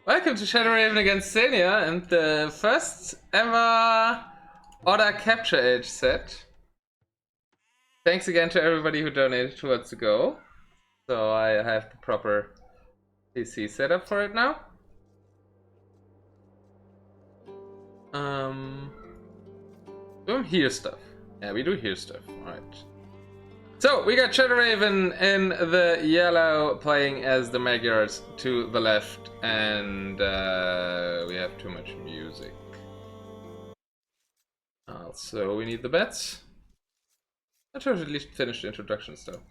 Welcome to Shadowrawen against Sylne4r and the first ever Order Capture Age set. Thanks again to everybody who donated towards the goal. So I have the proper PC setup for it now. Don't hear stuff. Yeah, we do hear stuff. Alright. So we got Shadowrawen in the yellow playing as the Magyars to the left, and we have too much music. Also, we need the bets. I should at least finish the introductions though.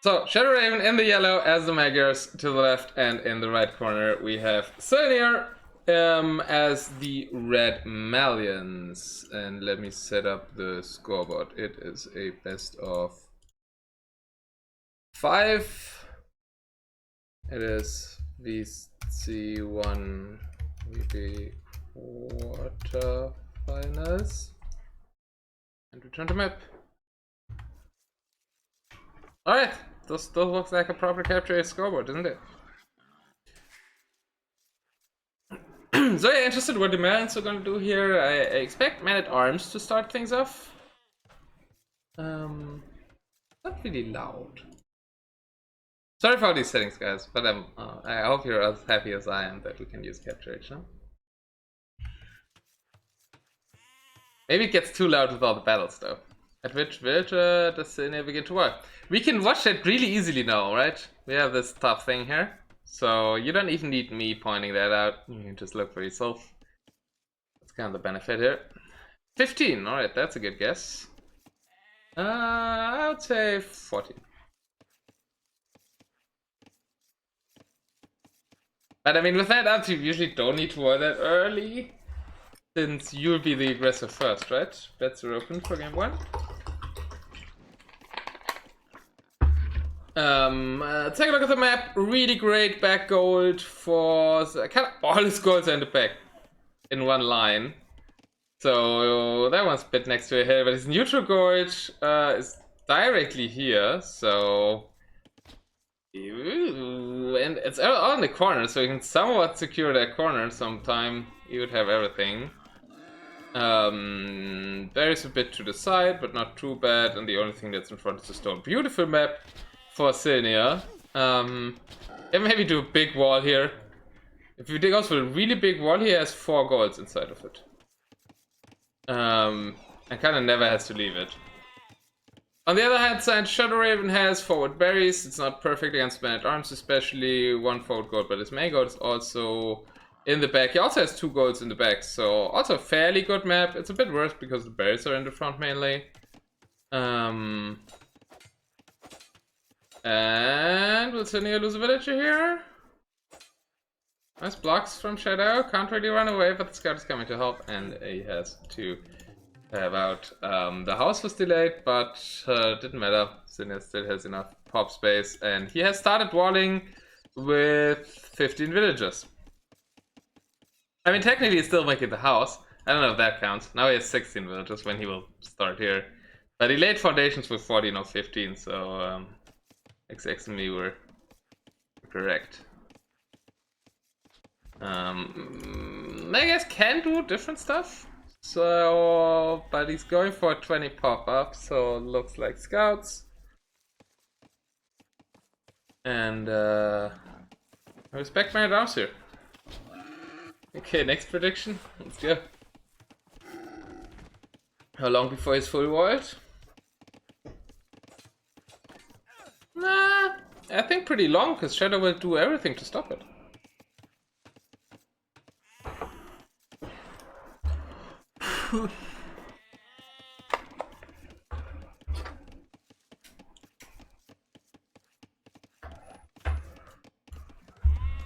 So, Shadowrawen in the yellow as the Magyars to the left, and in the right corner we have Sylne4r as the red Malians. And let me set up the scoreboard. It is a best of 5. It is VC1 VB quarterfinals. And return to map. Alright, this looks like a proper capture scoreboard, doesn't it? So yeah, interested what the Malians are gonna do here. I expect Man-at-Arms to start things off. Not really loud. Sorry for all these settings, guys, but I hope you're as happy as I am that we can use capture H now. Maybe it gets too loud with all the battles though. At which village does Sylne4r begin to work? We can watch that really easily now, right? We have this tough thing here. So you don't even need me pointing that out. You can just look for yourself. That's kind of the benefit here. 15, alright, that's a good guess. I would say 14. But I mean, with that up, you usually don't need to worry that early. Since you'll be the aggressor first, right? Bets are open for game 1. Take a look at the map. Really great back gold for kind of all his goals are in the back in one line. So that one's a bit next to a hill, but his neutral gold is directly here. So and it's all in the corner, so you can somewhat secure that corner. Sometime you would have everything. There is a bit to the side, but not too bad. And the only thing that's in front is the stone. Beautiful map for Sylne4r. And maybe do a big wall here. If he goes for a really big wall, he has 4 goals inside of it. And kind of never has to leave it. On the other hand side, Shadowrawen has forward berries. It's not perfect against Man-at-Arms, especially 1 forward goal, but his main goal is also in the back. He also has 2 goals in the back, so also a fairly good map. It's a bit worse because the berries are in the front mainly. And will Sylne4r lose a villager here? Nice blocks from Shadow. Can't really run away, but the scout is coming to help, and he has to have out. The house was delayed, but didn't matter. Sylne4r still has enough pop space, and he has started walling with 15 villagers. I mean, technically he's still making the house. I don't know if that counts. Now he has 16 villagers when he will start here. But he laid foundations with 14 or 15, so XX and me were correct. I guess can do different stuff. So, but he's going for 20 pop-up, so looks like scouts. And I respect my rounds here. Okay, next prediction. Let's go. How long before he's full walled? Nah, I think pretty long, because Shadow will do everything to stop it.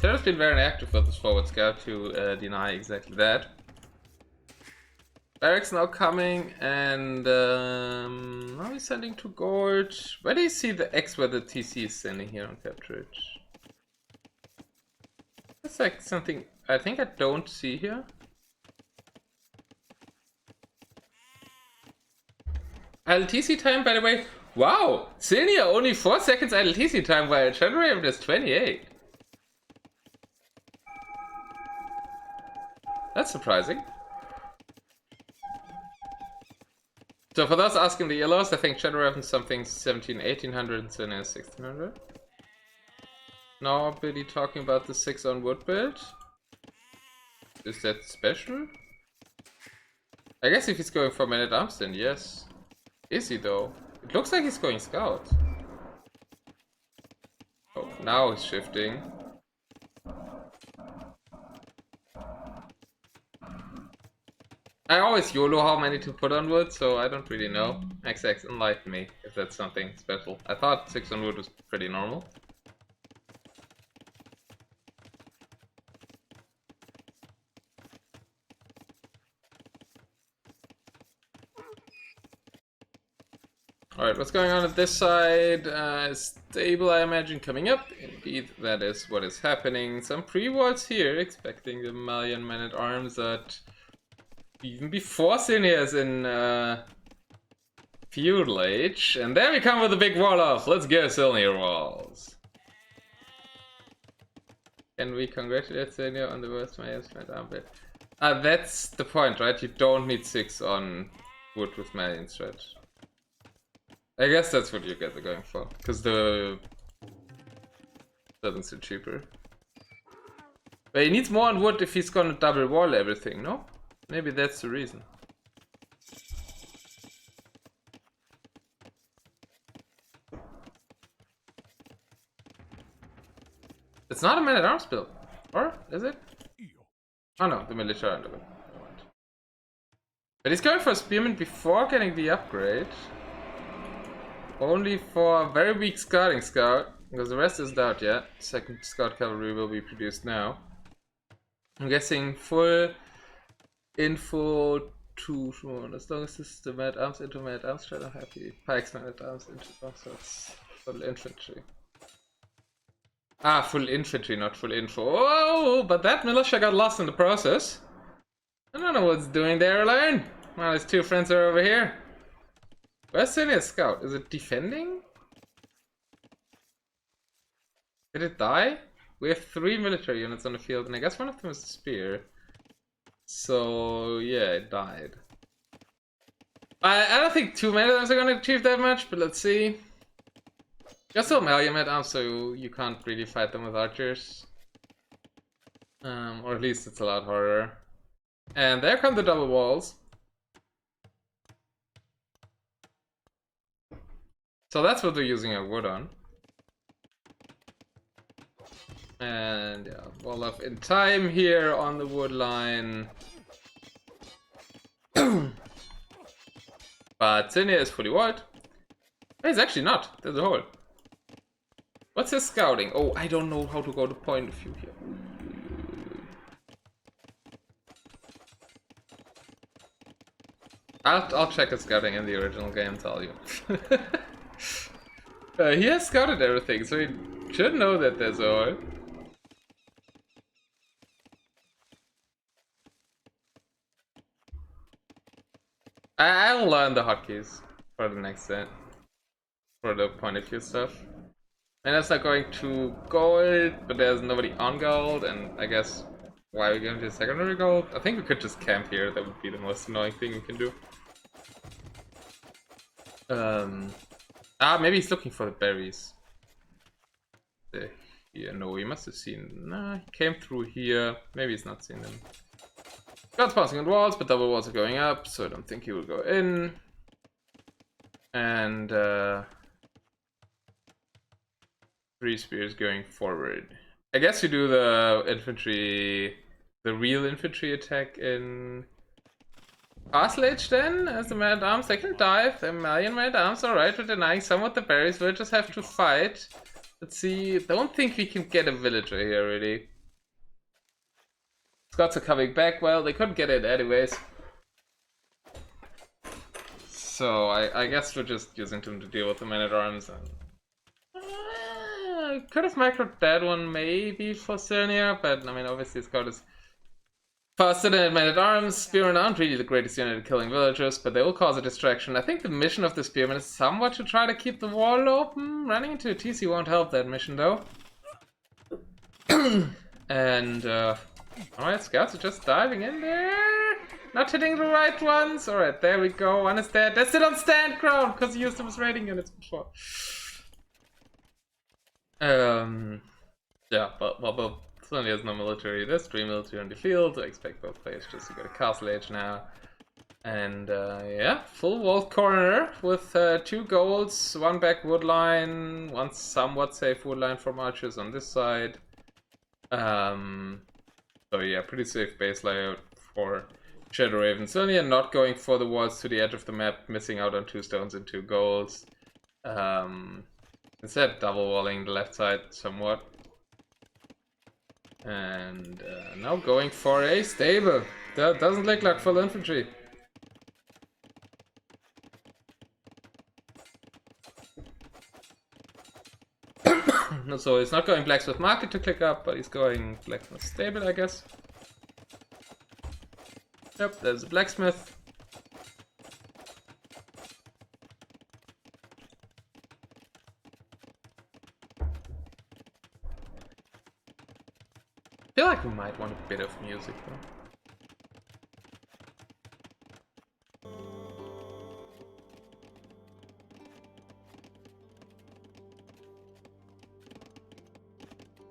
Terra's been very active with this forward scout to deny exactly that. Barracks now coming, and now he's sending 2 gold. Where do you see the X where the TC is sending here on capture? That's like something I think I don't see here. ILTC time, by the way. Wow! Sylne4r only 4 seconds ILTC time, while Shadowrawen is 28. That's surprising. So for those asking the yellows, I think Shadowrawen something 1800 and Sylne is 1600. Now Billy talking about the 6 on wood build. Is that special? I guess if he's going for man-at-arms then yes. Is he though? It looks like he's going scout. Oh, now he's shifting. I always YOLO how many to put on wood, so I don't really know. XX, enlighten me if that's something special. I thought 6 on wood was pretty normal. Alright, what's going on at this side? Stable, I imagine, coming up. Indeed, that is what is happening. Some pre-wards here, expecting the Malian man-at-arms that even before Sylne is in feudal age. And there we come with a big wall off. Let's go, Sylne walls. Can we congratulate Sylne on the worst man-at-arm bit? That's the point, right? You don't need 6 on wood with Malian stretch. I guess that's what you guys are going for, because the doesn't seem cheaper. But he needs more on wood if he's gonna double wall everything, no? Maybe that's the reason. It's not a man-at-arms build, or is it? Oh no, the military underwear. But he's going for a spearman before getting the upgrade. Only for a very weak scouting scout, because the rest isn't out yet. Second scout cavalry will be produced now. I'm guessing full info to as long as this is the man-at-arms into man-at-arms strat, I'm happy. Pikes man-at-arms into that's full infantry. Ah, full infantry, not full info. Oh, but that militia got lost in the process. I don't know what's doing there alone. Well, his 2 friends are over here. Where's Sylne's scout? Is it defending? Did it die? We have 3 military units on the field, and I guess one of them is a spear. So, yeah, it died. I don't think 2 man-at-arms are gonna achieve that much, but let's see. You're still Malian man-at-arms, so you can't really fight them with archers. Or at least it's a lot harder. And there come the double walls. So that's what we're using our wood on. And yeah, wall up in time here on the wood line. But Sylne is fully walled. It's actually not. There's a hole. What's his scouting? Oh, I don't know how to go to point of view here. I'll check his scouting in the original game, tell you. He has scouted everything, so he should know that there's a hole. I'll learn the hotkeys for the next set. For the point of view stuff. And that's not going to gold, but there's nobody on gold, and I guess why are we going to secondary gold? I think we could just camp here, that would be the most annoying thing we can do. Maybe he's looking for the berries. Here, no, he must have seen. Nah, he came through here. Maybe he's not seen them. God's passing on walls, but double walls are going up, so I don't think he will go in. And 3 spears going forward. I guess you do the infantry, the real infantry attack in Castle Age then, as the man-at-arms. They can dive, the Malian man-at-arms, alright, we're denying somewhat the berries, we'll just have to fight. Let's see, don't think we can get a villager here really. Scots are coming back, well, they couldn't get it anyways. So I guess we're just using them to deal with the man-at-arms. Could have microed that one maybe for Sylne, but I mean obviously Scout is faster than man-at-arms. Spearmen aren't really the greatest unit at killing villagers, but they will cause a distraction. I think the mission of the Spearmen is somewhat to try to keep the wall open. Running into a TC won't help that mission though. And Alright, scouts are just diving in there. Not hitting the right ones. Alright, there we go. One is dead. They're still on stand ground because he used them as raiding units before. Yeah, but Sylne has no military. There's 3 military on the field. I expect both players just to go to Castle Age now. And yeah, full walled corner with 2 golds, 1 back wood line, 1 somewhat safe wood line from archers on this side. So yeah, pretty safe base layout for Shadowrawen. Sylne not going for the walls to the edge of the map, missing out on 2 stones and 2 golds. Instead, double walling the left side somewhat. And now going for a stable. That doesn't look like full infantry. So he's not going blacksmith market to click up, but he's going blacksmith stable, I guess. Yep, there's a blacksmith. I feel like we might want a bit of music though.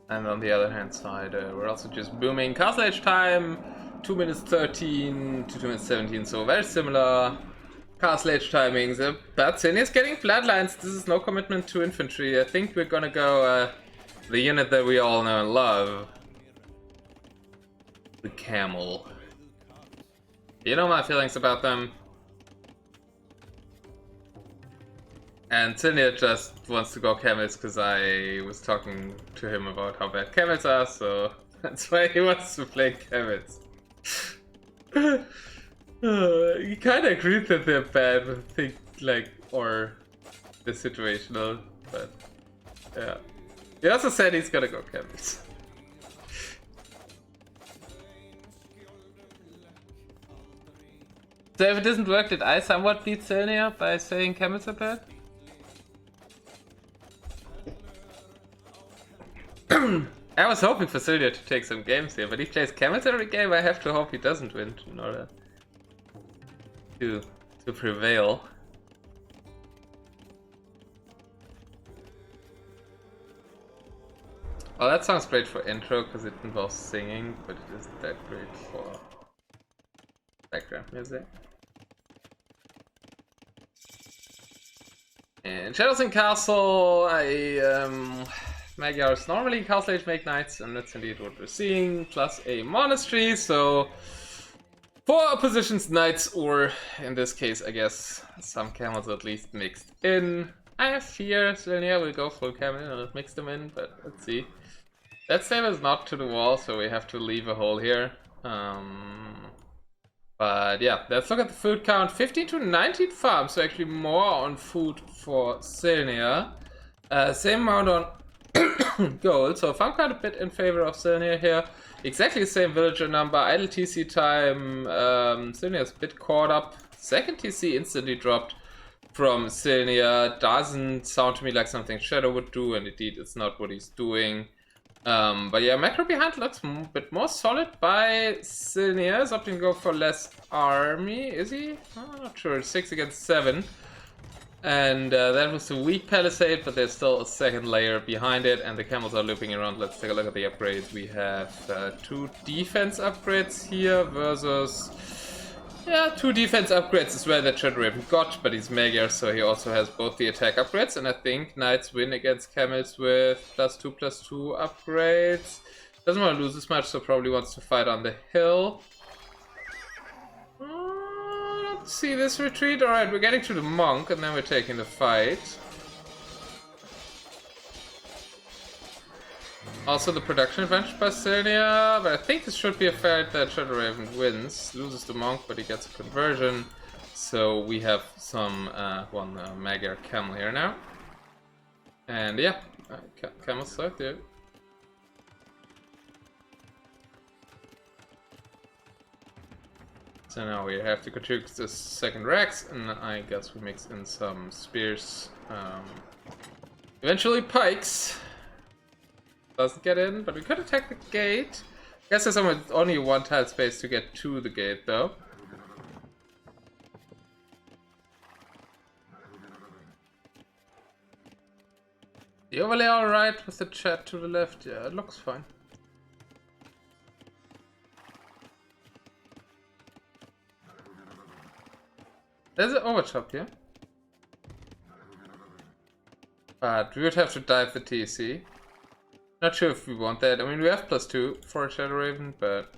And on the other hand side, we're also just booming. Castle Age time, 2 minutes 13 to 2 minutes 17, so very similar Castle Age timings. But Sylne is getting bloodlines. This is no commitment to infantry. I think we're gonna go the unit that we all know and love. The camel. You know my feelings about them. And Sylne just wants to go camels because I was talking to him about how bad camels are, so that's why he wants to play camels. He kind of agreed that they're bad, but I think, like, or the situational, but yeah. He also said he's gonna go camels. So if it doesn't work, did I somewhat beat Sylne by saying camels are bad? I was hoping for Sylne to take some games here, but he plays camels every game. I have to hope he doesn't win in order to prevail. Well, that sounds great for intro because it involves singing, but it isn't that great for background music. In Shadows and Castle, Magyars normally Castle Age make knights, and that's indeed what we're seeing, plus a monastery, so 4 oppositions knights, or in this case, I guess, some camels at least mixed in. I have fear Sylne will go full camel and mix them in, but let's see. That stable is not to the wall, so we have to leave a hole here. But yeah, let's look at the food count. 15 to 19 farms, so actually more on food for Sylne. Same amount on gold, so farm count a bit in favor of Sylne here. Exactly the same villager number, idle TC time. Sylne is a bit caught up. Second TC instantly dropped from Sylne. Doesn't sound to me like something Shadow would do, and indeed it's not what he's doing. But yeah, macro behind looks a bit more solid by Sylne. Is opting to go for less army, is he? I'm not sure, 6 against 7. And that was a weak palisade, but there's still a second layer behind it, and the camels are looping around. Let's take a look at the upgrades. We have 2 defense upgrades here versus... yeah, 2 defense upgrades as well that Shadowrawen got, but he's Magyar, so he also has both the attack upgrades, and I think Knights win against Camels with +2/+2 upgrades. Doesn't want to lose as much, so probably wants to fight on the hill. Let's see this retreat. Alright, we're getting to the monk, and then we're taking the fight. Also the production advantage by Sylne, but I think this should be a fight that Shadowrawen wins. Loses the monk, but he gets a conversion. So we have some one Magyar camel here now. And yeah, camel side there. So now we have to contribute this second Rex, and I guess we mix in some spears. Eventually pikes. Doesn't get in, but we could attack the gate. Guess there's only one tile space to get to the gate, though. The overlay alright with the chat to the left? Yeah, it looks fine. There's an overchop here. But we would have to dive the TC. Not sure if we want that. I mean, we have +2 for Shadowrawen, but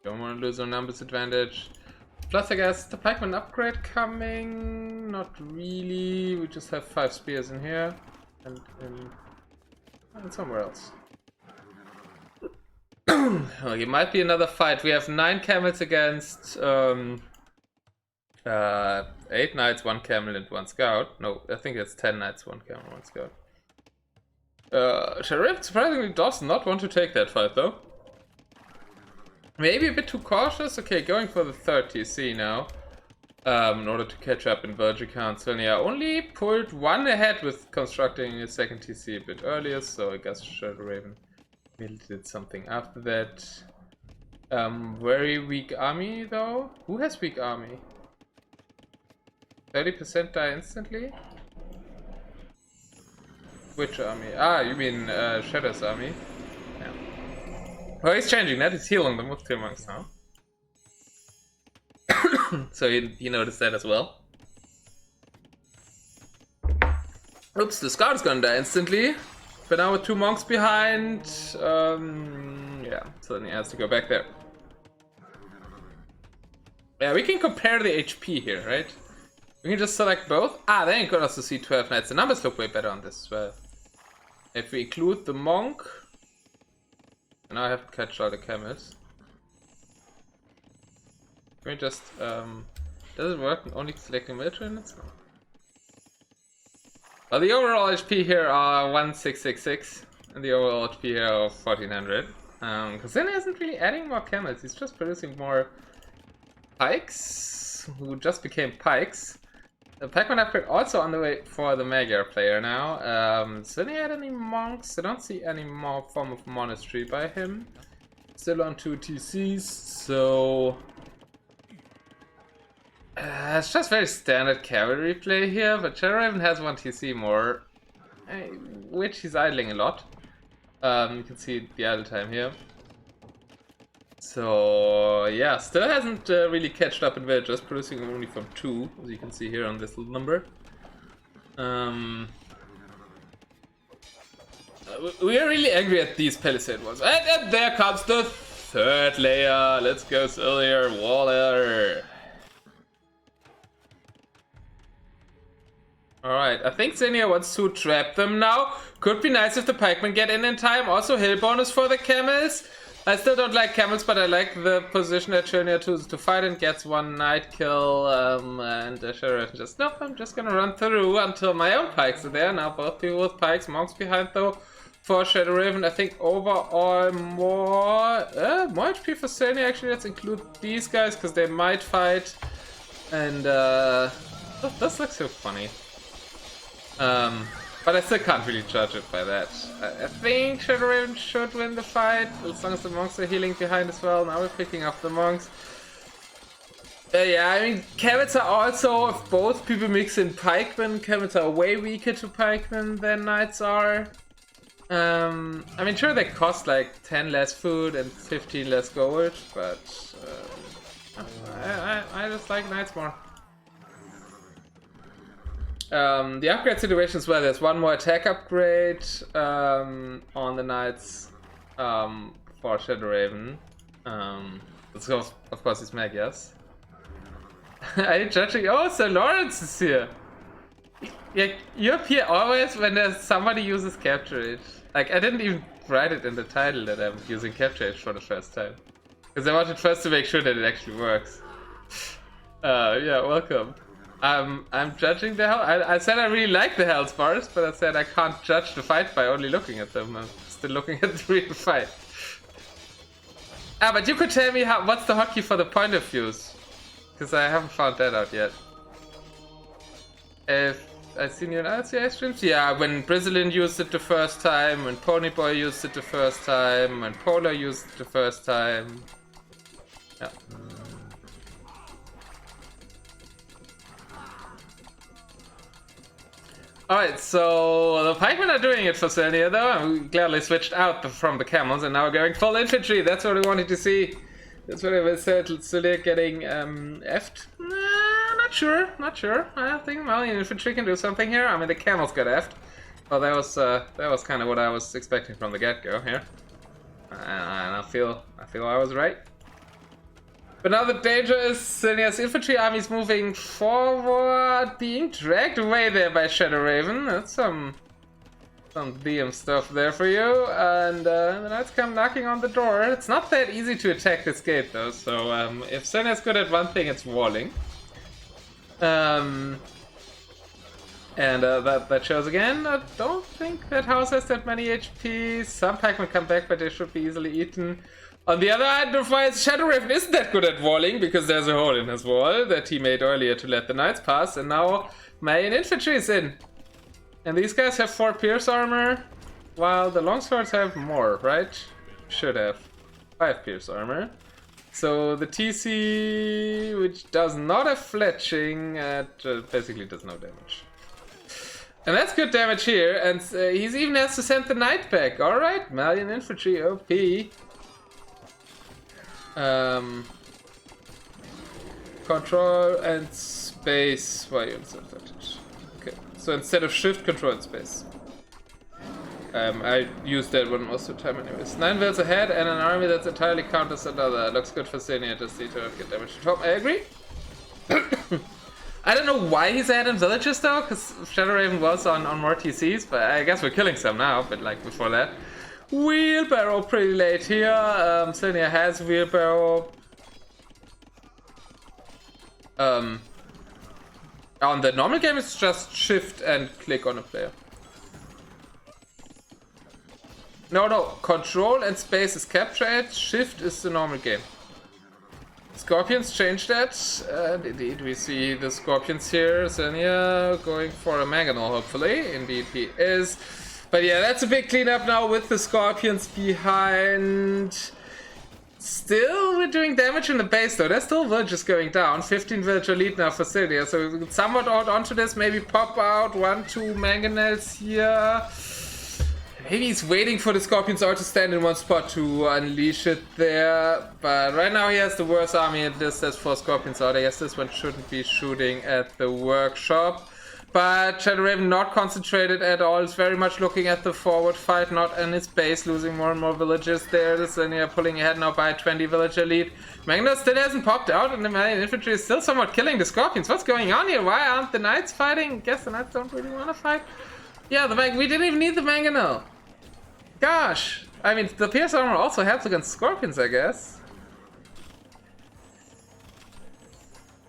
don't want to lose our numbers advantage. Plus, I guess the pikeman upgrade coming. Not really. We just have 5 spears in here and somewhere else. Oh, it might be another fight. We have 9 camels against 8 knights, 1 camel, and 1 scout. No, I think it's 10 knights, 1 camel, 1 scout. Shadowrawen surprisingly does not want to take that fight, though. Maybe a bit too cautious. Okay, going for the 3rd TC now. In order to catch up in Belgian count. Sylne4r only pulled 1 ahead with constructing a 2nd TC a bit earlier, so I guess Shadowrawen really did something after that. Very weak army, though. Who has weak army? 30% die instantly? Which army? Ah, you mean Shadow's army? Yeah. Well, he's changing that. He's healing them with 2 monks now. So you noticed that as well. Oops, the scout is gonna die instantly. But now with 2 monks behind, yeah, so then he has to go back there. Yeah, we can compare the HP here, right? We can just select both. Ah, then you can also see 12 knights. The numbers look way better on this as well. If we include the monk, now I have to catch all the camels. Can we just, does it work only selecting military units? No. Well, the overall HP here are 1666, and the overall HP here are 1400. Because then he isn't really adding more camels, he's just producing more pikes, who just became pikes. The pikeman upgrade also on the way for the Magyar player now. Did he add any monks? I don't see any more form of monastery by him. Still on 2 TCs, so... it's just very standard cavalry play here, but Shadowrawen has 1 TC more, which he's idling a lot. You can see the idle time here. So yeah, still hasn't really catched up in villagers, producing only from 2, as you can see here on this little number. We are really angry at these palisade walls. And there comes the 3rd layer. Let's go Sylne4r, Waller. Alright, I think Sylne4r wants to trap them now. Could be nice if the pikemen get in time. Also hill bonus for the camels. I still don't like camels, but I like the position that Shadowrawen chooses to fight and gets 1 knight kill. And Shadowrawen just, nope, I'm just gonna run through until my own pikes are there. Now both people with pikes, monks behind though. For Shadowrawen, I think overall more HP for Sylne4r actually. Let's include these guys because they might fight. And this looks so funny. But I still can't really judge it by that. I think Shadowrawen should win the fight, as long as the monks are healing behind as well. Now we're picking up the monks. Yeah, I mean, camels are also, if both people mix in pikemen, camels are way weaker to pikemen than knights are. I mean, sure, they cost like 10 less food and 15 less gold, but I just like knights more. The upgrade situation as well, there's 1 more attack upgrade on the knights for Shadowrawen. Of course, it's Magyars. Are you judging? Oh, so Lawrence is here! Yeah, you appear always when there's somebody uses Capture Age. Like, I didn't even write it in the title that I'm using Capture Age for the first time. Because I wanted first to make sure that it actually works. Yeah, welcome. I'm judging the hell. I said I really like the Hell's Bars, but I said I can't judge the fight by only looking at them. I'm still looking at the real fight. Ah, but you could tell me what's the hotkey for the point of views, because I haven't found that out yet. If I've seen you in LCA streams. Yeah, when Brazilian used it the first time, when Ponyboy used it the first time, when Polar used it the first time. Yeah. Alright, so the pikemen are doing it for Sylne4r though. We gladly switched out from the camels and now we're going full infantry. That's what we wanted to see. That's what I said. Sylne4r getting effed. Nah, not sure. I think Malian infantry can do something here. I mean, the camels got effed. Well, that was kind of what I was expecting from the get-go here. And I feel I was right. But now the danger is Sylne4r's infantry army's moving forward, being dragged away there by Shadowrawen. That's some DM stuff there for you. And the knights come knocking on the door. It's not that easy to attack this gate though, so if Sylne4r's good at one thing, it's walling. And that shows again. I don't think that house has that many HP. Some pikemen come back, but they should be easily eaten. On the other hand, Shadowrawen isn't that good at walling because there's a hole in his wall that he made earlier to let the knights pass, and now Malian infantry is in. And these guys have 4 pierce armor, while the longswords have more, right? Should have 5 pierce armor. So the TC, which does not have fletching, basically does no damage. And that's good damage here, and he even has to send the knight back. Alright, Malian infantry, OP. Control and space. Why you insert that? Okay, so instead of shift, control and space. I use that one most of the time anyways. 9 vills ahead and an army that's entirely counters another. Looks good for Sylne4r, just need to get damage to top. I agree. I don't know why he's ahead in villages though, because Shadowrawen was on more TCs, but I guess we're killing some now, but like before that. Wheelbarrow pretty late here. Sylne4r has wheelbarrow. On the normal game, it's just shift and click on a player. No, control and space is capture it. Shift is the normal game. Scorpions changed that, and indeed we see the Scorpions here. Sylne4r going for a mangonel, hopefully. Indeed he is. But yeah, that's a big cleanup now with the Scorpions behind. Still, we're doing damage in the base though. There's still villages going down. 15 villager lead now for Sylne4r. So we can somewhat out onto this. Maybe pop out 1-2 mangonels here. Maybe he's waiting for the Scorpions all to stand in one spot to unleash it there. But right now he has the worst army and this has 4 Scorpions out. I guess this one shouldn't be shooting at the workshop. But Shadowrawen not concentrated at all. Is very much looking at the forward fight, not in his base, losing more and more villages there. Sylne4r pulling ahead now by a 20 villager lead. Magna still hasn't popped out, and the Malian infantry is still somewhat killing the Scorpions. What's going on here? Why aren't the knights fighting? Guess the knights don't really want to fight. Yeah, we didn't even need the mangonel. Gosh, I mean the pierce armor also helps against Scorpions, I guess.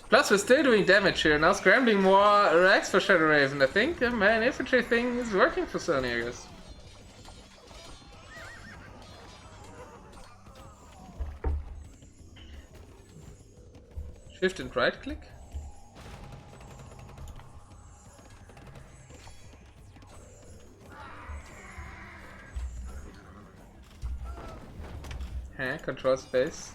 Plus, we're still doing damage here, now scrambling more racks for Shadowrawen. I think the Malian infantry thing is working for Sylne4r, I guess. Shift and right click? Control space.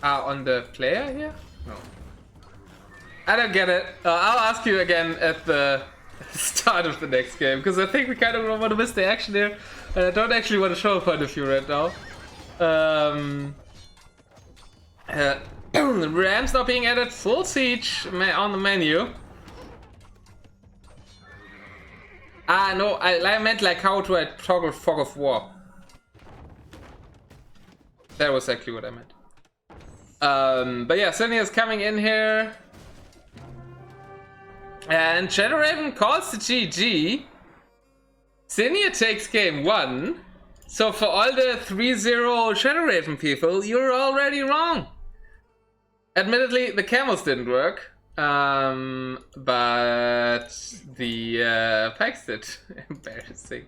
On the player here? No. I don't get it. I'll ask you again at the start of the next game, because I think we kind of don't want to miss the action here. And I don't actually want to show a point of view right now. Rams not being added, full siege on the menu. No, I meant like how do I toggle fog of war. That was actually what I meant. But yeah, Sylne4r is coming in here. And Shadowrawen calls the GG. Sylne4r takes game 1. So for all the 3-0 Shadowrawen people, you're already wrong. Admittedly, the camels didn't work. But the pikes did. Embarrassing.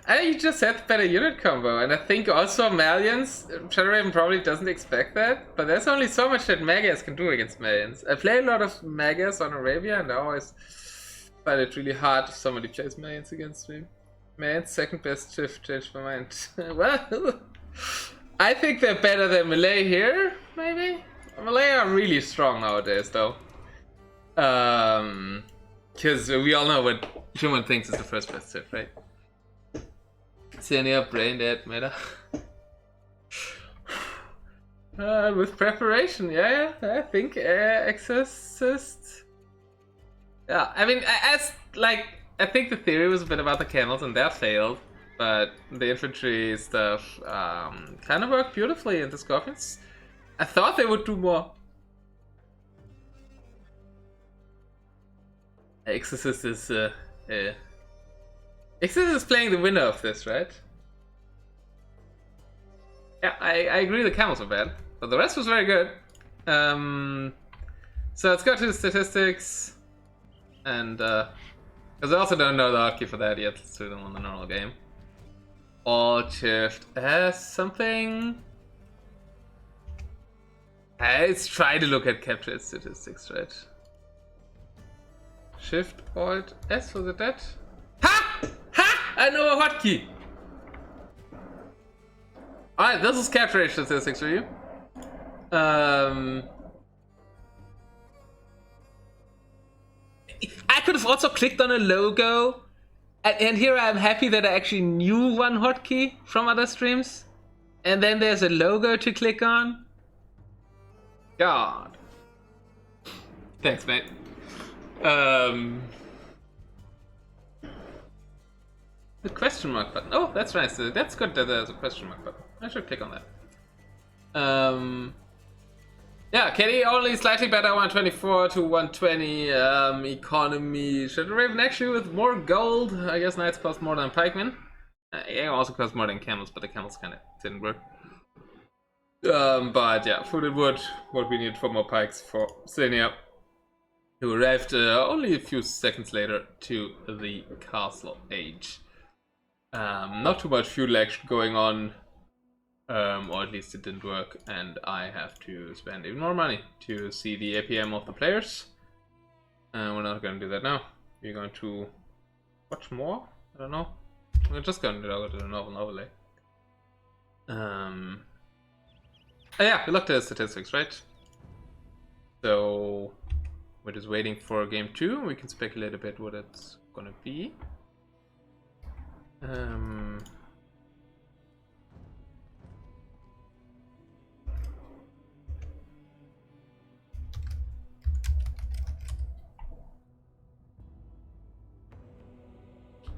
I think you just had better unit combo, and I think also Malians, Shadowrawen probably doesn't expect that, but there's only so much that Magas can do against Malians. I play a lot of Magas on Arabia, and I always find it really hard if somebody plays Malians against me. Malians second best shift, changed my mind. Well, I think they're better than Malay here, maybe? Malay are really strong nowadays, though. Because we all know what Human thinks is the first best shift, right? Sylne4r, brain dead, meta. With preparation, yeah, I think Exorcist. Yeah, I mean, I think the theory was a bit about the camels, and that failed. But the infantry stuff kind of worked beautifully in the Scorpions. I thought they would do more. Exorcist is Exorcist is playing the winner of this, right? Yeah, I agree the camels were bad, but the rest was very good. So let's go to the statistics. And, because I also don't know the hotkey for that yet, let's do them on the normal game. Alt Shift has something. Let's try to look at captured statistics, right? Shift Alt S, was it that? Ha! Ha! I know a hotkey! Alright, this is capture statistics for you. I could have also clicked on a logo. And here I'm happy that I actually knew one hotkey from other streams. And then there's a logo to click on. God. Thanks, mate. The question mark button. Oh, that's nice. That's good that there's a question mark button. I should click on that. Yeah, KD only slightly better, 124 to 120. Economy. Shadowrawen actually with more gold. I guess Knights cost more than Pikemen. Yeah, also cost more than Camels, but the Camels kind of didn't work. But yeah, food and wood, what we need for more Pikes for Sylne4r, who arrived only a few seconds later to the castle age. Not too much feudal action going on. Or at least it didn't work, and I have to spend even more money to see the APM of the players. We're not going to do that now. We're going to watch more? I don't know. We're just going to go to the novel overlay. Yeah, we looked at the statistics, right? So we're just waiting for game 2. We can speculate a bit what it's gonna be.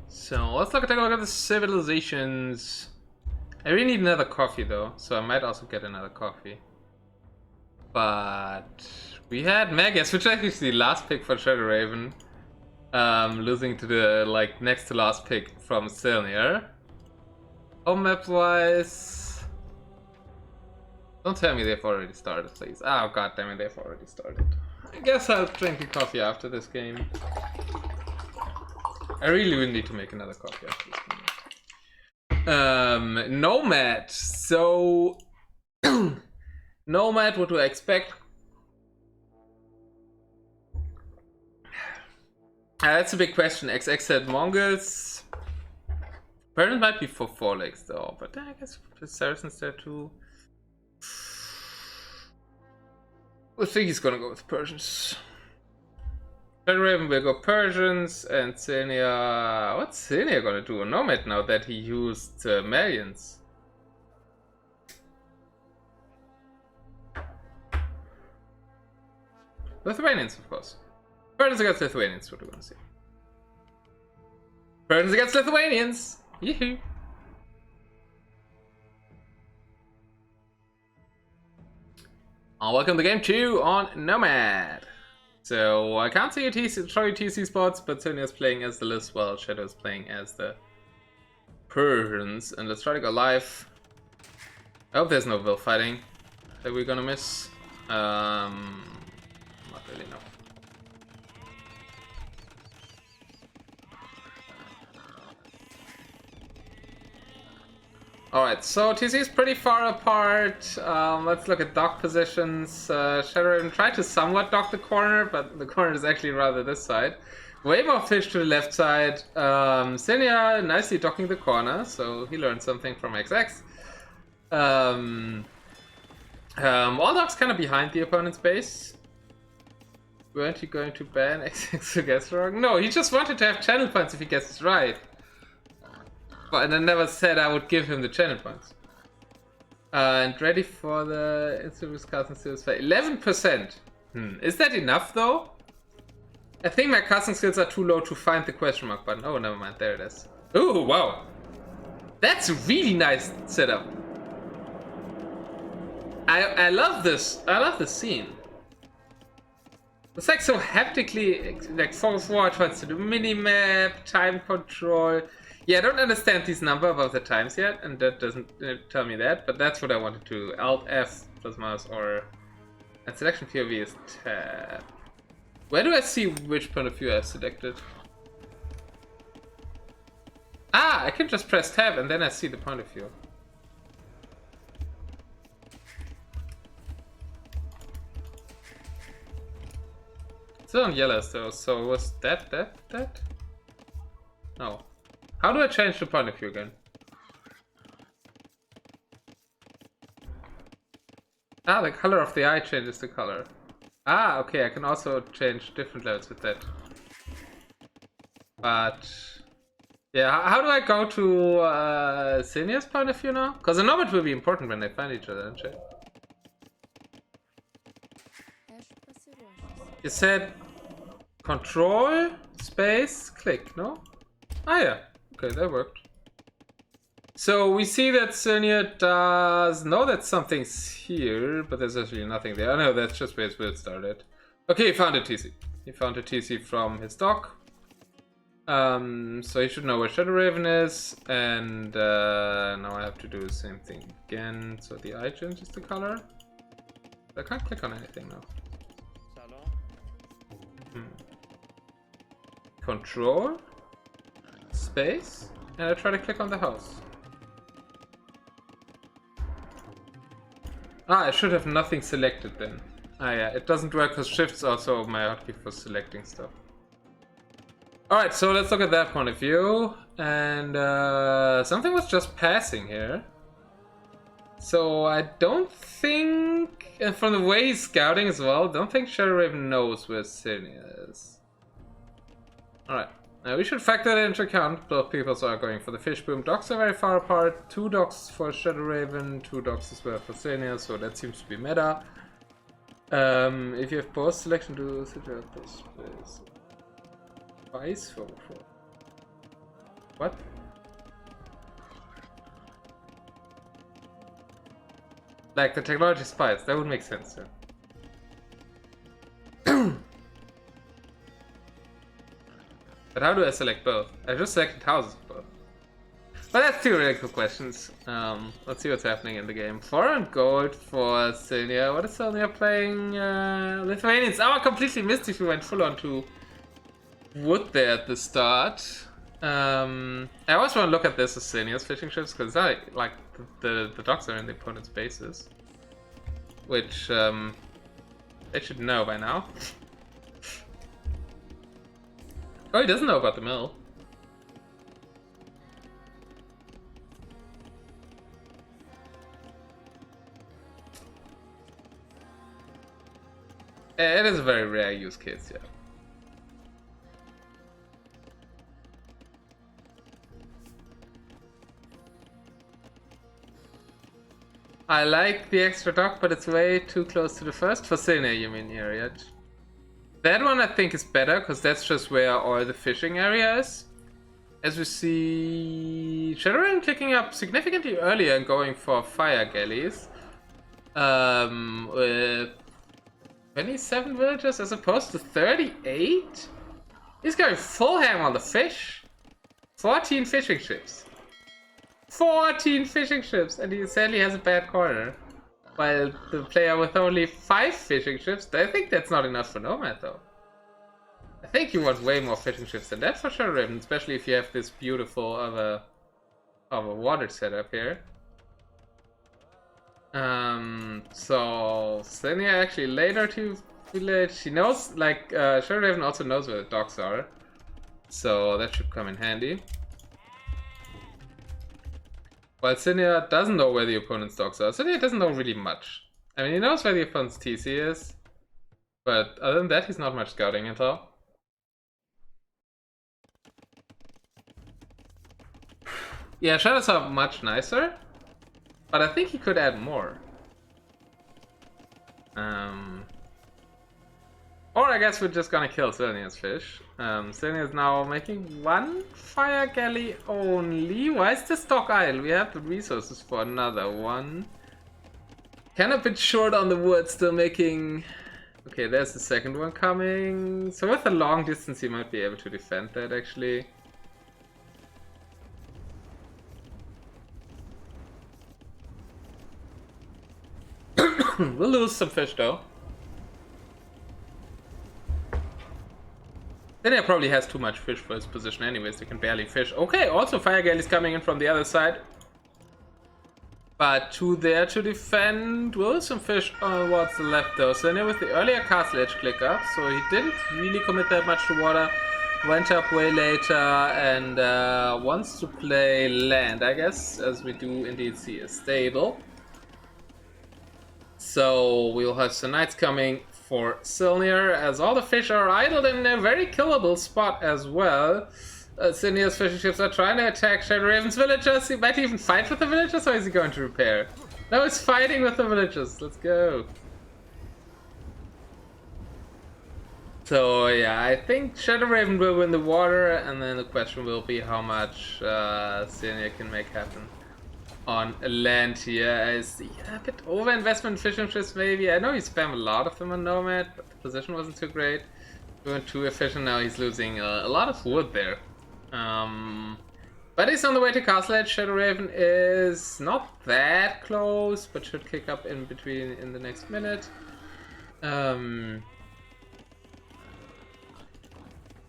So let's take a look at the civilizations. I really need another coffee though, so I might also get another coffee. But we had Magus, which is actually the last pick for Shadowrawen, losing to the next to last pick from Sylne4r. Home map wise, don't tell me they've already started, please. Oh god damn it, they've already started. I guess I'll drink a coffee after this game. I really would need to make another coffee after this game. Nomad. So Nomad, what do I expect? That's a big question. XX said Mongols. Persians might be for 4 legs though, but I guess Saracens there too. I think he's gonna go with Persians. Shadowrawen will go Persians, and Sylne4r. What's Sylne4r gonna do? A Nomad now that he used Malians. Lithuanians, of course. Persians against Lithuanians, what we're gonna see. Persians against Lithuanians! Yee-hoo! Welcome to game 2 on Nomad. So I can't see show you TC spots, but Sylne4r is playing as the list while Shadow is playing as the Persians. And let's try to go live. I hope there's no Vil fighting that we're gonna miss. Not really, no. Alright, so TC is pretty far apart. Let's look at dock positions. Shadowrawen tried to somewhat dock the corner, but the corner is actually rather this side. Way more fish to the left side. Sylne4r nicely docking the corner, so he learned something from XX. All dogs kind of behind the opponent's base. Weren't you going to ban XX to guess wrong? No, he just wanted to have channel points if he guesses right. But I never said I would give him the channel points. And ready for the instant cousin skills for 11%. Is that enough though? I think my cousin skills are too low to find the question mark button. Oh, never mind. There it is. Ooh, wow. That's a really nice setup. I love this. I love this scene. It's like so haptically, like forward towards the mini-map, time control. Yeah, I don't understand these number about the times yet, and that doesn't tell me that, but that's what I wanted to. Alt F plus mouse or... And selection POV is tab. Where do I see which point of view I've selected? Ah, I can just press tab and then I see the point of view. Still on yellow though, so was that? No. How do I change the point of view again? Ah, the color of the eye changes the color. Ah, okay, I can also change different levels with that. But... yeah, how do I go to Sylne4r's point of view now? Because I know it will be important when they find each other, don't you? You said... control, space, click, no? Ah yeah, okay, that worked. So we see that Sylne4r does know that something's here, but there's actually nothing there. I know that's just where his build started. Okay, he found a TC. He found a TC from his dock. So he should know where Shadowrawen is, and now I have to do the same thing again. So the eye changes the color. I can't click on anything now. Control, space, and I try to click on the house. Ah, I should have nothing selected then. Ah yeah, it doesn't work because shift's also my hotkey for selecting stuff. Alright, so let's look at that point of view. And something was just passing here. So I don't think, and from the way he's scouting as well, don't think Shadowrawen knows where Sylne4r is. Alright, now we should factor that into account. Both people are going for the fish boom. Docks are very far apart. 2 docks for Shadowrawen, 2 docks as well for Sylne4r, so that seems to be meta. If you have both selection, do suggest this space. Vice for what? Like the technology spice, that would make sense, yeah. But how do I select both? I just selected houses both. But that's theoretical questions. Let's see what's happening in the game. 4 and gold for Sylne4r. What is Sylne4r playing? Lithuanians. Oh, I completely missed if we went full on to wood there at the start. I always want to look at this as Sylne4r's fishing ships because like the docks are in the opponent's bases, which they should know by now. Oh, he doesn't know about the mill. It is a very rare use case, yeah. I like the extra dock, but it's way too close to the first. For Sylne4r, you mean here, yeah? That one I think is better, because that's just where all the fishing area is. As we see Shadowrawen clicking up significantly earlier and going for fire galleys. With 27 villagers as opposed to 38? He's going full ham on the fish. 14 fishing ships. 14 fishing ships, and he sadly has a bad corner. While the player with only 5 fishing ships, I think that's not enough for Nomad though. I think you want way more fishing ships than that for Shadowrawen, especially if you have this beautiful of a water setup here. So Sylne4r actually later to village. She knows, like, Shadowrawen also knows where the dogs are. So that should come in handy. While Sylne4r doesn't know where the opponent's dogs are. Sylne4r doesn't know really much. I mean, he knows where the opponent's TC is. But other than that, he's not much scouting at all. Yeah, shadows are much nicer. But I think he could add more. Or I guess we're just gonna kill Sylne4r's fish. Sylne4r is now making one fire galley only. Why is this dock idle? We have the resources for another one. Kind of a bit short on the wood, still making... Okay, there's the second one coming. So with a long distance, he might be able to defend that actually. We'll lose some fish though. Sylne4r probably has too much fish for his position anyways, they can barely fish. Okay, also fire galley's coming in from the other side. But two there to defend. Will some fish on what's the left though. Sylne4r with the earlier castle edge click up, so he didn't really commit that much to water. Went up way later and wants to play land, I guess, as we do indeed see a stable. So we'll have some knights coming for Sylne4r, as all the fish are idled in a very killable spot as well. Sylne4r's fishing ships are trying to attack Shadowrawen's villagers. He might even fight with the villagers, or is he going to repair? No, he's fighting with the villagers. Let's go. So yeah, I think Shadowrawen will win the water, and then the question will be how much Sylne4r can make happen on land here. I see a bit over investment in fishing ships maybe. I know he spammed a lot of them on Nomad, but the position wasn't too great. He went too efficient, now he's losing a lot of wood there. But he's on the way to Castle Edge. Shadowrawen is not that close, but should kick up in between in the next minute.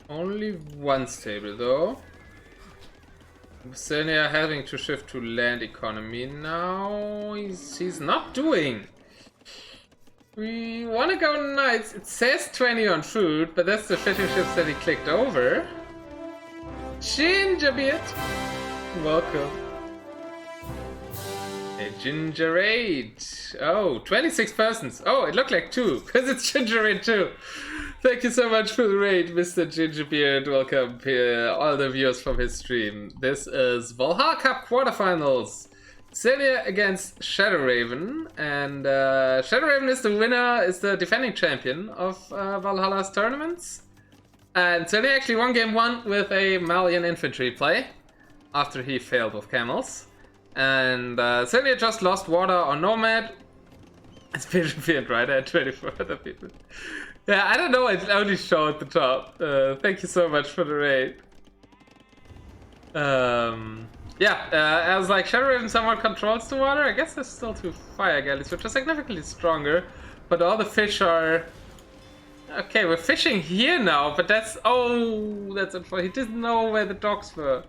Only one stable though. Sylne4r having to shift to land economy now. He's not doing. We want to go knights. It says 20 on food, but that's the fishing ships that he clicked over. Gingerbeard, welcome. A gingerade. Oh, 26 persons. Oh, it looked like 2, because it's gingerade too. Thank you so much for the raid, Mr. Gingerbeard. Welcome here, all the viewers from his stream. This is Valhalla Cup quarterfinals. Sylne4r against Shadowrawen, and Shadowrawen is the winner, is the defending champion of Valhalla's tournaments. And Sylne4r actually won game 1 with a Malian infantry play after he failed with camels. And Sylne4r just lost water on Nomad. It's Gingerbeard, right? I had 24 other people. Yeah, I don't know, I only showed the top. Thank you so much for the raid. I was like, Shadowrawen somewhat controls the water. I guess there's still 2 fire galleys, which are significantly stronger. But all the fish are... Okay, we're fishing here now, but that's... Oh, that's unfortunate. He didn't know where the docks were.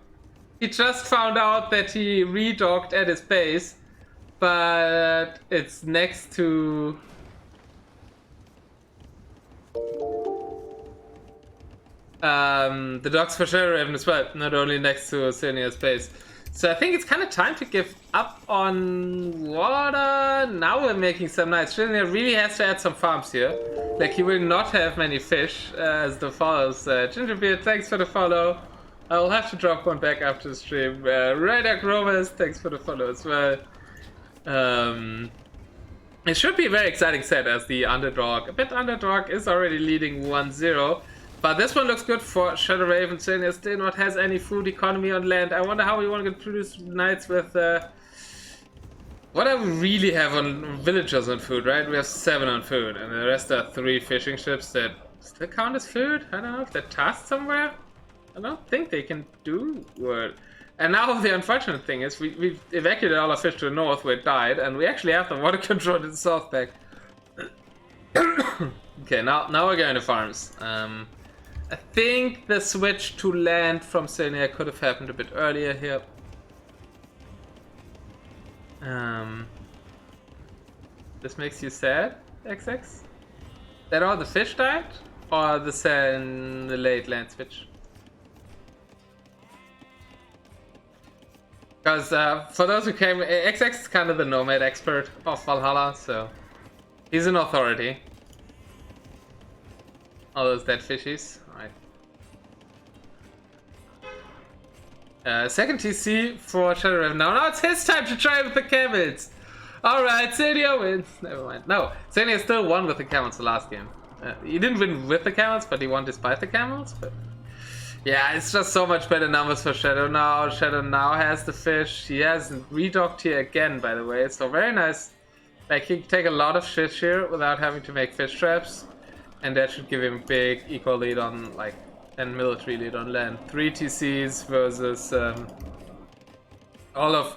He just found out that he redocked at his base. But it's next to... the docks for Shadowrawen as well, not only next to Sylne4r's base. So I think it's kind of time to give up on water. Now we're making some knights. Sylne4r really has to add some farms here. Like, he will not have many fish, as the follows. Gingerbeard, thanks for the follow. I'll have to drop one back after the stream. Rydak Rovers, thanks for the follow as well. It should be a very exciting set as the underdog. A bit underdog is already leading 1-0. But this one looks good for Shadowrawen. Sylne4r still not has any food economy on land. I wonder how we want to produce knights with... what do we really have on villagers on food, right? We have 7 on food. And the rest are 3 fishing ships that still count as food? I don't know if they're tasked somewhere. I don't think they can do what... And now the unfortunate thing is we've evacuated all our fish to the north where it died. And we actually have the water control to the south back. Okay, now we're going to farms. I think the switch to land from Sylne4r could have happened a bit earlier here. This makes you sad, XX? That all the fish died? Or the late land switch? Because for those who came, XX is kind of the nomad expert of Valhalla, so he's an authority. All those dead fishies. Alright. Second TC for Shadowrawen. Now it's his time to try with the camels. Alright, Sylne4r wins. Never mind. No, Sylne4r still won with the camels the last game. He didn't win with the camels, but he won despite the camels. But yeah, it's just so much better numbers for Shadow now. Shadow now has the fish. He hasn't redocked here again, by the way. So very nice. Like, he can take a lot of fish here without having to make fish traps. And that should give him a big equal lead on, like, and military lead on land. 3 TCs versus all of...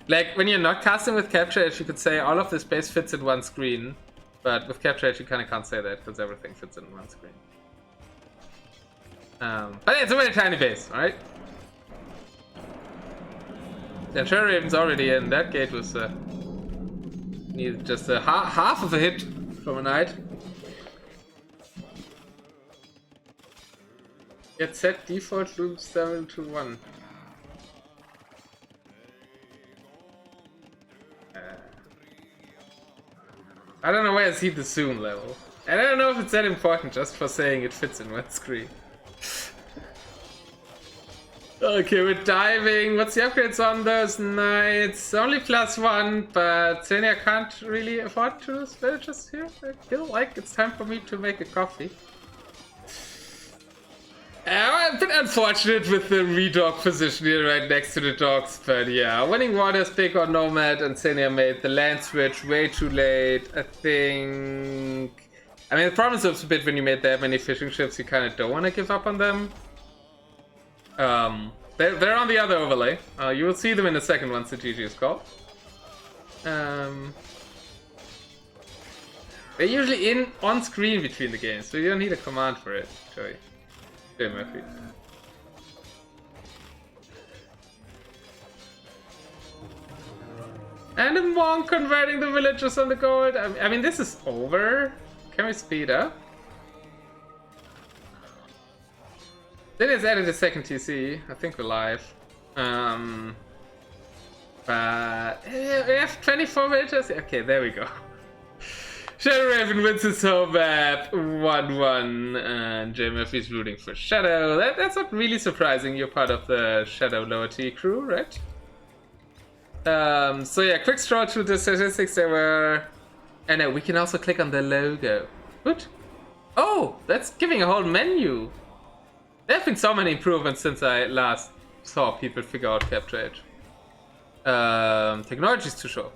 Like, when you're not casting with Capture Edge, you could say all of this base fits in one screen. But with Capture Edge, you kind of can't say that, because everything fits in one screen. But yeah, it's a very tiny base, alright? Yeah, Shadowraven's already in. That gate was needed just a half of a hit from a knight. Get set default loop 7 to 1. I don't know where I see the zoom level. And I don't know if it's that important just for saying it fits in one screen. Okay, we're diving. What's the upgrades on those knights? Only +1, but Sylne4r can't really afford to lose villages here. I feel like it's time for me to make a coffee. I'm a bit unfortunate with the redock position here right next to the docks, but yeah, winning waters big on Nomad, and Sylne4r made the land switch way too late. I think... I mean, the problem is a bit when you made that many fishing ships, you kind of don't want to give up on them. They're on the other overlay. You will see them in a second once the GG is called. They're usually on screen between the games, so you don't need a command for it, Joey. Murphy. And a monk converting the villagers on the gold. I mean, this is over. Can we speed up? Then it's added a second TC. I think we're live. But we have 24 villagers. Okay, there we go. Shadowraven wins his home map 1-1, and J Murphy's rooting for Shadow. That's not really surprising. You're part of the Shadow lower T crew, right? So yeah, quick stroll through the statistics. There were, and we can also click on the logo. What? Oh, that's giving a whole menu. There have been so many improvements since I last saw people figure out Capture Edge. Technology's too short.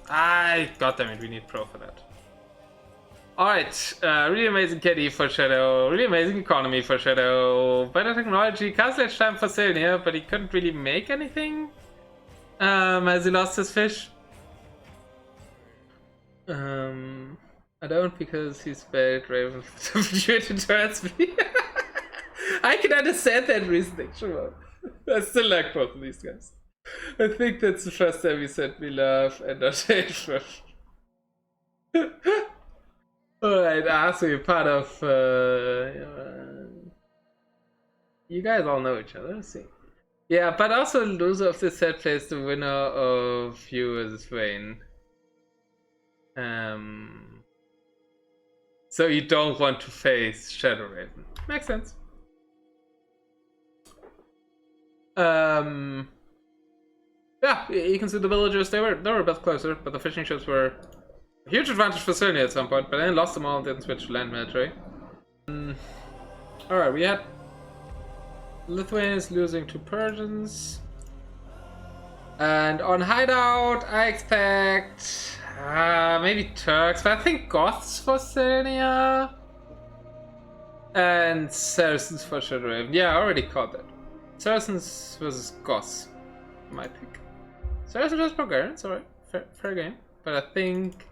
Goddammit, we need Pro for that. Alright, really amazing KD for Shadow, really amazing economy for Shadow, better technology, castle edge time for Sylne4r, but he couldn't really make anything as he lost his fish. I don't, because he spelled Raven towards me. I can understand that reasoning, sure. I still like both of these guys. I think that's the first time he sent me love and not hate. Alright, so you're part of... you guys all know each other, let's see. Yeah, but also the loser of this set plays the winner of you versus Wayne. So you don't want to face Shadowraven. Makes sense. Yeah, you can see the villagers, they were a bit closer, but the fishing ships were a huge advantage for Sylne4r at some point, but then lost them all and didn't switch to land military. Alright, we had Lithuanians losing to Persians. And on hideout, I expect maybe Turks, but I think Goths for Sylne4r. And Saracens for Shadowraven. Yeah, I already caught that. Saracens versus Goths. My pick. Saracens versus Bulgarians, alright. Fair game. But I think...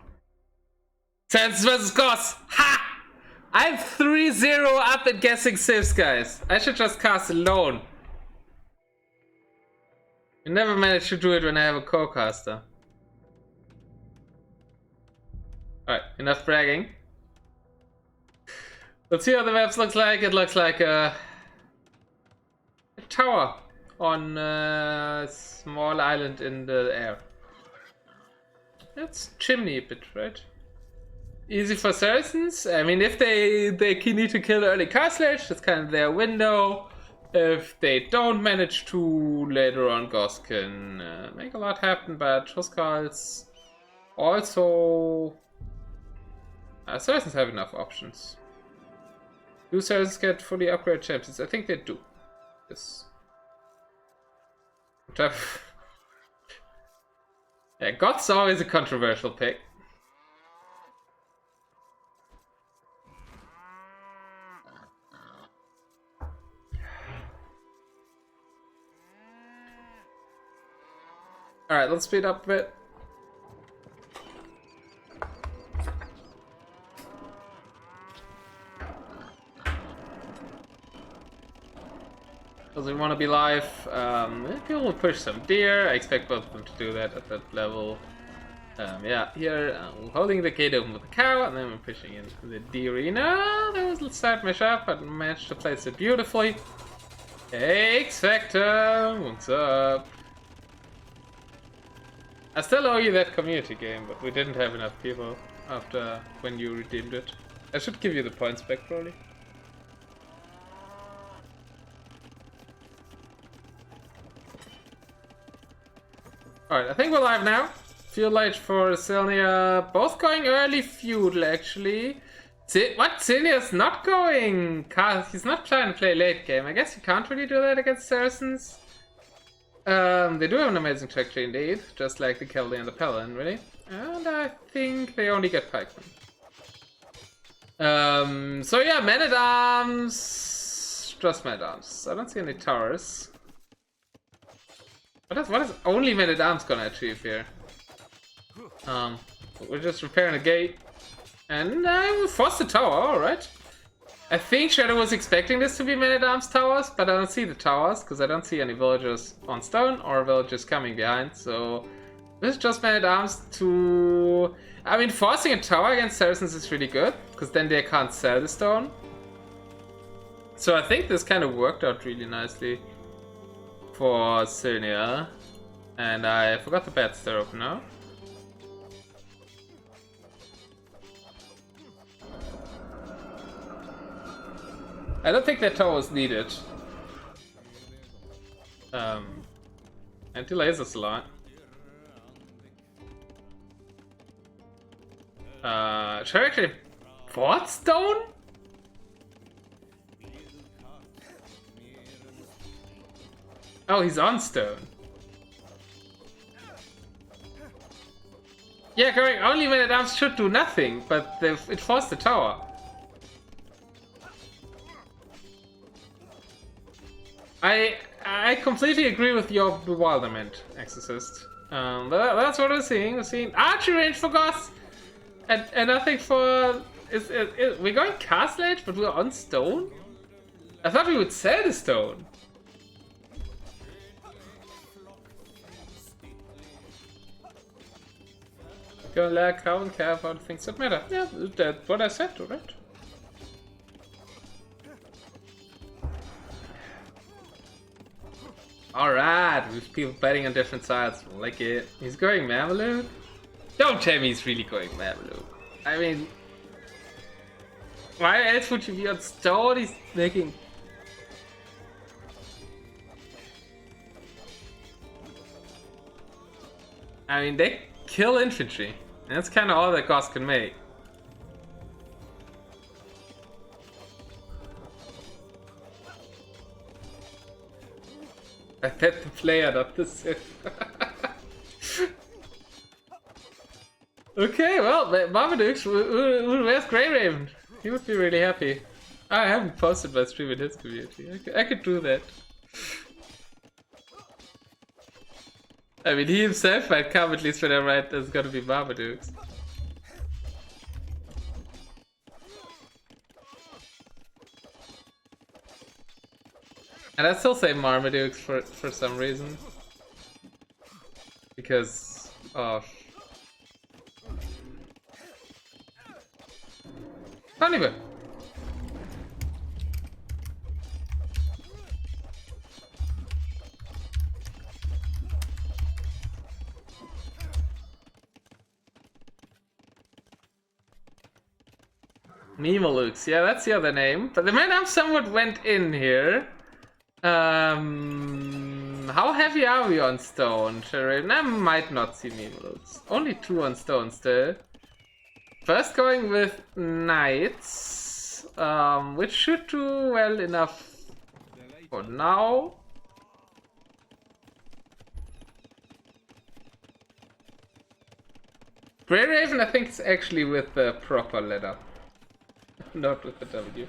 Saracens versus Goths! Ha! I'm 3-0 up at guessing civs, guys. I should just cast alone. You never manage to do it when I have a co-caster. Alright, enough bragging. Let's see how the map looks like. It looks like a tower on a small island in the air. It's chimney a bit, right? Easy for Saracens. I mean, if they need to kill the early castle age, that's kind of their window. If they don't manage to, later on Goss can make a lot happen, but Huskarls also... Saracens have enough options. Do Saracens get fully upgraded champions? I think they do. Yes. Yeah, Goth's always a controversial pick. Alright, let's speed up a bit. Because we want to be live. People will push some deer. I expect both of them to do that at that level. Yeah, here holding the gate open with the cow, and then we're pushing in the deer arena. That was, let's start my shot, but managed to place it beautifully. Hey, X-Factor, what's up? I still owe you that community game, but we didn't have enough people after when you redeemed it. I should give you the points back, probably. Alright, I think we're live now. Feudal Age for Sylne4r, both going early feudal actually. What? Sylne's not going? He's not trying to play late game. I guess you can't really do that against Saracens. They do have an amazing track tree indeed, just like the Cavalry and the Paladin, really. And I think they only get pikemen. So yeah, men-at-arms. Just men-at-arms. I don't see any towers. What is only men-at-arms gonna achieve here? We're just repairing a gate. And we forced the tower, alright. I think Shadow was expecting this to be men-at-arms towers, but I don't see the towers, because I don't see any villagers on stone or villagers coming behind, so this is just men-at-arms to... I mean, forcing a tower against Saracens is really good, because then they can't sell the stone. So I think this kind of worked out really nicely for Sylne4r. And I forgot the bats they're open now. I don't think that tower is needed. Anti-lasers a lot. Should I actually... Fourth stone? Oh, he's on stone. Yeah, correct. Only men-at-arms should do nothing, but it forced the tower. I completely agree with your bewilderment, Exorcist. That's what we're seeing. We're seeing archery range for Goss, and nothing for. We're going castle age, but we're on stone. I thought we would sell the stone. Go lag, how and care about things that matter. Yeah, that's what I said, right? Alright, with people betting on different sides, like it. He's going Mameluke? Don't tell me he's really going Mameluke. I mean, why else would you be on stone? He's making... I mean, they kill infantry. And that's kind of all that Goss can make. I bet the player, not the Sith. Okay, well, Marmaduke, where's Grey Raven? He would be really happy. I haven't posted my stream in his community. I could do that. I mean, he himself might come, at least when I write there's gonna be Marmadukes. And I still say Marmadukes for some reason. Because of... Tiny bit. Memalux, yeah, that's the other name. But the man somewhat went in here. How heavy are we on stone, Shadowrawen? I might not see Memalux. Only 2 on stone still. First going with knights, which should do well enough for now. Grey Raven, I think, is actually with the proper letter. Not with the W.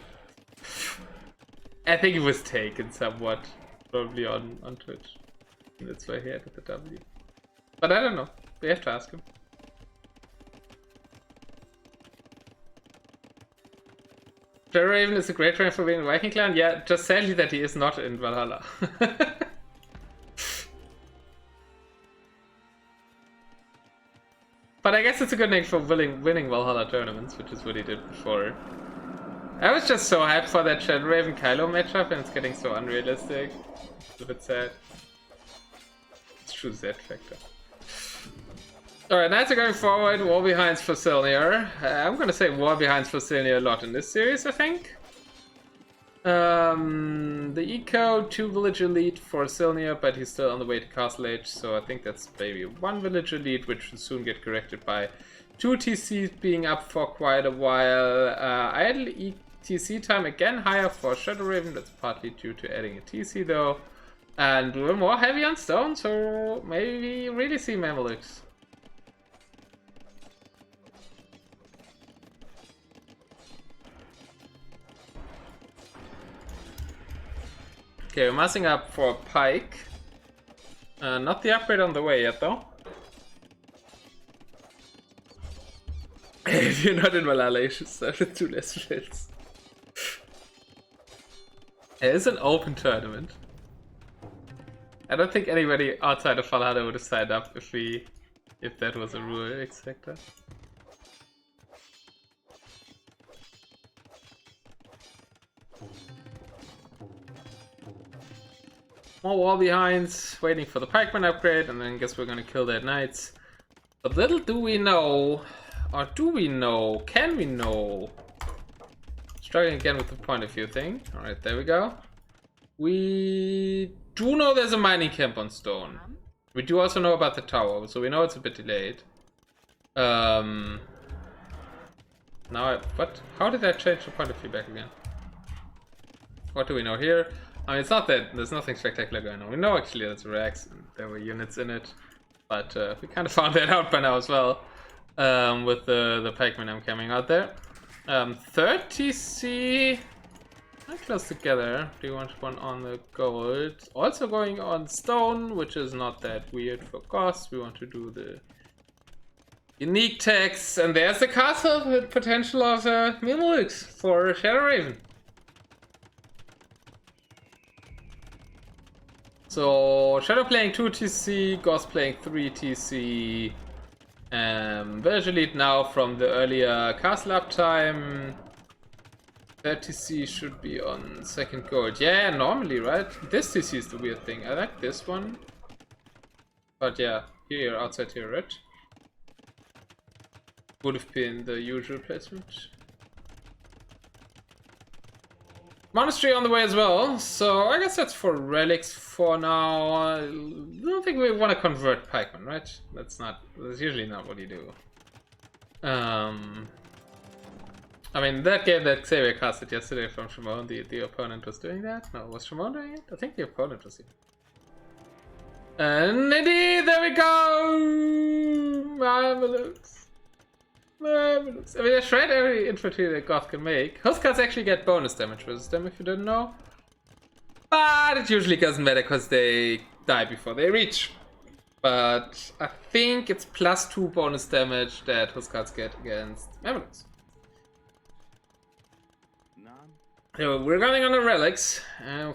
I think it was taken somewhat, probably on Twitch. That's why he added the W. But I don't know. We have to ask him. Shadowraven is a great trainer for being a Viking clan. Yeah, just sadly that he is not in Valhalla. But I guess it's a good name for winning Valhalla tournaments, which is what he did before. I was just so hyped for that Shadowraven Kylo matchup, and it's getting so unrealistic. It's a bit sad. It's true Z factor. Alright, Knights are going forward. War behinds for Sylne4r. I'm gonna say war behinds for Sylne4r a lot in this series, I think. The eco, 2 village elite for Sylne4r, but he's still on the way to Castle Age, so I think that's maybe 1 village elite, which will soon get corrected by 2 TCs being up for quite a while. Idle TC time again higher for Shadowraven, that's partly due to adding a TC though. And we're more heavy on stone, so maybe really see Mamelukes. Okay, we're massing up for Pike. Not the upgrade on the way yet though. If you're not in Valhalla, you should start with 2 less fields. It is an open tournament. I don't think anybody outside of Valhalla would have signed up if that was a rule expected. More wall behinds, waiting for the pikeman upgrade, and then I guess we're gonna kill that knights. But little do we know, or do we know, can we know? Struggling again with the point of view thing. Alright, there we go. We do know there's a mining camp on stone. We do also know about the tower, so we know it's a bit delayed. Now, how did I change the point of view back again? What do we know here? I mean, it's not that there's nothing spectacular going on. We know actually there's Rex and there were units in it, but we kind of found that out by now as well, with the pikemen coming out there. 30C, not close together. Do you want one on the gold? Also going on stone, which is not that weird for cost. We want to do the unique tags, and there's the castle with potential of Memalux for Shadowraven. So Shadow playing 2 TC, Ghost playing 3 TC. Village elite now from the earlier castle uptime. 30C should be on second gold. Yeah, normally, right? This TC is the weird thing. I like this one. But yeah, here, outside here, right? Would have been the usual placement. Monastery on the way as well, so I guess that's for relics for now. I don't think we want to convert pikemen, right? That's usually not what you do. I mean, that game that Xavier casted yesterday from Shimon, the opponent was doing that? No, was Shimon doing it? I think the opponent was here. And indeed, there we go! Marvelous. Marvelous. I mean, I shred every infantry that Goth can make. Huskarls actually get bonus damage versus them, if you didn't know. But it usually doesn't matter because they die before they reach. But I think it's +2 bonus damage that Huskarls get against Marvelous. So we're running on the relics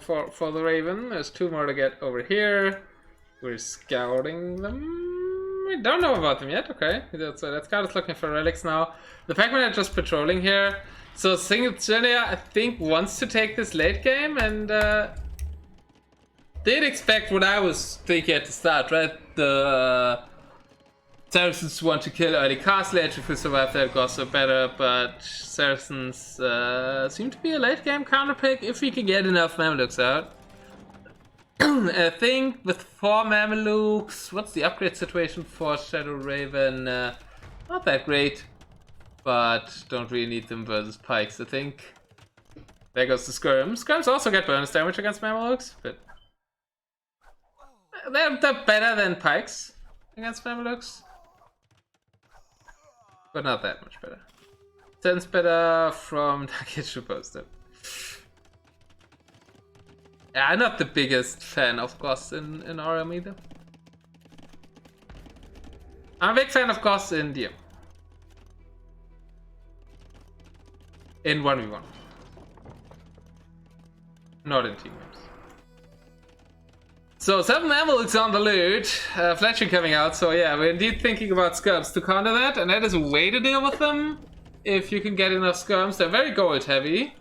for the Raven. There's 2 more to get over here. We're scouting them. We don't know about them yet. Okay, so that card is looking for relics now. The Pac-Man are just patrolling here. So Sylne4r, I think, wants to take this late game and did expect what I was thinking at the start, right? The Saracens want to kill early Castle Age if we survive that, goes so better, but Saracens seem to be a late game counter pick if we can get enough Mamelukes out. I think with 4 Mamelukes, what's the upgrade situation for Shadowrawen? Not that great, but don't really need them versus Pikes, I think. There goes the Skirms. Skirms also get bonus damage against Mamelukes, but they're better than Pikes against Mamelukes. But not that much better. Sense better from Dakichu Poster. Yeah, I'm not the biggest fan of Goss in RM either. I'm a big fan of Goss in DM. In 1v1. Not in team games. So 7 Mamelukes on the loot, Fletcher coming out, so yeah, we're indeed thinking about Skirms to counter that, and that is a way to deal with them. If you can get enough Skirms, they're very gold heavy.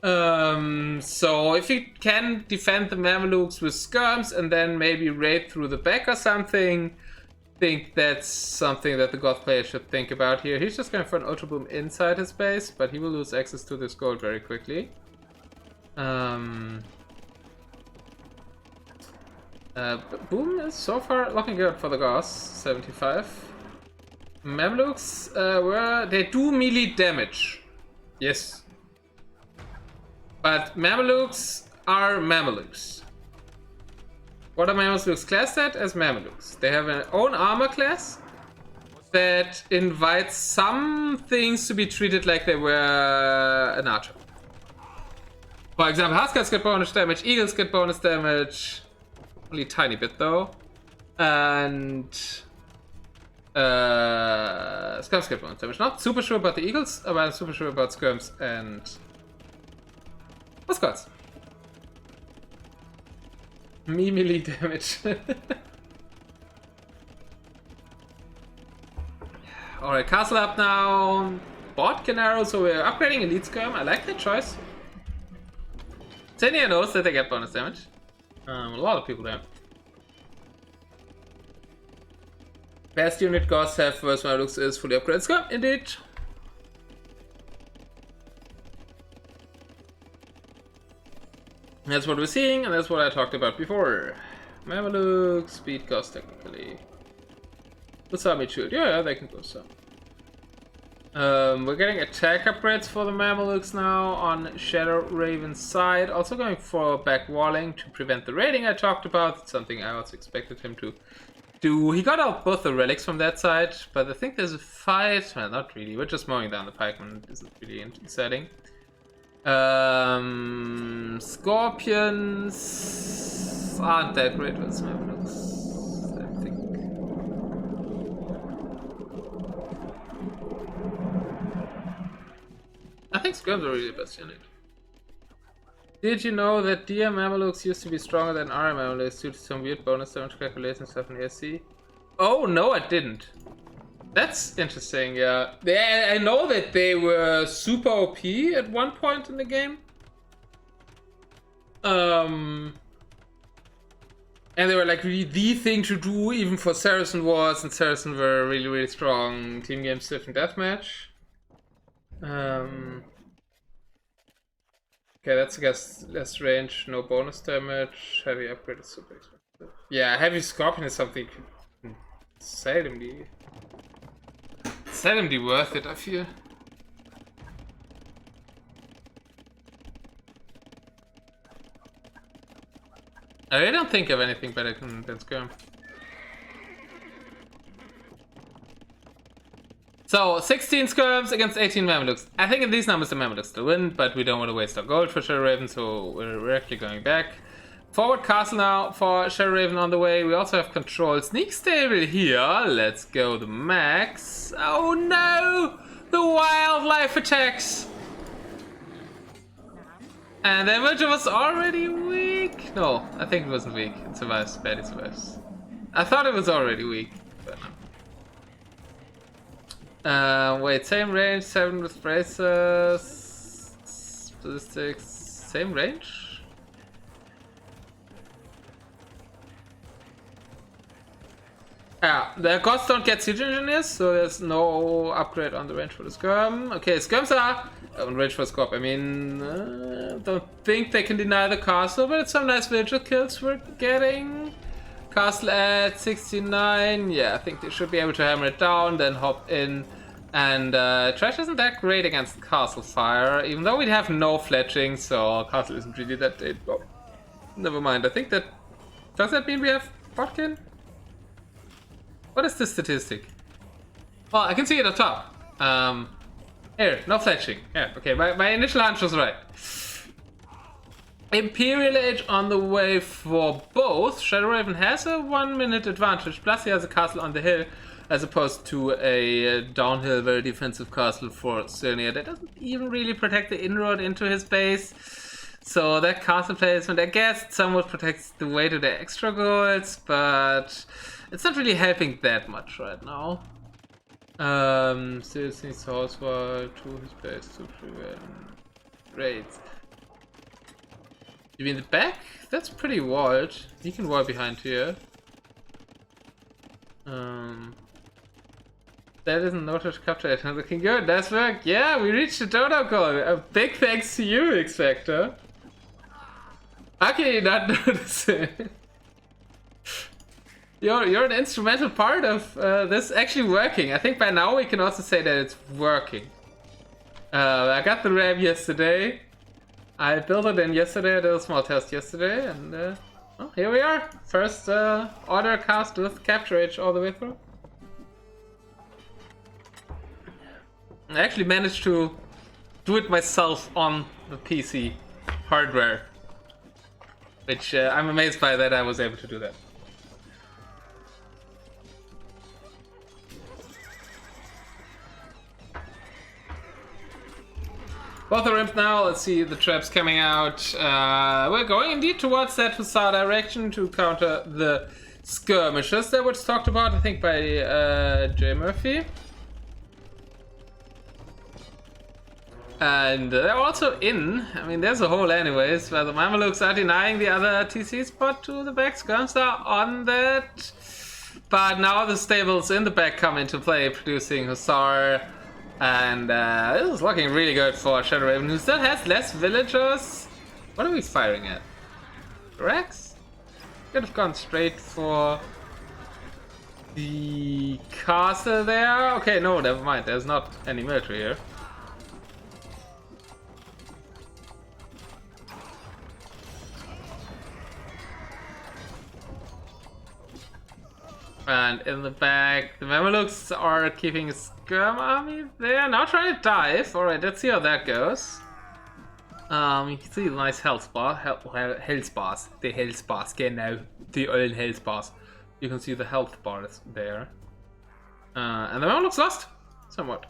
So if you can defend the Mamelukes with Skirms and then maybe raid through the back or something, I think that's something that the Goth player should think about here. He's just going for an Ultra Boom inside his base, but he will lose access to this gold very quickly. Boom is so far looking good for the Goths, 75. Mamelukes, they do melee damage. Yes. But Mamelukes are Mamelukes. What are Mamelukes classed at? As Mamelukes. They have an own armor class that invites some things to be treated like they were an archer. For example, Huskers get bonus damage, Eagles get bonus damage. Only a tiny bit though. And Skirms get bonus damage. Not super sure about the Eagles, but I'm super sure about Skirms and Huskers. Melee damage. Alright, castle up now. Bot Canaro, so we're upgrading Elite Skirm. I like that choice. Sylne4r knows that they get bonus damage. A lot of people don't. Best unit Goths have first Mamelukes is fully upgraded Skirm, indeed. That's what we're seeing, and that's what I talked about before. Mameluke, speed Goths technically. Usami shield, yeah, they can go some. We're getting attack upgrades for the Mamelukes now on Shadowrawen's side. Also going for back walling to prevent the raiding I talked about. It's something I also expected him to do. He got out both the relics from that side, but I think there's a fight. Well, not really. We're just mowing down the pikemen. This is really exciting. Scorpions aren't that great with Mamelukes, I think. I think Skirms are really the best unit. Did you know that DM Mamelukes used to be stronger than RM Mamelukes due to some weird bonus damage calculation stuff in ASC? Oh, no, I didn't. That's interesting, yeah. I know that they were super OP at one point in the game. And they were like really the thing to do even for Saracen Wars, and Saracen were really, really strong team game Civ and Deathmatch. Okay, that's I guess less range, no bonus damage, heavy upgrade is super expensive. Yeah, heavy Scorpion is something seldomly worth it, I feel. I really don't think of anything better than Skirm. So, 16 Skirms against 18 Mamelukes. I think in these numbers the Mamelukes still win, but we don't want to waste our gold for Shadowrawen, so we're actually going back. Forward castle now for Shadowrawen on the way. We also have control sneak stable here. Let's go the max. Oh no! The wildlife attacks! And the Emerger was already weak. No, I think it wasn't weak. It survives. Barely survives. I thought it was already weak, but no. Wait, same range, 7 with braces, statistics, same range? Yeah, the gods don't get siege engineers, so there's no upgrade on the range for the skirm. Okay, skirms are on range for scope. I mean, don't think they can deny the castle, but it's some nice villager kills we're getting. Castle at 69. Yeah, I think they should be able to hammer it down, then hop in. And trash isn't that great against castle fire, even though we have no fletching, so castle isn't really that great. Oh, never mind. I think that does that mean we have botkin? What is the statistic? Well, I can see it up top. Here, no fletching. Yeah, okay, my initial hunch was right. Imperial Age on the way for both. Shadowrawen has a 1 minute advantage, plus he has a castle on the hill, as opposed to a downhill, very defensive castle for Sylne4r that doesn't even really protect the inroad into his base. So that castle placement, I guess, somewhat protects the way to the extra goals, but it's not really helping that much right now. Still needs house wall to his base to prevent raids. You mean the back? That's pretty walled. He can wall behind here. That isn't noted to capture it. Looking good. Nice work. Yeah, we reached the dodo goal. A big thanks to you, X Factor. How can you not notice it? You're an instrumental part of this actually working. I think by now we can also say that it's working. I got the RAM yesterday. I built it in yesterday. I did a small test yesterday, and well, here we are. First order cast with capture H all the way through. I actually managed to do it myself on the PC hardware, which I'm amazed by that I was able to do that. Both are imp now. Let's see the traps coming out. We're going indeed towards that Hussar direction to counter the skirmishes that was talked about, I think, by J. Murphy. And they're also in. I mean, there's a hole anyways, where the Mamelukes are denying the other TC spot to the back. Skirms are on that. But now the stables in the back come into play, producing Hussar. And this is looking really good for Shadowrawen, who still has less villagers. What are we firing at? Rex? Could have gone straight for the castle there. Okay, no, never mind. There's not any military here. And in the back, the Mamelukes are keeping a skirm army there. Now trying to dive. Alright, let's see how that goes. You can see the nice health bar. Health bars. The health bars. Genau. The old health bars. You can see the health bars there. And the Mamelukes lost. Somewhat.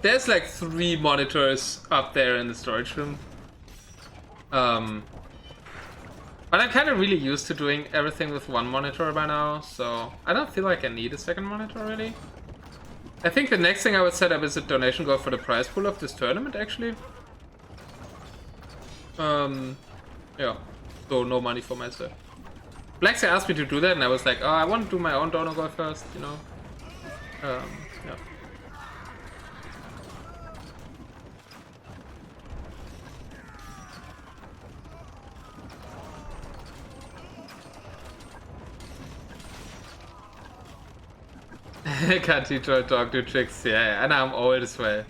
There's like 3 monitors up there in the storage room. But I'm kind of really used to doing everything with 1 monitor by now, so I don't feel like I need a second monitor really. I think the next thing I would set up is a donation goal for the prize pool of this tournament actually. Yeah, so no money for myself. Blacksy asked me to do that and I was like, oh, I want to do my own donor goal first, you know. Yeah. Can't teach our dog new tricks, yeah, and I'm old as well.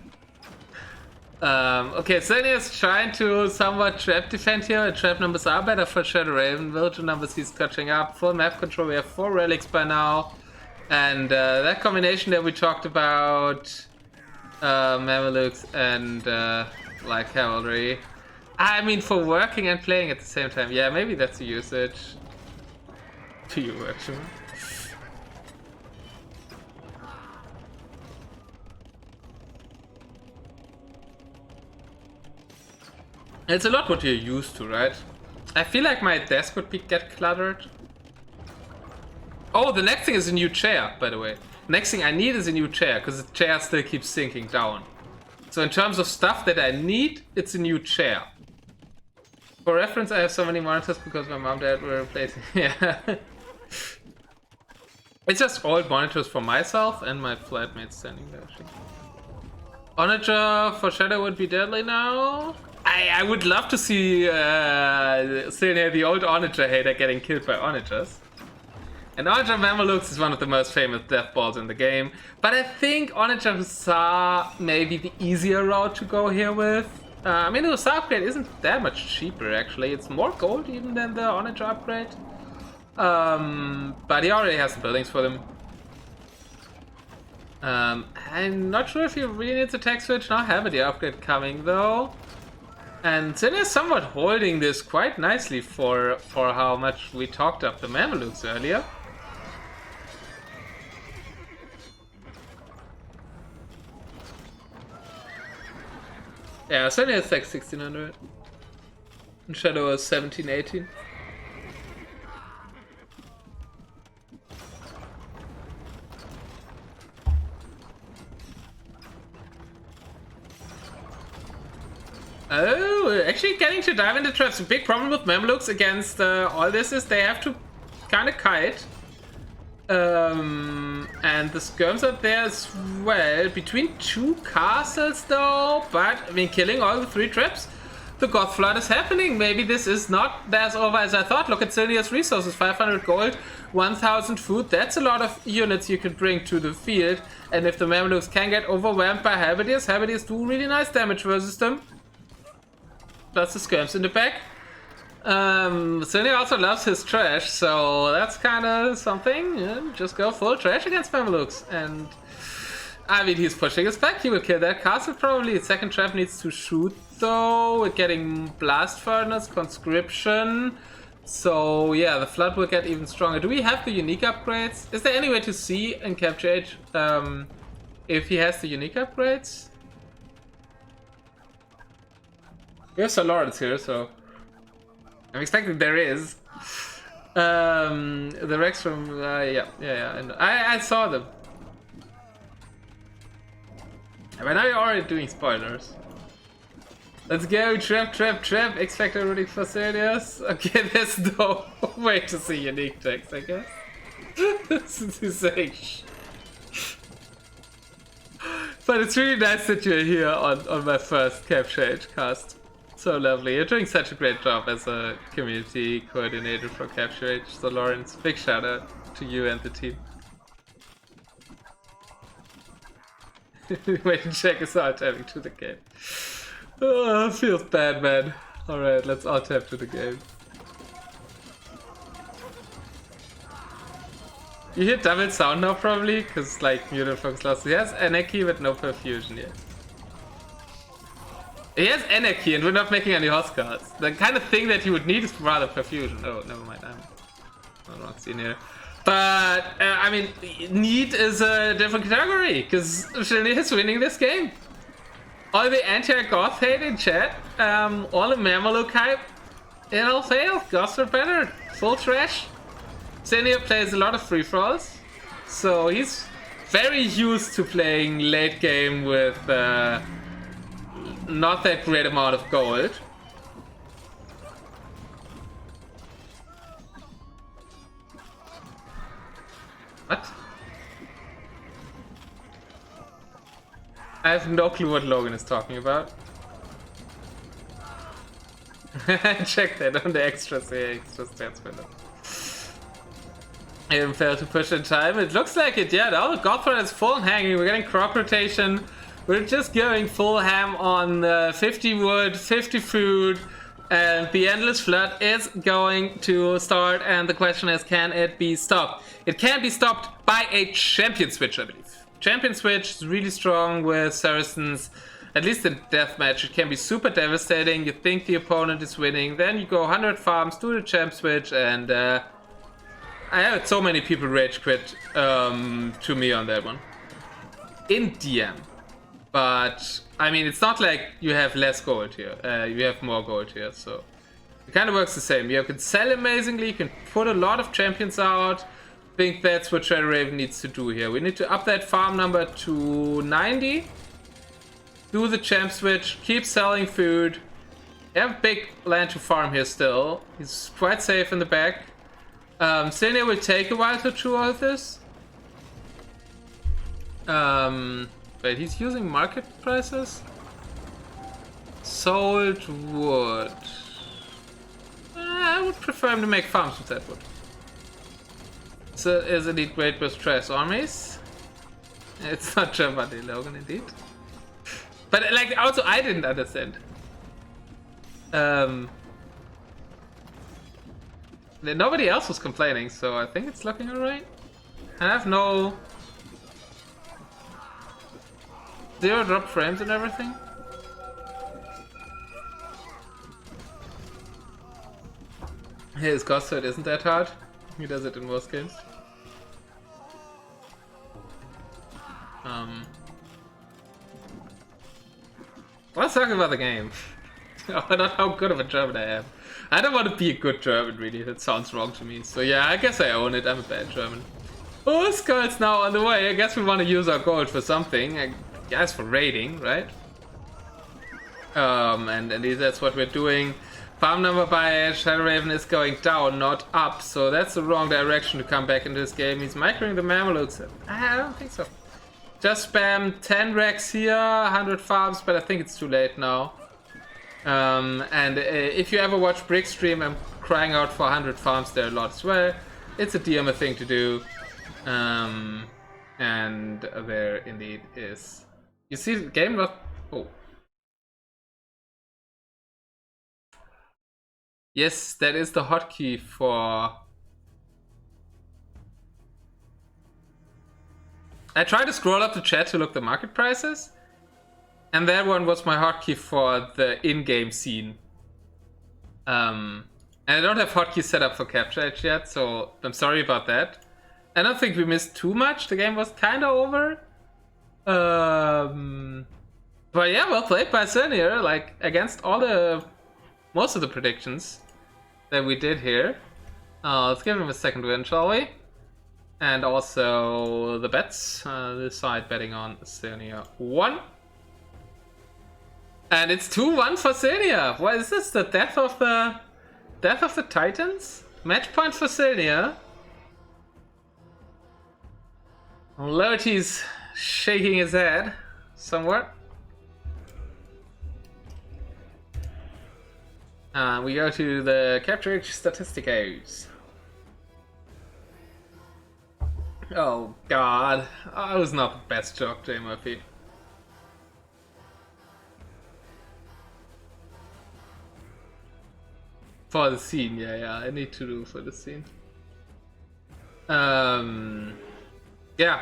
Okay, Sylne4r is trying to somewhat trap defend here. Trap numbers are better for Shadowrawen. Villager numbers he's catching up. Full map control, we have 4 relics by now. And that combination that we talked about, Mamelukes and light cavalry. I mean, for working and playing at the same time. Yeah, maybe that's the usage. To you, actually. It's a lot what you're used to, right? I feel like my desk would get cluttered. Oh, the next thing is a new chair, by the way. Next thing I need is a new chair, because the chair still keeps sinking down. So in terms of stuff that I need, it's a new chair. For reference, I have so many monitors because my mom and dad were replacing. Yeah. It's just old monitors for myself and my flatmate standing there. Onager for Shadow would be deadly now. I would love to see Sylne4r, the old Onager hater, getting killed by Onagers. And Onager Mamelukes is one of the most famous death balls in the game. But I think Onager Hussar may be the easier route to go here with. I mean, the Hussar upgrade isn't that much cheaper, actually. It's more gold even than the Onager upgrade. But he already has the buildings for them. I'm not sure if he really needs a tech switch. Now have the upgrade coming, though. And Sylne4r is somewhat holding this quite nicely for how much we talked up the Mamelukes earlier. Yeah, Sylne4r is like 1600. And Shadow is 1718. Oh, actually getting to dive into traps. A big problem with Mamelukes against all this is they have to kind of kite. And the skirms are there as well. Between two castles though, but I mean killing all the 3 traps. The Goth Flood is happening. Maybe this is not as over as I thought. Look at Sylne4r's resources, 500 gold, 1000 food. That's a lot of units you can bring to the field. And if the Mamelukes can get overwhelmed by halberdiers, halberdiers do really nice damage versus them. Plus the skirms in the back. Sylne4r also loves his trash, so that's kind of something. Yeah, just go full trash against Mamelukes. And I mean, he's pushing his back. He will kill that castle probably. Second trap needs to shoot though. We're getting blast furnace, conscription. So yeah, the flood will get even stronger. Do we have the unique upgrades? Is there any way to see in Capture Age if he has the unique upgrades? We have Sir Lawrence here, so I'm expecting there is. The Rex from yeah, I saw them. But now you're already doing spoilers. Let's go, trap. X Factor rooting for Sylne4r. Okay, there's no way to see unique text, I guess. This is insane. But it's really nice that you're here on my first Capture Age cast. So lovely. You're doing such a great job as a community coordinator for Capture Age. So Lawrence, big shout out to you and the team. Wait and check us out tapping to the game. Oh, feels bad, man. Alright, let's all tap to the game. You hear double sound now probably, because like Mutant Focus lost. He has Anarchy but no Perfusion yet. He has Anarchy and we're not making any horse cards. The kind of thing that you would need is rather Perfusion. Oh, never mind. I'm not seen here. But, I mean, need is a different category, because Sylne4r is winning this game. All the anti-goth hate in chat, all the Mameluke hype, it all failed. Goths are better. Full trash. Sylne4r plays a lot of free-for-alls, so he's very used to playing late game with not that great amount of gold. What? I have no clue what Logan is talking about. Check that on the extras here, extra stats window. Even failed to push in time. It looks like it, yeah. The Godfather is full hanging. We're getting crop rotation. We're just going full ham on 50 wood, 50 food, and the Endless Flood is going to start. And the question is, can it be stopped? It can be stopped by a champion switch, I believe. Champion switch is really strong with Saracens. At least in deathmatch, it can be super devastating. You think the opponent is winning, then you go 100 farms, do the champ switch, and I had so many people rage quit to me on that one. In DM. But I mean, it's not like you have less gold here. You have more gold here, so it kind of works the same. You can sell amazingly, you can put a lot of champions out. I think that's what Shadowrawen needs to do here. We need to up that farm number to 90. Do the champ switch, keep selling food. You have big land to farm here still. He's quite safe in the back. Sylne4r will take a while to chew all of this. Wait, he's using market prices? Sold wood. I would prefer him to make farms with that wood. So is indeed great with trash armies. It's not Germany, Logan, indeed. But like, also I didn't understand. Nobody else was complaining, so I think it's looking alright. I have no 0 drop frames and everything. His cost, so it isn't that hard. He does it in most games. Let's talk about the game. Not how good of a German I am. I don't want to be a good German, really. That sounds wrong to me. So yeah, I guess I own it. I'm a bad German. Oh, Skull's now on the way. I guess we want to use our gold for something. I guess for raiding, right? And that's what we're doing. Farm number by Shadowrawen is going down, not up. So that's the wrong direction to come back into this game. He's microing the Mamelukes. I don't think so. Just spam 10 racks here, 100 farms, but I think it's too late now. If you ever watch Brick stream, I'm crying out for 100 farms there a lot as well. It's a DMer thing to do. And there indeed is. You see the game not... Oh. Yes, that is the hotkey for... I tried to scroll up the chat to look the market prices. And that one was my hotkey for the in-game scene. And I don't have hotkeys set up for Capture Edge yet, so I'm sorry about that. I don't think we missed too much. The game was kind of over. But yeah, well played by Sylne4r, like against most of the predictions that we did here. Let's give him a second win, shall we? And also the bets. This side betting on Sylne4r 1. And it's 2-1 for Sylne4r. What is this? The death of the Titans? Match point for Sylne4r. Lurty's shaking his head somewhat. We go to the Capture Edge Statisticos. Oh god, I was not the best joke, J Murphy. For the scene, yeah, I need to do for the scene. Yeah,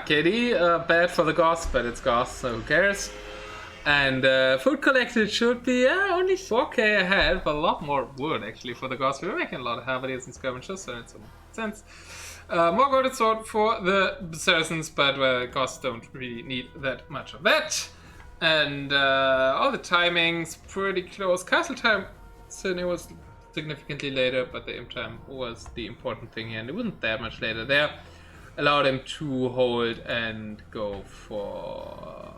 KD, bad for the Goths, but it's Goths, so who cares? And food collected should be only 4k ahead, but a lot more wood actually for the Goths. We're making a lot of halberdiers and skirmishers, so it's some sense. More golden sword for the Saracens, but Goths don't really need that much of that. And all the timings pretty close. Castle time certainly was significantly later, but the imp time was the important thing here, and it wasn't that much later there. Allowed him to hold and go for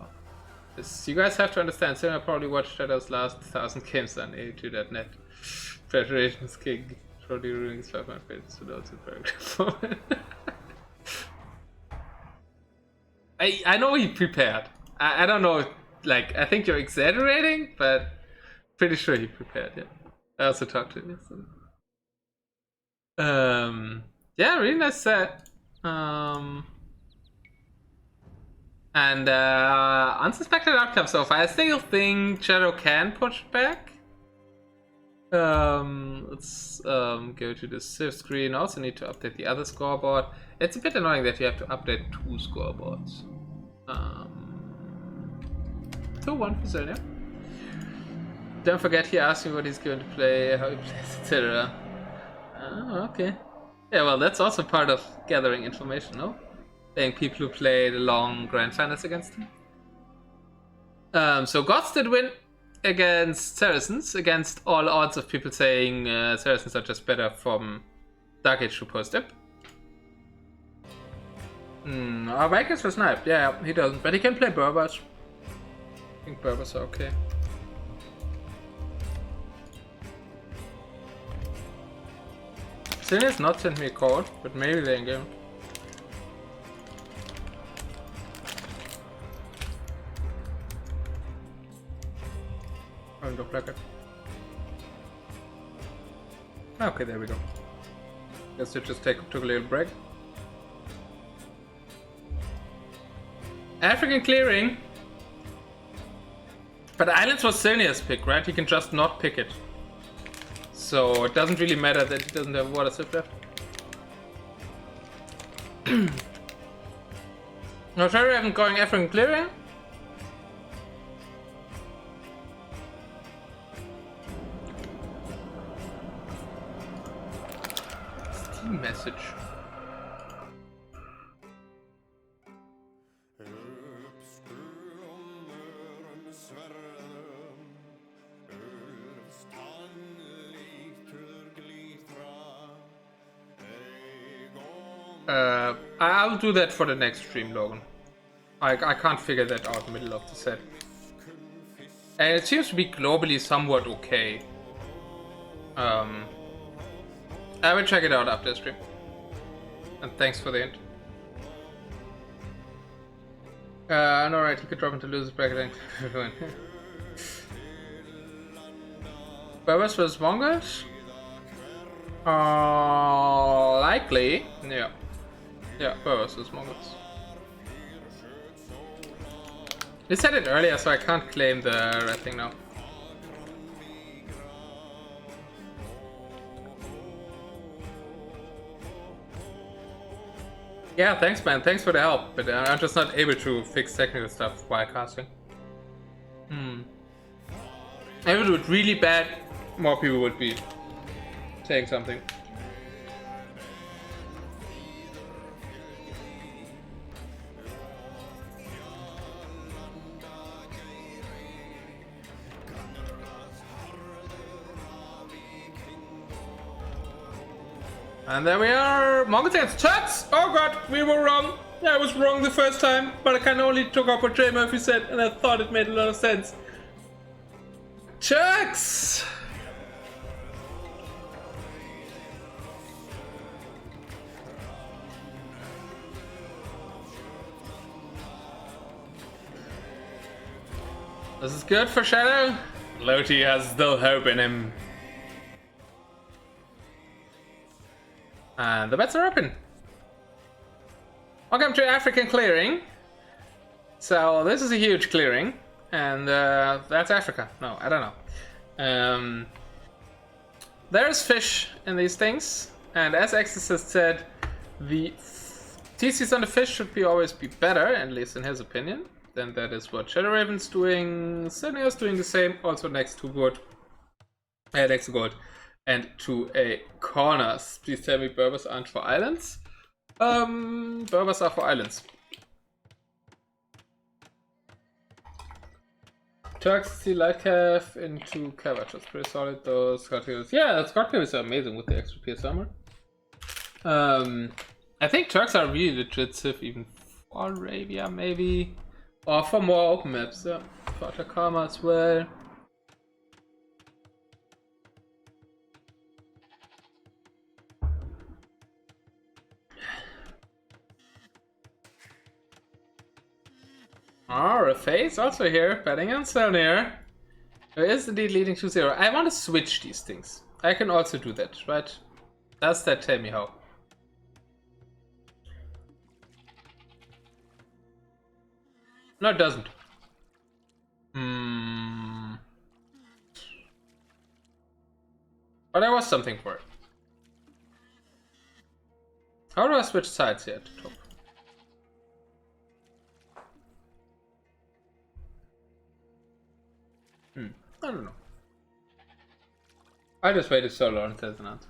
this. You guys have to understand, Sylne4r probably watched Shadow's last 1000 games on A2.net. Preparations king. Probably ruining his 500 pages to loads of paragraph. I know he prepared. I don't know, like, I think you're exaggerating, but pretty sure he prepared, yeah. I also talked to him yesterday. Yeah, really nice set. Unsuspected outcome so far. I still think Shadow can push back. Let's go to the Civ screen. Also need to update the other scoreboard. It's a bit annoying that you have to update 2 scoreboards. 2-1 for Sylne4r. Don't forget he asked me what he's going to play, how he plays, etc. Oh, okay. Yeah, well, that's also part of gathering information, no? Playing people who play the long grand finals against him. So Gods did win against Saracens, against all odds of people saying Saracens are just better from Dark Age to post-dip. Our Vikings for snipe. Yeah, he doesn't, but he can play Berbers. I think Berbers are okay. Sin has not sent me a code, but maybe they in game. Go placket. Okay, there we go. Guess it just took a little break. African clearing. But Islands was Sylne4r's pick, right? He can just not pick it. So it doesn't really matter that he doesn't have water sip left. No, Shadowrawen going African clearing. Steam message. I'll do that for the next stream, Logan. I can't figure that out in the middle of the set. And it seems to be globally somewhat okay. I will check it out after the stream. And thanks for the hint. Alright, he could drop into losers bracket. Berbers vs Mongols? Likely. Yeah. Yeah, Berbers vs Mongols. We said it earlier, so I can't claim the red thing now. Yeah, thanks man, thanks for the help, but I'm just not able to fix technical stuff while casting. If I would do it really bad, more people would be saying something. And there we are, Mongols against Turks! Oh god, we were wrong! I was wrong the first time, but I kind of only took up what Jay Murphy said, and I thought it made a lot of sense. Turks! This is good for Shadow. Loti has still hope in him. And the bets are open. Welcome to African clearing. So this is a huge clearing, and that's Africa. No, I don't know. There's fish in these things, and as Exorcist said, the TCs on the fish should always be better, at least in his opinion. Then that is what Shadowraven's doing. Sylne4r's doing the same, also next to wood, next to gold. And to a corners. Please tell me Berbers aren't for islands. Berbers are for islands. Turks see light calf into Cabbage. That's pretty solid. Those Scott Kills. Yeah, the Scott Kills are amazing with the extra PS armor. I think Turks are really legit Civ even for Arabia, maybe. Or for more open maps, yeah. For Atacama as well. Rafa's also here, betting on Sylne4r. There is indeed leading 2-0. I want to switch these things. I can also do that, right? Does that tell me how? No, it doesn't. But there was something for it. How do I switch sides here at the top? I don't know. I just waited so long until there's an answer.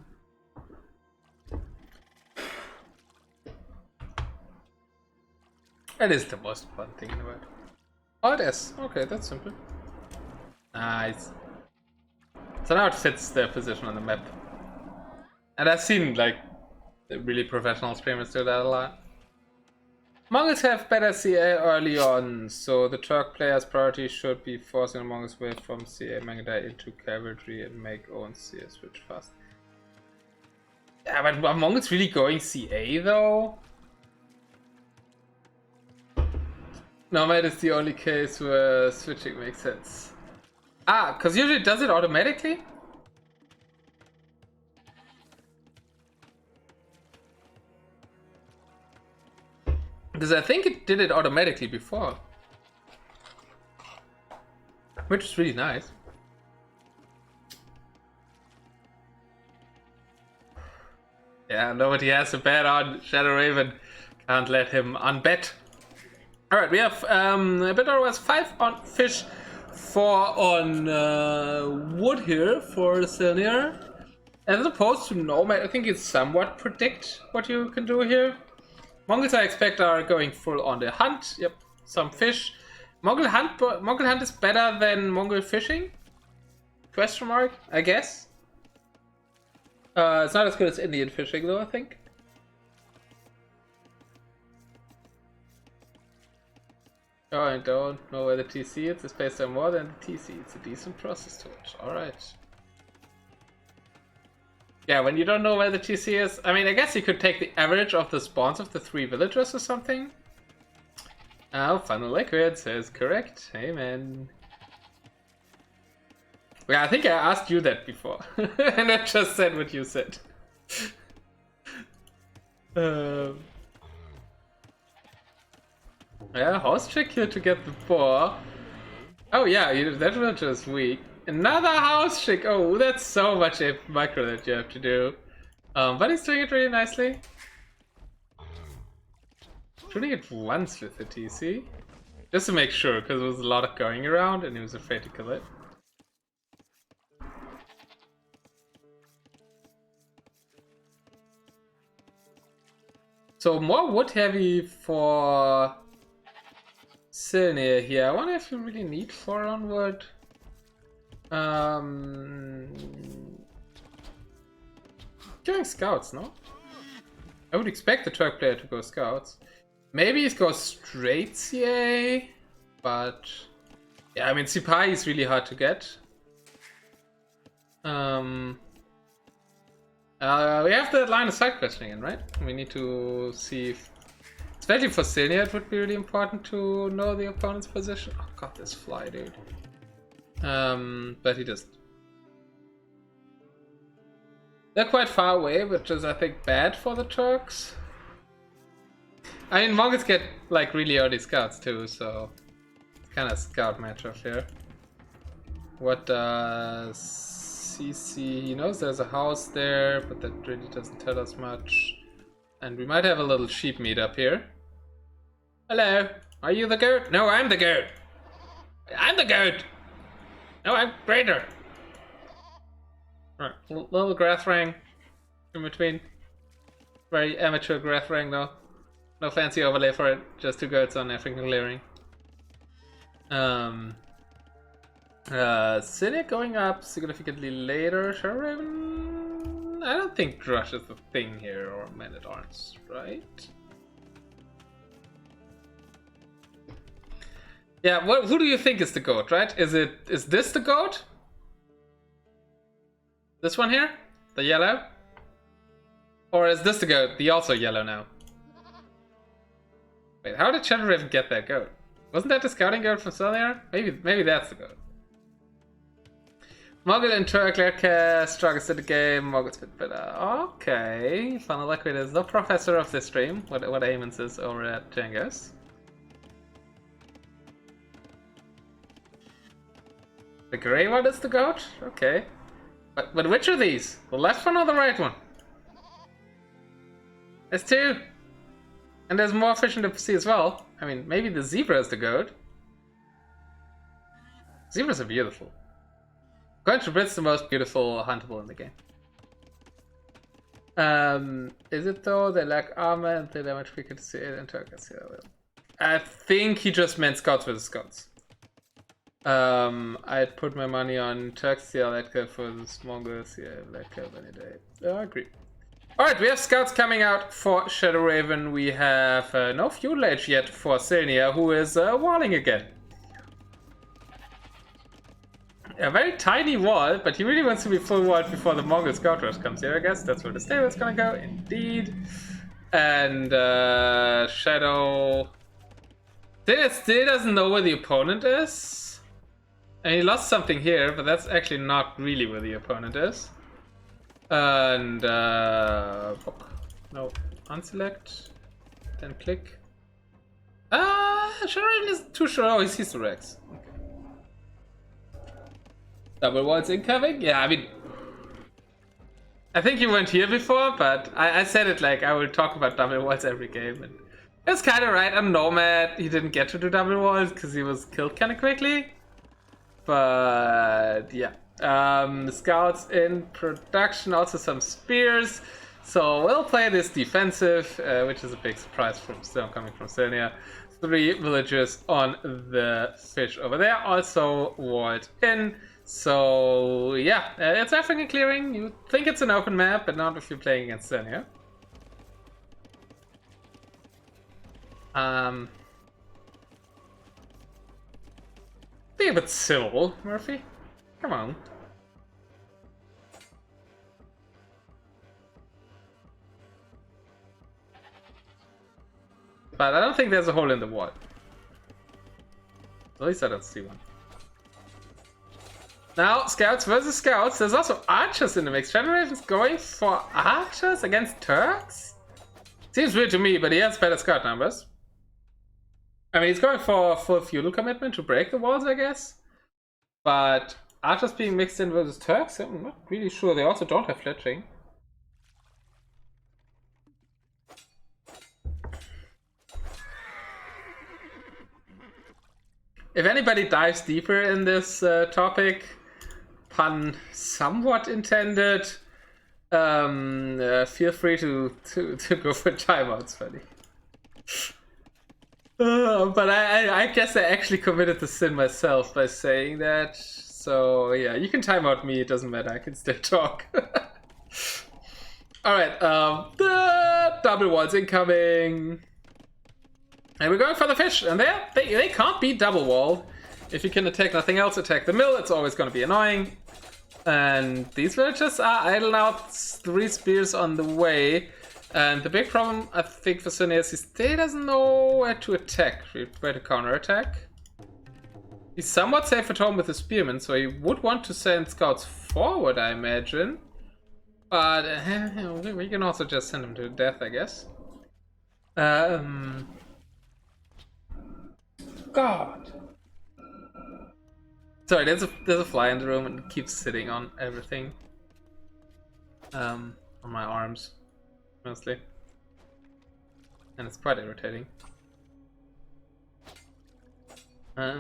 That is the most fun thing in the world. Oh, it is. Okay, that's simple. Nice. So now it fits their position on the map. And I've seen, like, really professional streamers do that a lot. Mongols have better CA early on, so the Turk player's priority should be forcing the Mongols away from CA Mangudai into cavalry and make own CA switch fast. Yeah, but are Mongols really going CA though? Nomad is the only case where switching makes sense. Ah, because usually it does it automatically? Because I think it did it automatically before. Which is really nice. Yeah, nobody has to bet on Shadowrawen. Can't let him unbet. Alright, we have a bit otherwise 5 on fish, 4 on wood here for Sylne4r. As opposed to Nomad, I think it somewhat predict what you can do here. Mongols, I expect, are going full on the hunt. Yep, some fish. Mongol hunt is better than Mongol fishing? Question mark, I guess. It's not as good as Indian fishing though, I think. Oh, I don't know where the TC is. It's based on more than the TC. It's a decent process to it. Alright. Yeah, when you don't know where the TC is, I mean, I guess you could take the average of the spawns of the 3 villagers or something. Oh, Funnel Liquid says correct. Amen. Yeah, I think I asked you that before. And I just said what you said. Yeah, house trick here to get the boar. Oh yeah, that villager is weak. Another house trick! Oh, that's so much a micro that you have to do. But he's doing it really nicely. Shooting it once with the TC. Just to make sure, because there was a lot of going around and he was afraid to kill it. So more wood heavy for Sylne4r here. I wonder if you really need 4 on wood. Going scouts, no? I would expect the Turk player to go scouts. Maybe he goes straight CA, but yeah, I mean Sipai is really hard to get. We have the line of sight questioning in, right? We need to see if, especially for Sylne4r, it would be really important to know the opponent's position. Oh god, this fly, dude. But he doesn't. They're quite far away, which is, I think, bad for the Turks. I mean, Mongols get, like, really early scouts, too, so it's kind of scout matchup here. What does CC... He knows there's a house there, but that really doesn't tell us much. And we might have a little sheep meet up here. Hello, are you the goat? No, I'm the goat! I'm the goat! No, I'm greater. Alright, little grass ring in between. Very amateur grass ring though. No fancy overlay for it, just 2 goats on everything clearing. Sylne4r going up significantly later. Shadowrawen? I don't think Drush is the thing here, or Man-at-Arms, right? Yeah, who do you think is the goat, right? Is this the goat? This one here? The yellow? Or is this the goat? The also yellow now? Wait, how did Shadowrawen get that goat? Wasn't that the scouting goat from Sylne4r? Maybe that's the goat. Mongol and Turk strongest in the game, Mogul's bit better. Okay. Funnel Liquid is the professor of this stream. What Amon says over at Jengos. The grey one is the goat? Okay. But which are these? The left one or the right one? There's 2. And there's more fish in the sea as well. I mean, maybe the zebra is the goat. Zebras are beautiful. Going to Brit's the most beautiful huntable in the game. Is it though? They lack armor and they damage quicker to see it and Turk. I think he just meant scouts with scouts. I'd put my money on Turks, yeah, Valhalla for the Mongols, yeah, Valhalla any day. I agree. Alright, we have scouts coming out for Shadowrawen. We have no fuel age yet for Sylne4r, who is walling again. A very tiny wall, but he really wants to be full walled before the Mongol scout rush comes here, I guess. That's where the stable's gonna go, indeed. And Shadow still doesn't know where the opponent is. And he lost something here, but that's actually not really where the opponent is. And no, unselect, then click. Shadowrawen isn't too sure. Oh, he sees the Rex. Okay. Double walls incoming? Yeah, I mean, I think you weren't here before, but I said it like I will talk about double walls every game. And it's kind of right. I'm Nomad. He didn't get to do double walls because he was killed kind of quickly. But yeah. Scouts in production, also some spears. So we'll play this defensive, which is a big surprise from coming from Sylne4r. 3 villagers on the fish over there, also walled in. So yeah, it's African clearing. You think it's an open map, but not if you're playing against Sylne4r. Be a bit civil, Murphy. Come on. But I don't think there's a hole in the wall. At least I don't see one. Now, scouts versus scouts. There's also archers in the mix. Shadowrawen's going for archers against Turks? Seems weird to me, but he has better scout numbers. I mean, he's going for full feudal commitment to break the walls, I guess. But archers being mixed in versus Turks? I'm not really sure. They also don't have fletching. If anybody dives deeper in this topic, pun somewhat intended, feel free to go for timeouts, buddy. But I guess I actually committed the sin myself by saying that. So yeah, you can time out me, it doesn't matter, I can still talk. Alright, the double walls incoming. And we're going for the fish, and they can't be double walled. If you can attack nothing else, attack the mill, it's always going to be annoying. And these villagers are idle now, 3 spears on the way. And the big problem, I think, for Sylne4r is he still doesn't know where to attack, where to counterattack. He's somewhat safe at home with the spearmen, so he would want to send scouts forward, I imagine. But we can also just send him to death, I guess. God. Sorry, there's a fly in the room and it keeps sitting on everything. On my arms, mostly. And it's quite irritating.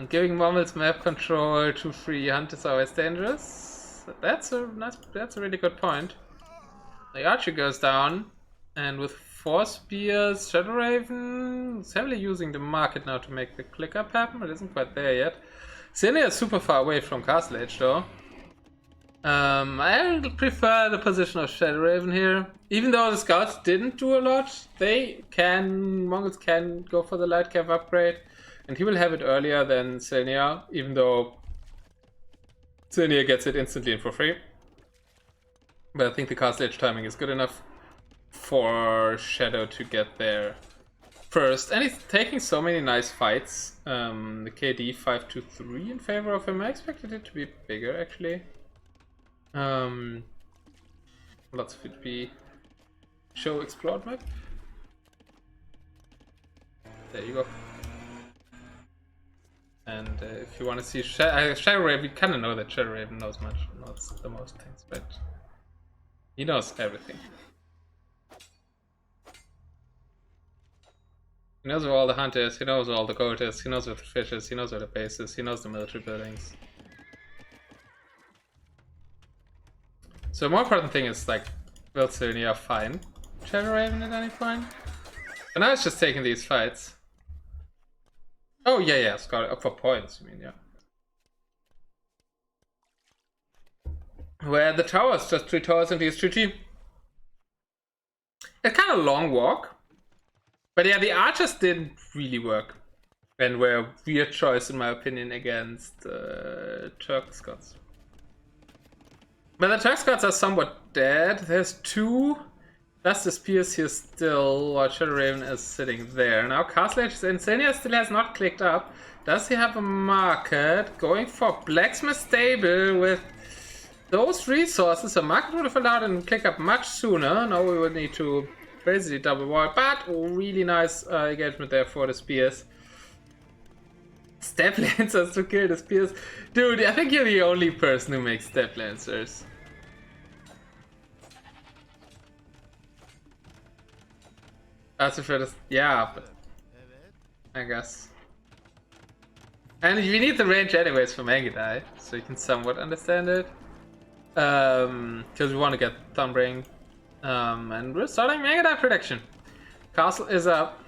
Giving Mommel's map control to free hunt is always dangerous. That's a really good point. The archer goes down, and with 4 spears, Shadowrawen is heavily using the market now to make the click up happen. It isn't quite there yet. Sylne4r is super far away from Castle Age though. I prefer the position of Shadowrawen here. Even though the scouts didn't do a lot, Mongols can go for the light cav upgrade. And he will have it earlier than Sylne4r, even though Sylne4r gets it instantly and for free. But I think the Castle Age timing is good enough for Shadow to get there first. And he's taking so many nice fights. The KD 5-3 in favor of him. I expected it to be bigger, actually. Lots of it be show explored map. There you go. And if you want to see Shadowrawen, we kind of know that Shadowrawen knows the most things, but he knows everything. He knows where all the hunt is, he knows where all the gold is, he knows where the fish is, he knows where the base is, he knows the military buildings. So the more important thing is, like, will Sylne4r find Shadowrawen at any point? And now it's just taking these fights. Oh, yeah, it's got it up for points, you mean, yeah. Where the towers, just 3 towers into his GG. It's kind of a long walk. But yeah, the archers didn't really work. And were a weird choice, in my opinion, against Turk Scots. But the Turk Scots are somewhat dead. There's 2. That's the spears here still, while Shadowrawen is sitting there. Now Castle Age Insania still has not clicked up. Does he have a market? Going for Blacksmith Stable with those resources. A market would have allowed him to click up much sooner. Now we would need to basically double wall, but really nice engagement there for the spears. Step Lancers to kill the spears. Dude, I think you're the only person who makes Step Lancers. That's the first, yeah, but I guess. And we need the range anyways for Mangadai, so you can somewhat understand it. Because we want to get Thumbring. And we're starting Mangadai prediction. Castle is up.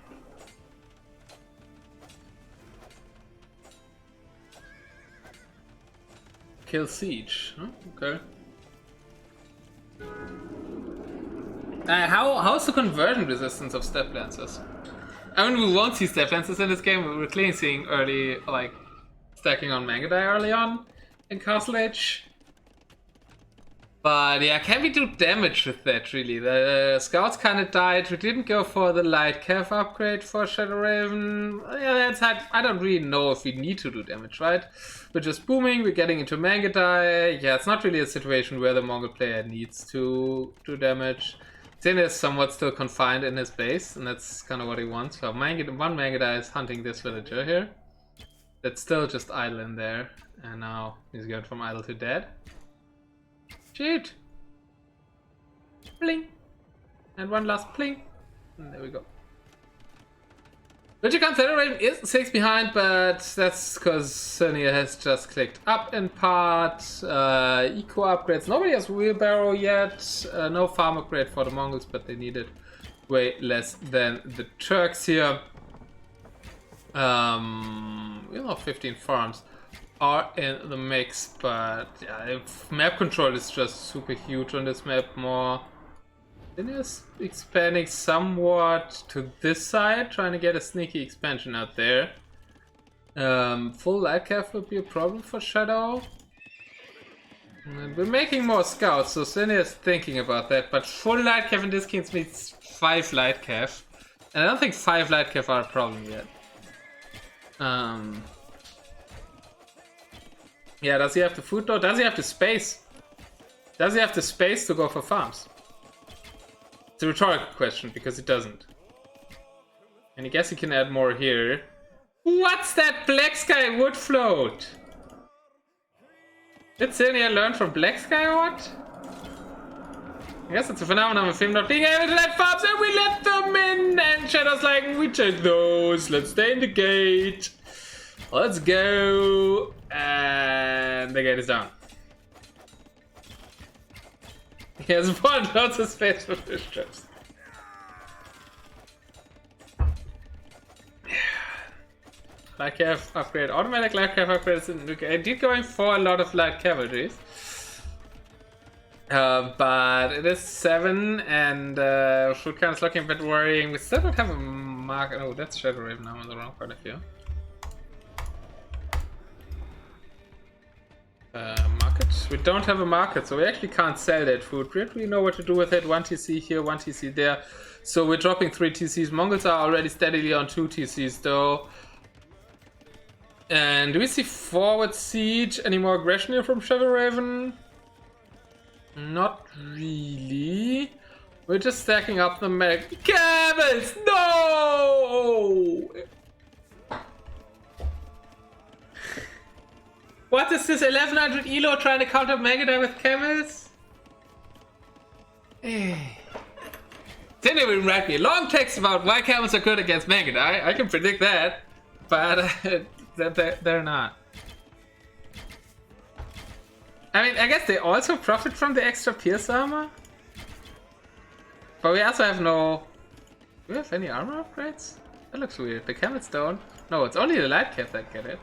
Kill Siege. Oh, okay. How's the conversion resistance of Step Lancers? I mean, we won't see Step Lancers in this game. We're clearly seeing early, like, stacking on Mangadai early on in Castle Age. But yeah, can we do damage with that, really? The scouts kind of died. We didn't go for the light Cav upgrade for Shadowrawen. Yeah, that's hard. I don't really know if we need to do damage, right? We're just booming, we're getting into Mangadai. Yeah, it's not really a situation where the Mongol player needs to do damage. Zin is somewhat still confined in his base, and that's kind of what he wants. So one Mangadai is hunting this villager here. That's still just idle in there. And now he's going from idle to dead. Shoot! Bling! And one last bling. And there we go. Vigilant Shadowrawen is 6 behind, but that's because Sylne4r has just clicked up in part. Eco upgrades. Nobody has wheelbarrow yet. No farm upgrade for the Mongols, but they needed way less than the Turks here. 15 farms are in the mix, but yeah, map control is just super huge on this map. More then is expanding somewhat to this side, trying to get a sneaky expansion out there. Full light cav would be a problem for Shadow. And we're making more scouts, so Sylne4r is thinking about that, but full light cav in this case means 5 light cav. And I don't think 5 light cav are a problem yet. Yeah, does he have the food though? Does he have the space? Does he have the space to go for farms? It's a rhetorical question because he doesn't. And I guess he can add more here. What's that Black Sky wood float? Did Sylne4r learn from Black Sky or what? I guess it's a phenomenon of him not being able to let farms, and we let them in! And Shadow's like, we take those, let's stay in the gate. Let's go. And the gate is down. He has lots of space for fish traps. Light cav upgrade, automatic light cav upgrades. I did going for a lot of light cavalries. But it is 7 and Shulkan is looking a bit worrying. We still don't have a market. Oh, that's Shadowrawen now on the wrong point of view. Market. We don't have a market, so we actually can't sell that food. We don't really know what to do with it. 1 TC here, 1 TC there. So we're dropping 3 TCs. Mongols are already steadily on 2 TCs though. And do we see forward siege? Any more aggression here from Shadowrawen? Not really. We're just stacking up the mech. Camels! No! What is this 1100 elo trying to counter Mangadai with camels? Sylne4r will write me a long text about why camels are good against Mangadai. I can predict that, but they're not. I mean, I guess they also profit from the extra pierce armor. But we also have no... Do we have any armor upgrades? That looks weird. The camels don't. No, it's only the light cav that get it.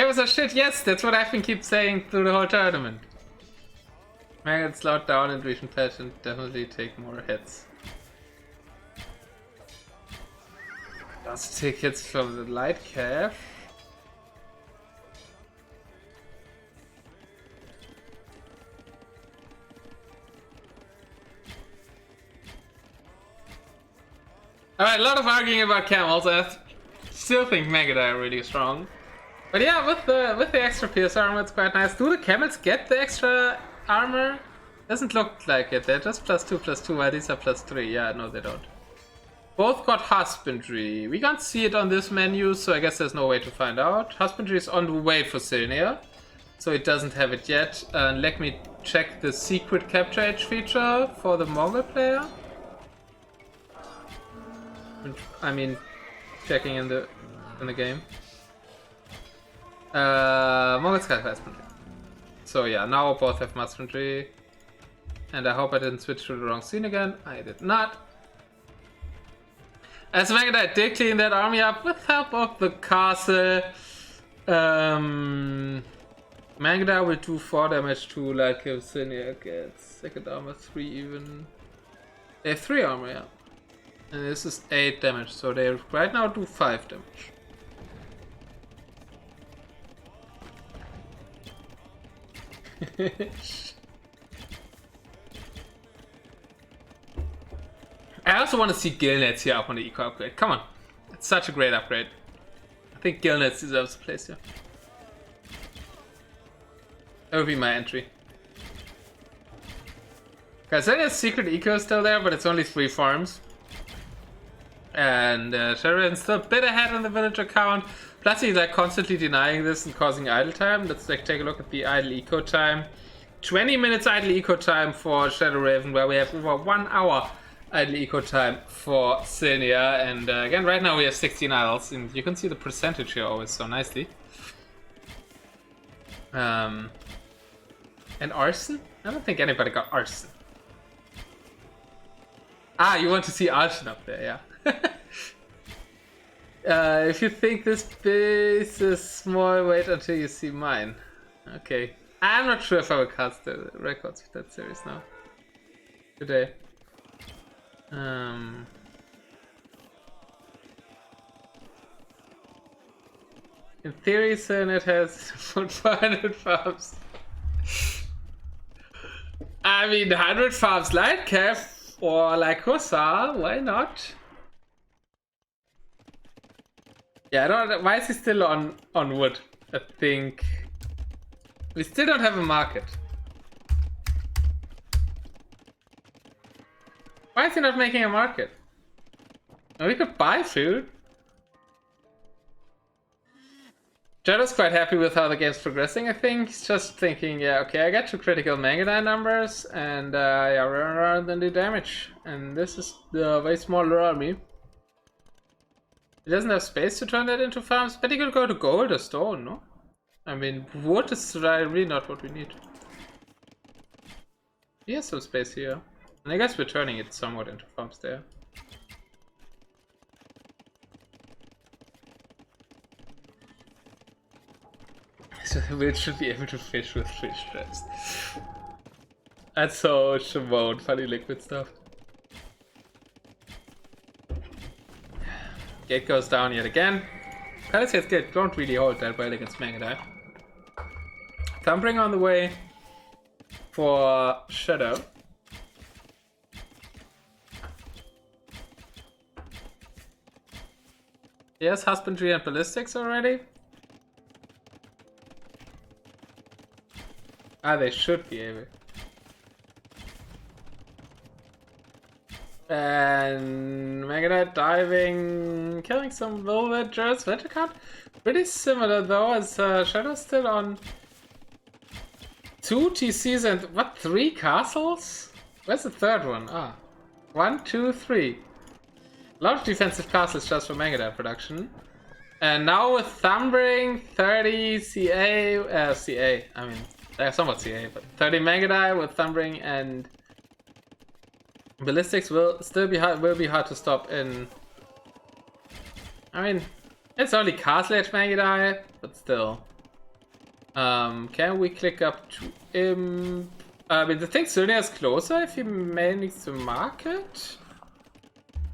Cameras are shit, yes, that's what I've been keep saying through the whole tournament. I get slowed down in Vision Patch and definitely take more hits. Does take hits from the light calf. Alright, a lot of arguing about camels. I still think Megadai are really strong. But yeah, with the extra pierce armor, it's quite nice. Do the camels get the extra armor? Doesn't look like it. They're just +2/+2, while these are +3. Yeah, no, they don't. Both got husbandry. We can't see it on this menu, so I guess there's no way to find out. Husbandry is on the way for Sylne4r, so it doesn't have it yet. Let me check the secret capture age feature for the Mongol player. I mean, checking in the game. Mongols have husbandry. So yeah, now both have husbandry. And I hope I didn't switch to the wrong scene again. I did not. As Megadai did clean that army up with help of the castle. Megadai will do 4 damage to like if Sylne4r gets second armor 3 even. They have 3 armor, yeah. And this is 8 damage, so they right now do 5 damage. I also want to see Gillnets here up on the eco upgrade. Come on. It's such a great upgrade. I think Gillnets deserves a place here. That would be my entry. Okay, so there's secret eco still there, but it's only 3 farms. And Shadowrawen's still a bit ahead on the villager count. Plus he's like constantly denying this and causing idle time. Let's like take a look at the idle eco time. 20 minutes idle eco time for Shadowrawen, where we have over 1 hour idle eco time for Sylne4r. And again, right now we have 16 idles, and you can see the percentage here always so nicely. And arson? I don't think anybody got arson. Ah, you want to see arson up there, yeah. If you think this base is small, wait until you see mine. Okay. I'm not sure if I will cast the records of that series now. Today. In theory, Sylne4r has 400 farms. I mean, 100 farms light calf or like Hussar, why not? Yeah, I don't. Why is he still on wood? I think we still don't have a market. Why is he not making a market? Oh, we could buy food. Shadow's quite happy with how the game's progressing, I think. He's just thinking, yeah, okay, I got 2 critical Megadai numbers, and yeah, run around and do damage. And this is the way smaller army. He doesn't have space to turn that into farms, but he could go to gold or stone, no? I mean, wood is really not what we need. He has some space here. And I guess we're turning it somewhat into farms there. So we should be able to fish with fish strats. That's so Shimon, funny liquid stuff. Gate goes down yet again. Palisades Gate don't really hold that well against Megadai. Thumbring on the way for Shadow. Yes, husbandry and ballistics already. Ah, they should be able. And Megadai diving, killing some villagers. Villager count pretty similar though, as Shadow's still on 2 TCs and what, 3 castles? Where's the third one? Ah, 1, 2, 3. A lot of defensive castles just for Megadai production. And now with Thumbring, 30 CA, I mean, they're somewhat CA, but 30 Megadai with Thumbring and ballistics will still be hard. Will be hard to stop in. I mean, it's only Castle Edge Megadai, but still, Can we click up to Imp? I mean, the thing Sylne is closer if he manages to mark it.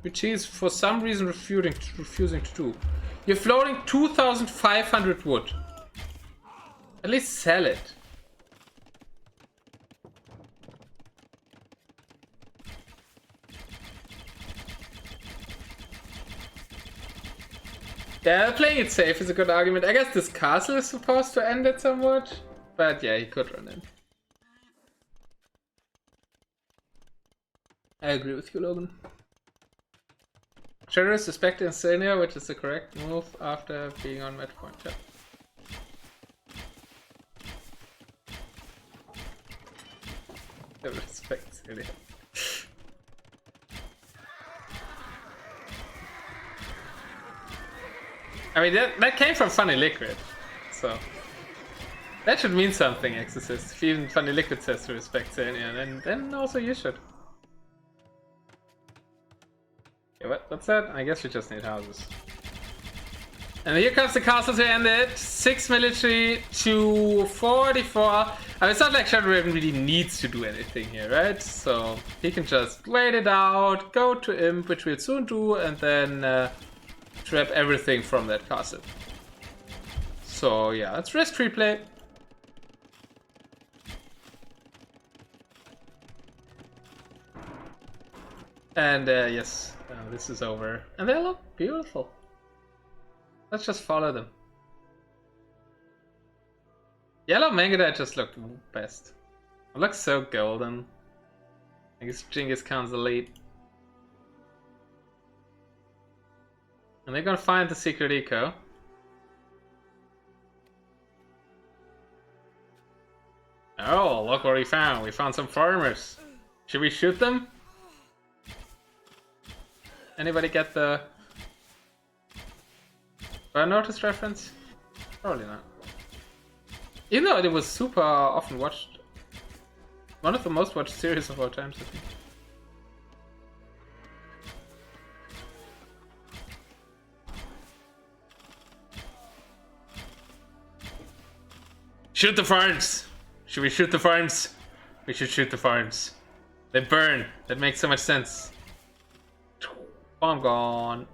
Which he is for some reason refusing to do. You're floating 2,500 wood. At least sell it. Yeah, playing it safe is a good argument. I guess this castle is supposed to end it somewhat. But yeah, he could run in. I agree with you, Logan. Shadow is suspected in Sylne4r, which is the correct move after being on match point. Yeah. I respect Sylne4r. I mean, that came from Funny Liquid, so that should mean something, Exorcist. If even Funny Liquid says to respect Sylne4r, then also you should. Okay, what's that? I guess we just need houses. And here comes the castle to end it. 6 military to 44. I mean, it's not like Shadowrawen really needs to do anything here, right? So he can just wait it out, go to Imp, which we'll soon do, and then trap everything from that castle. So yeah, it's risk-free play. And yes, this is over. And they look beautiful. Let's just follow them. Yellow Mangadite just looked best. It looks so golden. I guess Genghis Khan's elite. And they're gonna find the secret eco. Oh, look what we found. We found some farmers. Should we shoot them? Anybody get the Burn Notice reference? Probably not. Even though it was super often watched. One of the most watched series of all time, I think. Shoot the farms! Should we shoot the farms? We should shoot the farms. They burn. That makes so much sense. Bomb gone.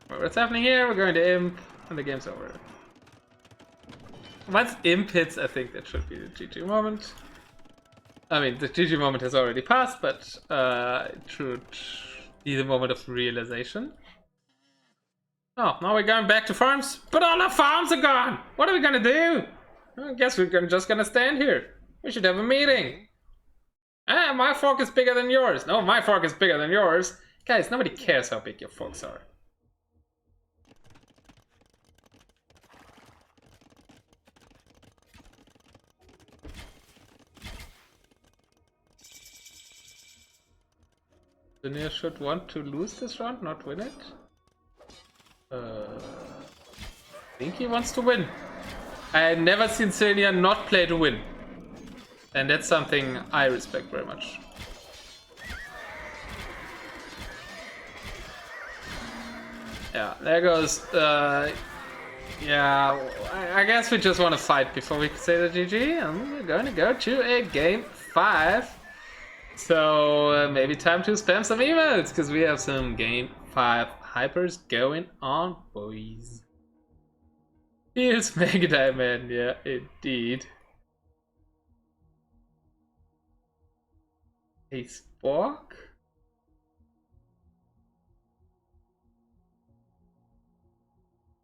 What's happening here? We're going to Imp, and the game's over. Once Imp hits, I think that should be the GG moment. I mean, the GG moment has already passed, but it should be the moment of realization. Oh, now we're going back to farms, but all our farms are gone! What are we gonna do? I guess we're just gonna stand here. We should have a meeting. Ah, my fork is bigger than yours. No, my fork is bigger than yours. Guys, nobody cares how big your forks are. Sylne4r should want to lose this round, not win it. I think he wants to win. I've never seen Sylne4r not play to win. And that's something I respect very much. Yeah, there goes. Yeah, I guess we just want to fight before we say the GG. And we're going to go to a game 5. So maybe time to spam some emails, because we have some game 5 hypers going on, boys. Here's Mega Diamond, yeah, indeed. A Spork?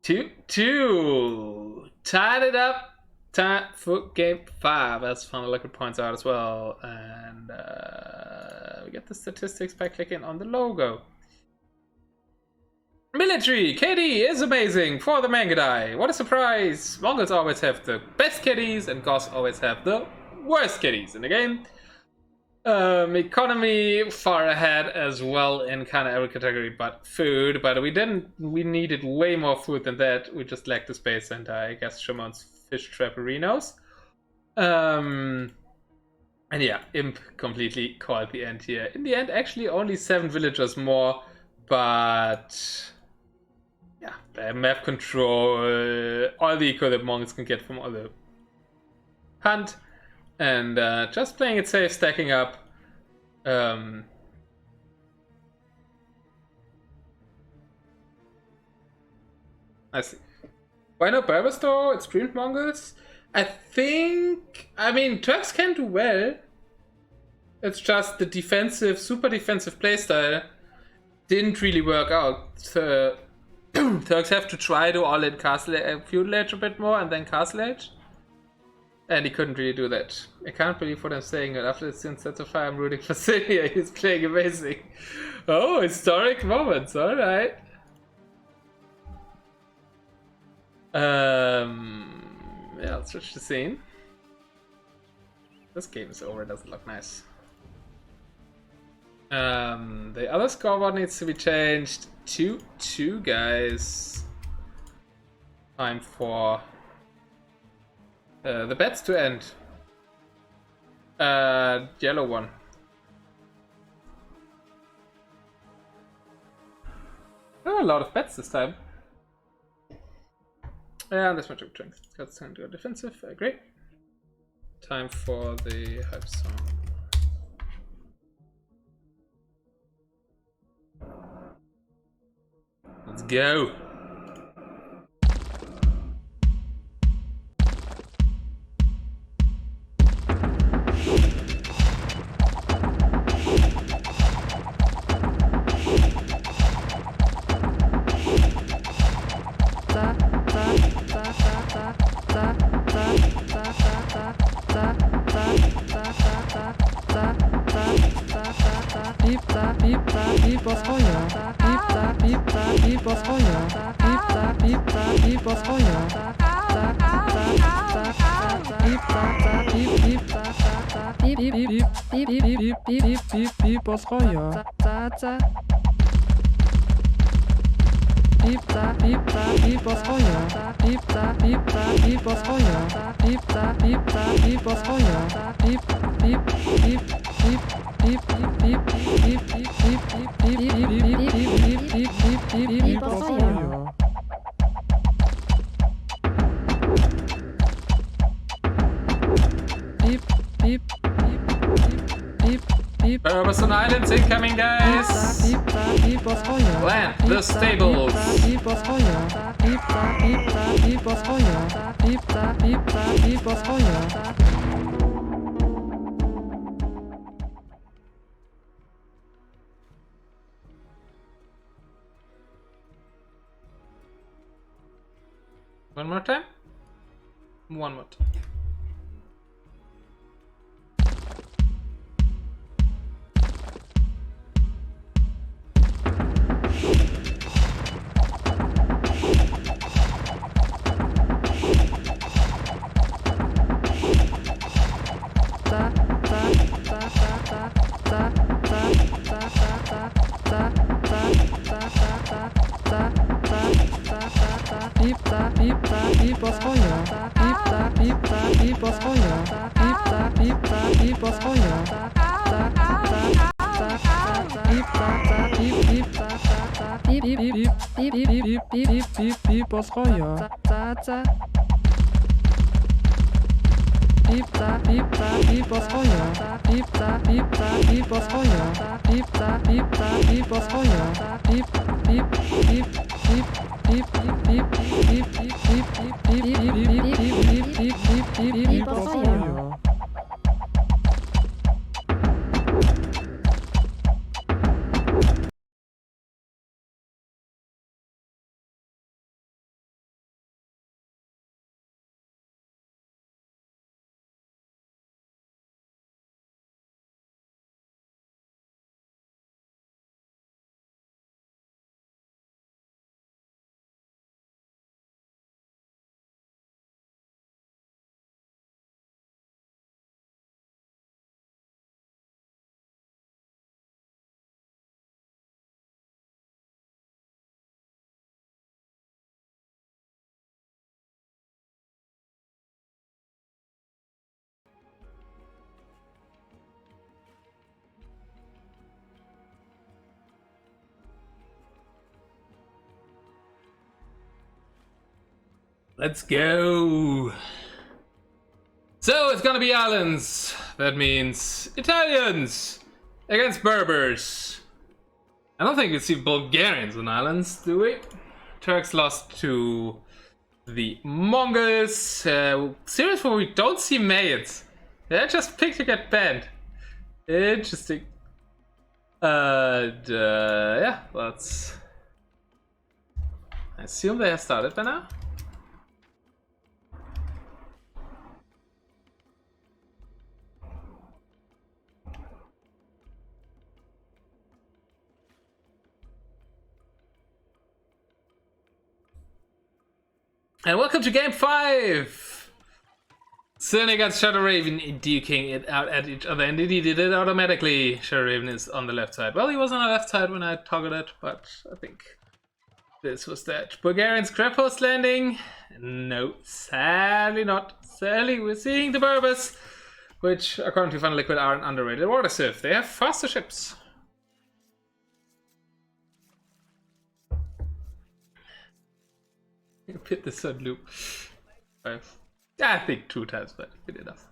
Two. Tied it up. Time for game 5, as ValhallaCup points out as well. And we get the statistics by clicking on the logo. Military KD is amazing for the Mangadai. What a surprise! Mongols always have the best KDs and Goths always have the worst KDs in the game. Economy far ahead as well in kind of every category but food, but we needed way more food than that. We just lacked the space, and I guess Shimon's fish trapperinos. And yeah, Imp completely called the end here. In the end, actually only 7 villagers more, but yeah, map control, all the eco that monks can get from all the hunt, and just playing it safe, stacking up. I see. Why not Berbers though? It's streamed Mongols. I mean, Turks can do well. It's just the defensive, super defensive playstyle didn't really work out. Turks have to try to all in castle feudal age a bit more and then castle age. And he couldn't really do that. I can't believe what I'm saying. After since that's a fire, I'm rooting for Sylne4r. He's playing amazing. Oh, historic moments. All right. Yeah, I'll switch the scene. This game is over. It doesn't look nice. The other scoreboard needs to be changed to 2 guys. Time for the bets to end. Yellow one. Oh, a lot of bets this time. And this much of strength. That's time to go defensive. Great. Time for the hype song. Let's go. Berbers on Islands incoming, guys! Land the stables! One more time? One more time. Let's go. So it's gonna be islands. That means Italians against Berbers. I don't think we see Bulgarians on islands, do we? Turks lost to the Mongols. Series where we don't see Mayots. They're just picked to get banned. Interesting. Yeah, let's... I assume they have started by now. And welcome to game 5! Sylne against Shadowrawen duking it out at each other, and he did it automatically. Shadowrawen is on the left side. Well, he was on the left side when I toggled it, but I think this was that. Bulgarians crab post landing? No, sadly not. Sadly, we're seeing the Berbers, which according to Fun Liquid are an underrated water civ. They have faster ships. Put this on loop. I think 2 times, but good enough.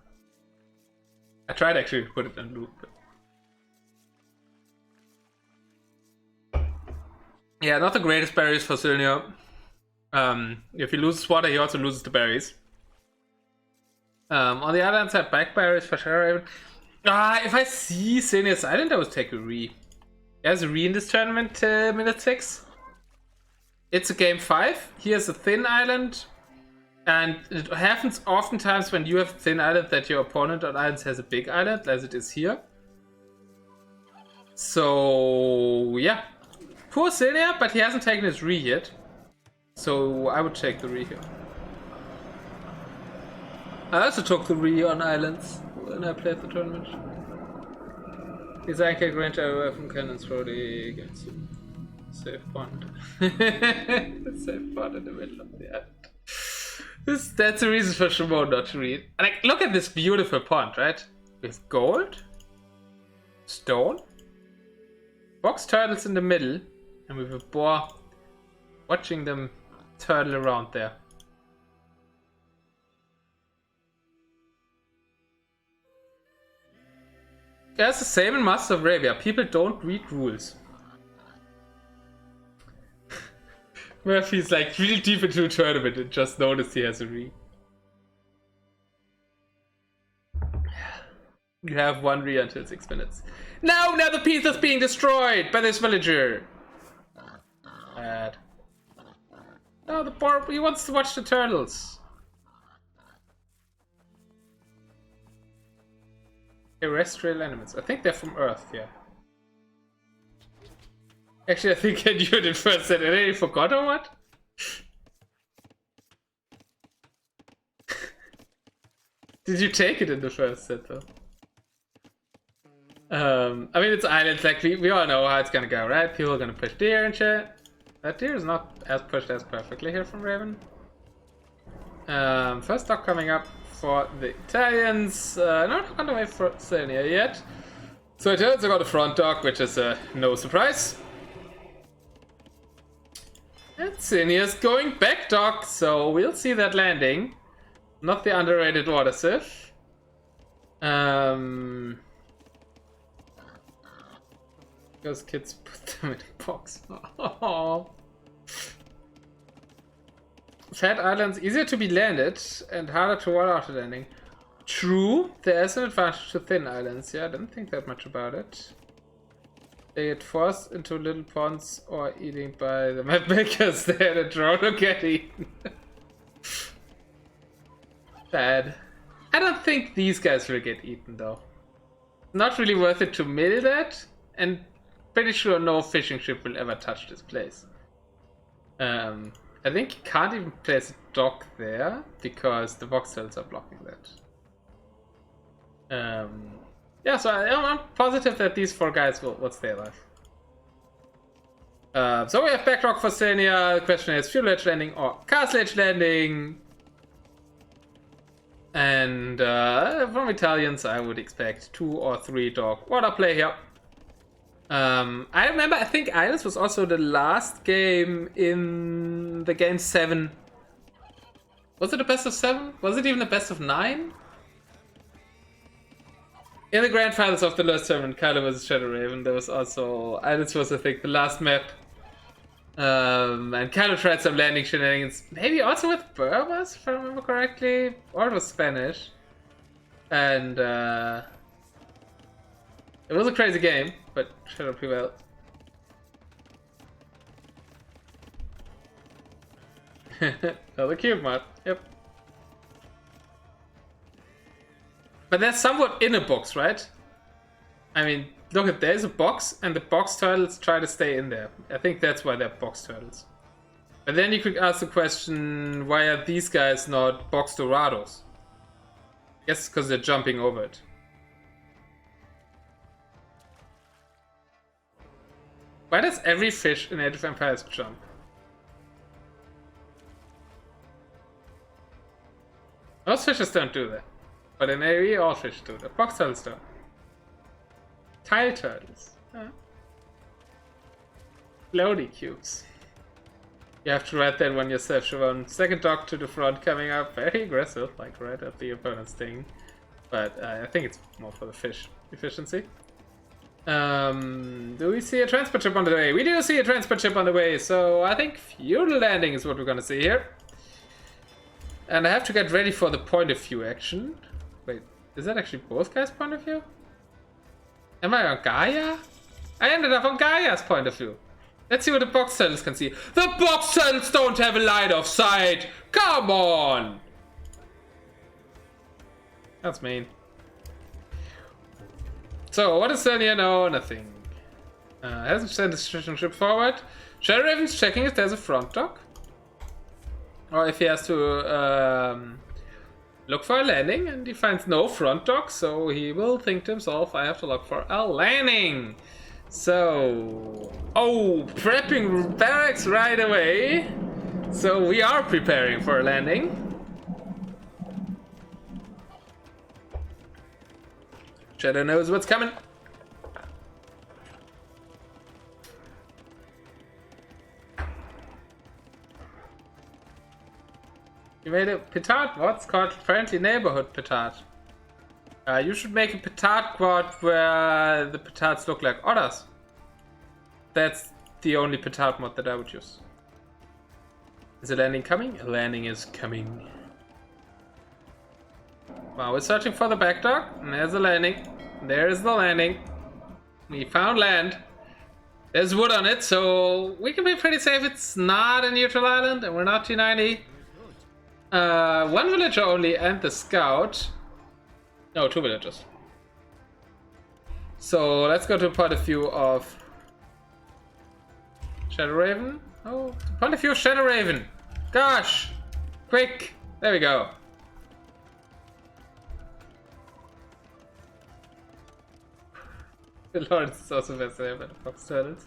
I tried actually to put it on loop. But... yeah, not the greatest berries for Sylne. If he loses water, he also loses the berries. On the other hand side, back berries for Shadowrawen. If I see Sylne's island, I would take a re. There's a re in this tournament, minute 6. It's a game 5. He has a thin island. And it happens oftentimes when you have a thin island that your opponent on islands has a big island, as it is here. So, yeah. Poor Sylne, but he hasn't taken his re yet. So, I would take the re here. I also took the re on islands when I played the tournament. Design can grant away from cannons for the against him. Safe pond. Safe pond in the middle of the island. That's a reason for Shimon not to read. Like, look at this beautiful pond, right? With gold, stone, box turtles in the middle, and with a boar watching them turtle around there. Yeah, it's the same in Master of Arabia. People don't read rules. Murphy's like really deep into a tournament and just noticed he has a re. You have 1 re until 6 minutes. No, now the piece is being destroyed by this villager. Bad. No, the poor, he wants to watch the turtles. Terrestrial elements. I think they're from Earth, yeah. Actually, I think I knew it in first set. I already forgot or what? Did you take it in the first set though? I mean, it's islands, like we all know how it's gonna go, right? People are gonna push deer and shit. That deer is not as pushed as perfectly here from Raven. First dock coming up for the Italians. Not on the way for Sylne yet. So Italians got a front dock, which is no surprise. And Sylne is going back dock, so we'll see that landing. Not the underrated water civ. Those kids put them in a box. Oh. Fat islands easier to be landed and harder to wall out landing. True, there is an advantage to thin islands. Yeah, I didn't think that much about it. They get forced into little ponds or eating by the map makers. They had a drone or get eaten. Bad. I don't think these guys will get eaten though. Not really worth it to mill that, and pretty sure no fishing ship will ever touch this place. I think you can't even place a dock there because the box cells are blocking that. Yeah, so I'm positive that these 4 guys will stay alive. So we have backrock for Sylne. The question is fuel edge landing or castle edge landing. And from Italians, I would expect 2 or 3 dock water play here. I remember, I think Islands was also the last game in the game 7 Was it a best of 7? Was it even a best of 9? In the grand finals of the last tournament, Kylo vs Shadowrawen, there was also, this was I think the last map. And Kylo tried some landing shenanigans, maybe also with Berbers, if I remember correctly, or it was Spanish. And it was a crazy game, but Shadow prevailed. Another cube mod, yep. But they're somewhat in a box, right? I mean, look at, there's a box, and the box turtles try to stay in there. I think that's why they're box turtles. But then you could ask the question, why are these guys not box dorados? Yes, because they're jumping over it. Why does every fish in Age of Empires jump? Most fishes don't do that. But in AoE, all fish do that. Box turtles don't. Tile turtles. Huh? Floaty cubes. You have to write that one yourself, Siobhan. Second dog to the front coming up. Very aggressive, like right at the opponent's thing. But I think it's more for the fish efficiency. Do we see a transport ship on the way? We do see a transport ship on the way, so I think feudal landing is what we're gonna see here. And I have to get ready for the point of view action. Wait, is that actually both guys' point of view? Am I on Gaia? I ended up on Gaia's point of view. Let's see what the box turtles can see. The box turtles don't have a line of sight! Come on! That's mean. So, what does Sylne4r know? Nothing. Hasn't sent his ship forward. Shadowrawen's checking if there's a front dock. Or if he has to look for a landing, and he finds no front dock, so he will think to himself, I have to look for a landing. So, prepping barracks right away. So we are preparing for a landing. Shadow knows what's coming. You made a petard? What's called friendly neighborhood petard? You should make a petard quad where the petards look like otters. That's the only petard mod that I would use. Is a landing coming? A landing is coming. Wow, we're searching for the back dock. And there's the landing. There's the landing. We found land. There's wood on it, so we can be pretty safe. It's not a neutral island, and we're not T90. One villager only and the scout. No, 2 villagers. So let's go to the point of view of Shadowrawen. Oh, the point of view of Shadowrawen. Gosh! Quick! There we go. The Lord is also fascinated by the fox turtles.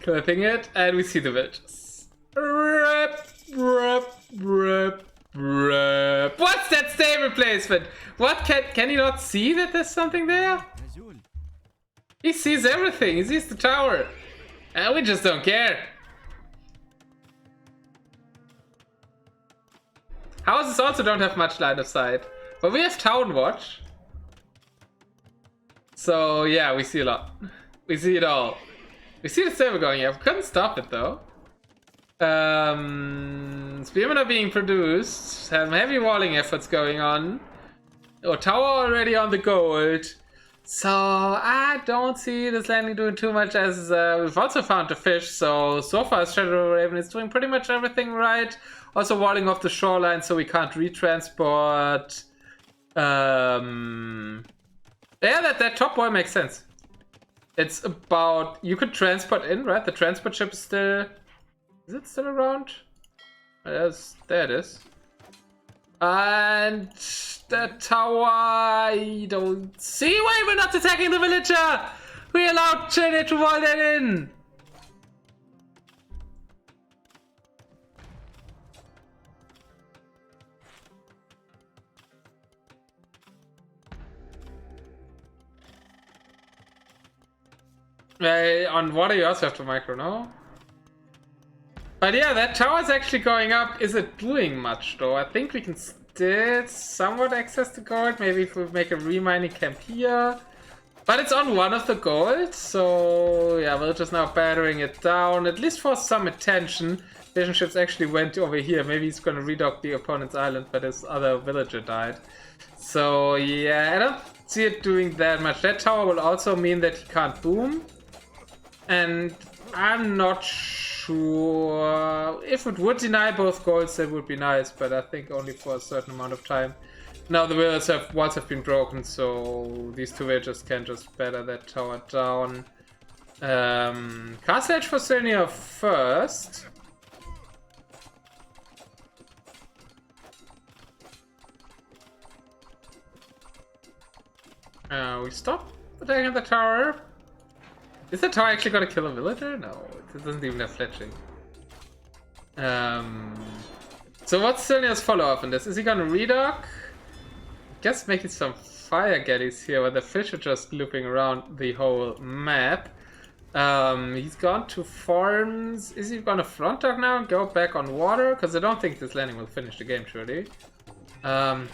Clipping it, and we see the villagers. What's that stable placement? What can he not see that there's something there? He sees everything. He sees the tower. And we just don't care. Houses also don't have much line of sight. But we have town watch. So yeah, we see a lot. We see it all. We see the stable going up. Couldn't stop it though. Spearmen are being produced. Some heavy walling efforts going on. Tower already on the gold. So I don't see this landing doing too much, as we've also found the fish. So far Shadowrawen is doing pretty much everything right. Also walling off the shoreline so we can't retransport. Yeah, that top wall makes sense. It's about, you could transport in, right? The transport ship is still... Is it still around? There it is. And the tower, I don't see why we're not attacking the villager. We allowed Sylne4r to wall that in. On water you also have to micro, no? But yeah, that tower's actually going up. Is it doing much though? I think we can still somewhat access the gold. Maybe if we make a remining camp here. But it's on one of the golds, so yeah, we're just now battering it down, at least for some attention. Vision ships actually went over here. Maybe he's gonna redock the opponent's island, but his other villager died. So yeah, I don't see it doing that much. That tower will also mean that he can't boom. And I'm not sure if it would deny both golds, that would be nice, but I think only for a certain amount of time. Now the walls have been broken, so these two villagers can just batter that tower down. Castle Edge for Sylne4r first. We stop attacking the tower. Is the tower actually gonna kill a villager? No, it doesn't even have fletching. So what's Sylne4r's follow-up on this? Is he gonna redock? Guess making some fire galleys here where the fish are just looping around the whole map. He's gone to farms. Is he gonna front dock now and go back on water? Because I don't think this landing will finish the game, surely.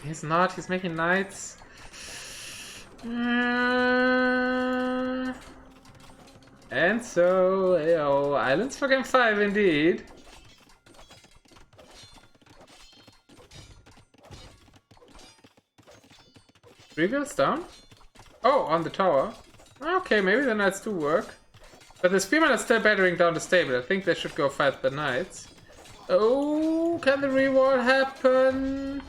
He's not. He's making knights. And so, yo, islands for game 5 indeed. Rebuilds down? Oh, on the tower. Okay, maybe the knights do work. But the spearmen are still battering down the stable. I think they should go fight the knights. Oh, can the reward happen?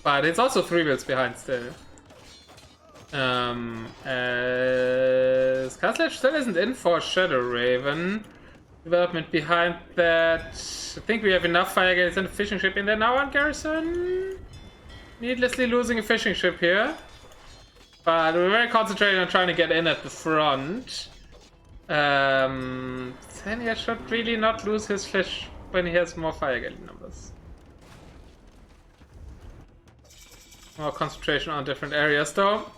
But it's also 3 builds behind still. As Castle Edge still isn't in for Shadowrawen. Development behind that. I think we have enough fire galleys and a fishing ship in there now on garrison. Needlessly losing a fishing ship here. But we're very concentrated on trying to get in at the front. Sylne4r should really not lose his fish when he has more fire galley numbers. More concentration on different areas though.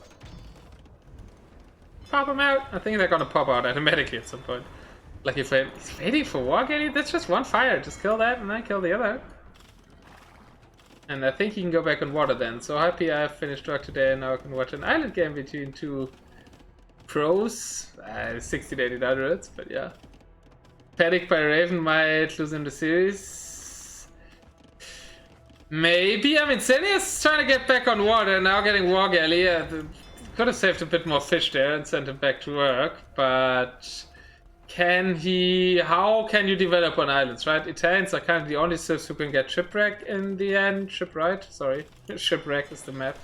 Pop them out. I think they're gonna pop out automatically at some point. Like if he's waiting for war galley, that's just one fire. Just kill that and then kill the other. And I think he can go back on water then. So happy I have finished work today and now I can watch an island game between two pros. 16 800s, but yeah. Panic by Raven might lose him the series. Maybe. I mean, Sylne4r is trying to get back on water and now getting war galley. Could have saved a bit more fish there and sent him back to work, but can he? How can you develop on islands, right? Italians are kind of the only civs who can get shipwreck in the end. Shipwright, sorry. Shipwreck is the map.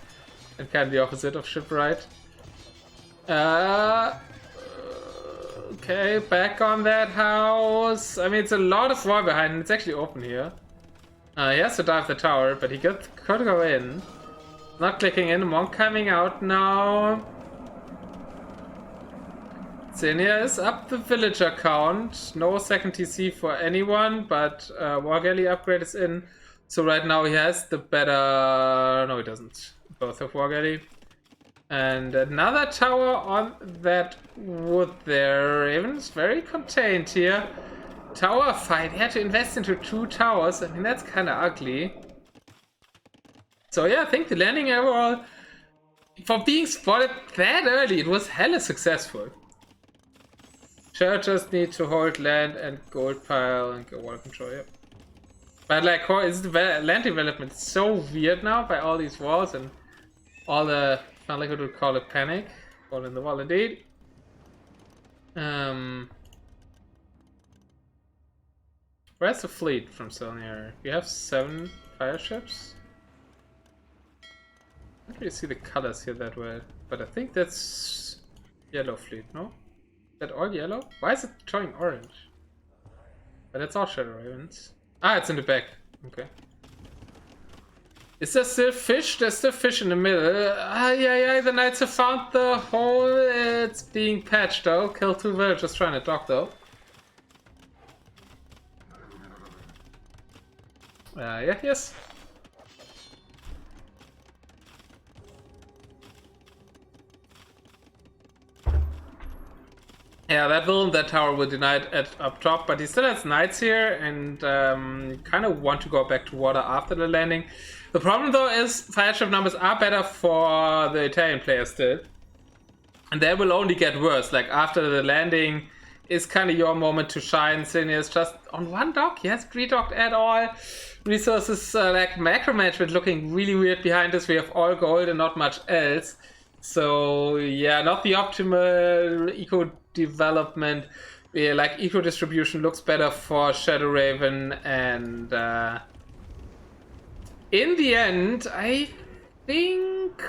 And kind of the opposite of shipwright. Okay, back on that house. I mean, it's a lot of war behind and it's actually open here. He has to dive the tower, but he could go in. Not clicking in, monk coming out now. Sylne4r is up the villager count. No second TC for anyone, but war galley upgrade is in. So right now he has the better... No, he doesn't. Both have war galley. And another tower on that wood there. Raven is very contained here. Tower fight. He had to invest into 2 towers. I mean, that's kind of ugly. So yeah, I think the landing overall, for being spotted that early, it was hella successful. Just need to hold land and gold pile and go water control, yep. But like, land development is so weird now by all these walls and all the, not like we would call it panic, all in the wall indeed. Where's the fleet from Sylne4r? We have 7 fire ships. I can't really see the colors here that well, but I think that's yellow fleet, no? Is that all yellow? Why is it showing orange? But that's all Shadowrawens. Ah, it's in the back. Okay. Is there still fish? There's still fish in the middle. Yeah, the knights have found the hole. It's being patched though. Kill 2 villagers trying to dock though. Yeah, yes. Yeah, that tower will deny it at up top, but he still has knights here and kind of want to go back to water after the landing. The problem though is fire ship numbers are better for the Italian players still. And they will only get worse. Like after the landing is kind of your moment to shine. Sylne is just on one dock. He hasn't redocked at all. Resources like macro management looking really weird behind us. We have all gold and not much else. So yeah, not the optimal eco development. Yeah, like eco distribution looks better for Shadowrawen, and in the end, I think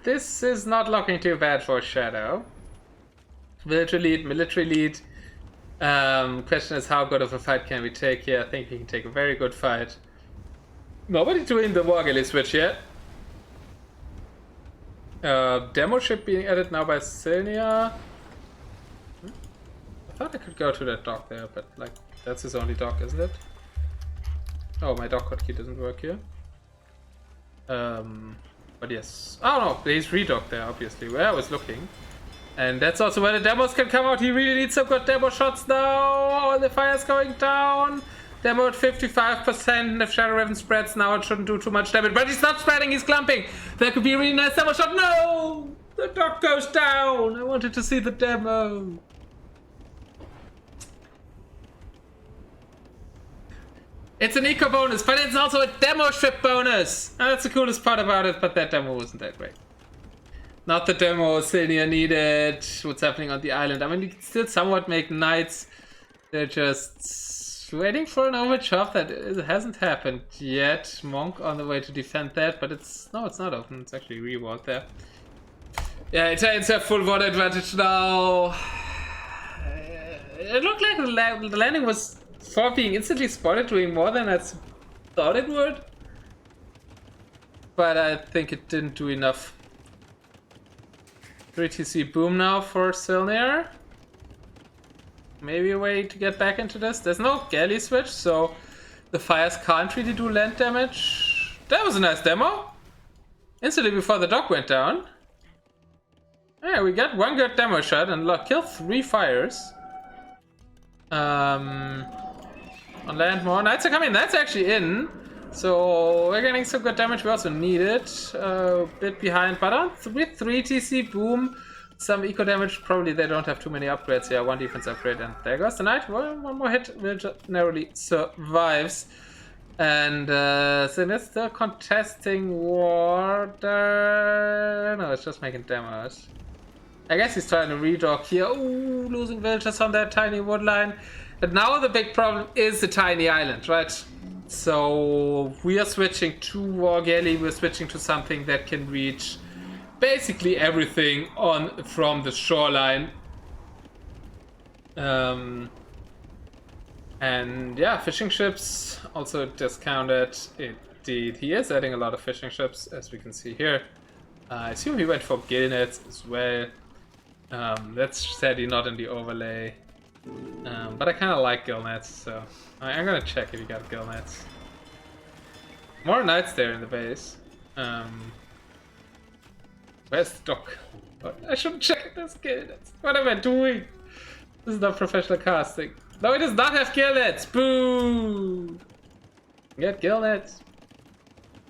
this is not looking too bad for Shadow. Military lead. Question is, how good of a fight can we take here? I think we can take a very good fight. Nobody doing the Wargilly switch yet. Demo ship being added now by Sylne4r. I thought I could go to that dock there, but like that's his only dock, isn't it? Oh, my dock hotkey doesn't work here. But yes. Oh no, he's redocked there, obviously, where I was looking. And that's also where the demos can come out. He really needs some good demo shots now. All the fire's going down. Demo at 55%. If Shadowrawen spreads now, it shouldn't do too much damage. But he's not spreading, he's clumping. That could be a really nice demo shot. No! The dock goes down. I wanted to see the demo. It's an eco bonus, but it's also a demo ship bonus. And that's the coolest part about it, but that demo wasn't that great. Not the demo Sylne4r needed. What's happening on the island? I mean, you can still somewhat make knights. They're just waiting for an overchop that hasn't happened yet. Monk on the way to defend that, but it's not open. It's actually reward there. Yeah, Italians have full water advantage now. It looked like the landing was for being instantly spotted doing more than I thought it would. But I think it didn't do enough. 3TC boom now for Sylne4r. Maybe a way to get back into this. There's no galley switch, so the fires can't really do land damage. That was a nice demo. Instantly before the dock went down. Yeah, we got one good demo shot and kill 3 fires. On land, more knights are coming. That's actually in. So we're getting some good damage. We also need it. A bit behind, but on with 3TC boom, some eco damage. Probably they don't have too many upgrades here. One defense upgrade, and there goes the knight. One more hit will just narrowly survives. And so that's still contesting water. No, it's just making damage. I guess he's trying to redock here. Ooh, losing villagers on that tiny wood line. But now the big problem is the tiny island, right? So we are switching to War Galley. We're switching to something that can reach basically everything from the shoreline. And yeah, fishing ships also discounted. Indeed, he is adding a lot of fishing ships, as we can see here. I assume he went for gill nets as well. That's sadly not in the overlay. But I kind of like gill nets, so I'm gonna check if he got gill nets. More knights there in the base. Where's the dock? Oh, I should check this gill nets. What am I doing? This is not professional casting. No, it does not have gill nets. Boo! Get gill nets.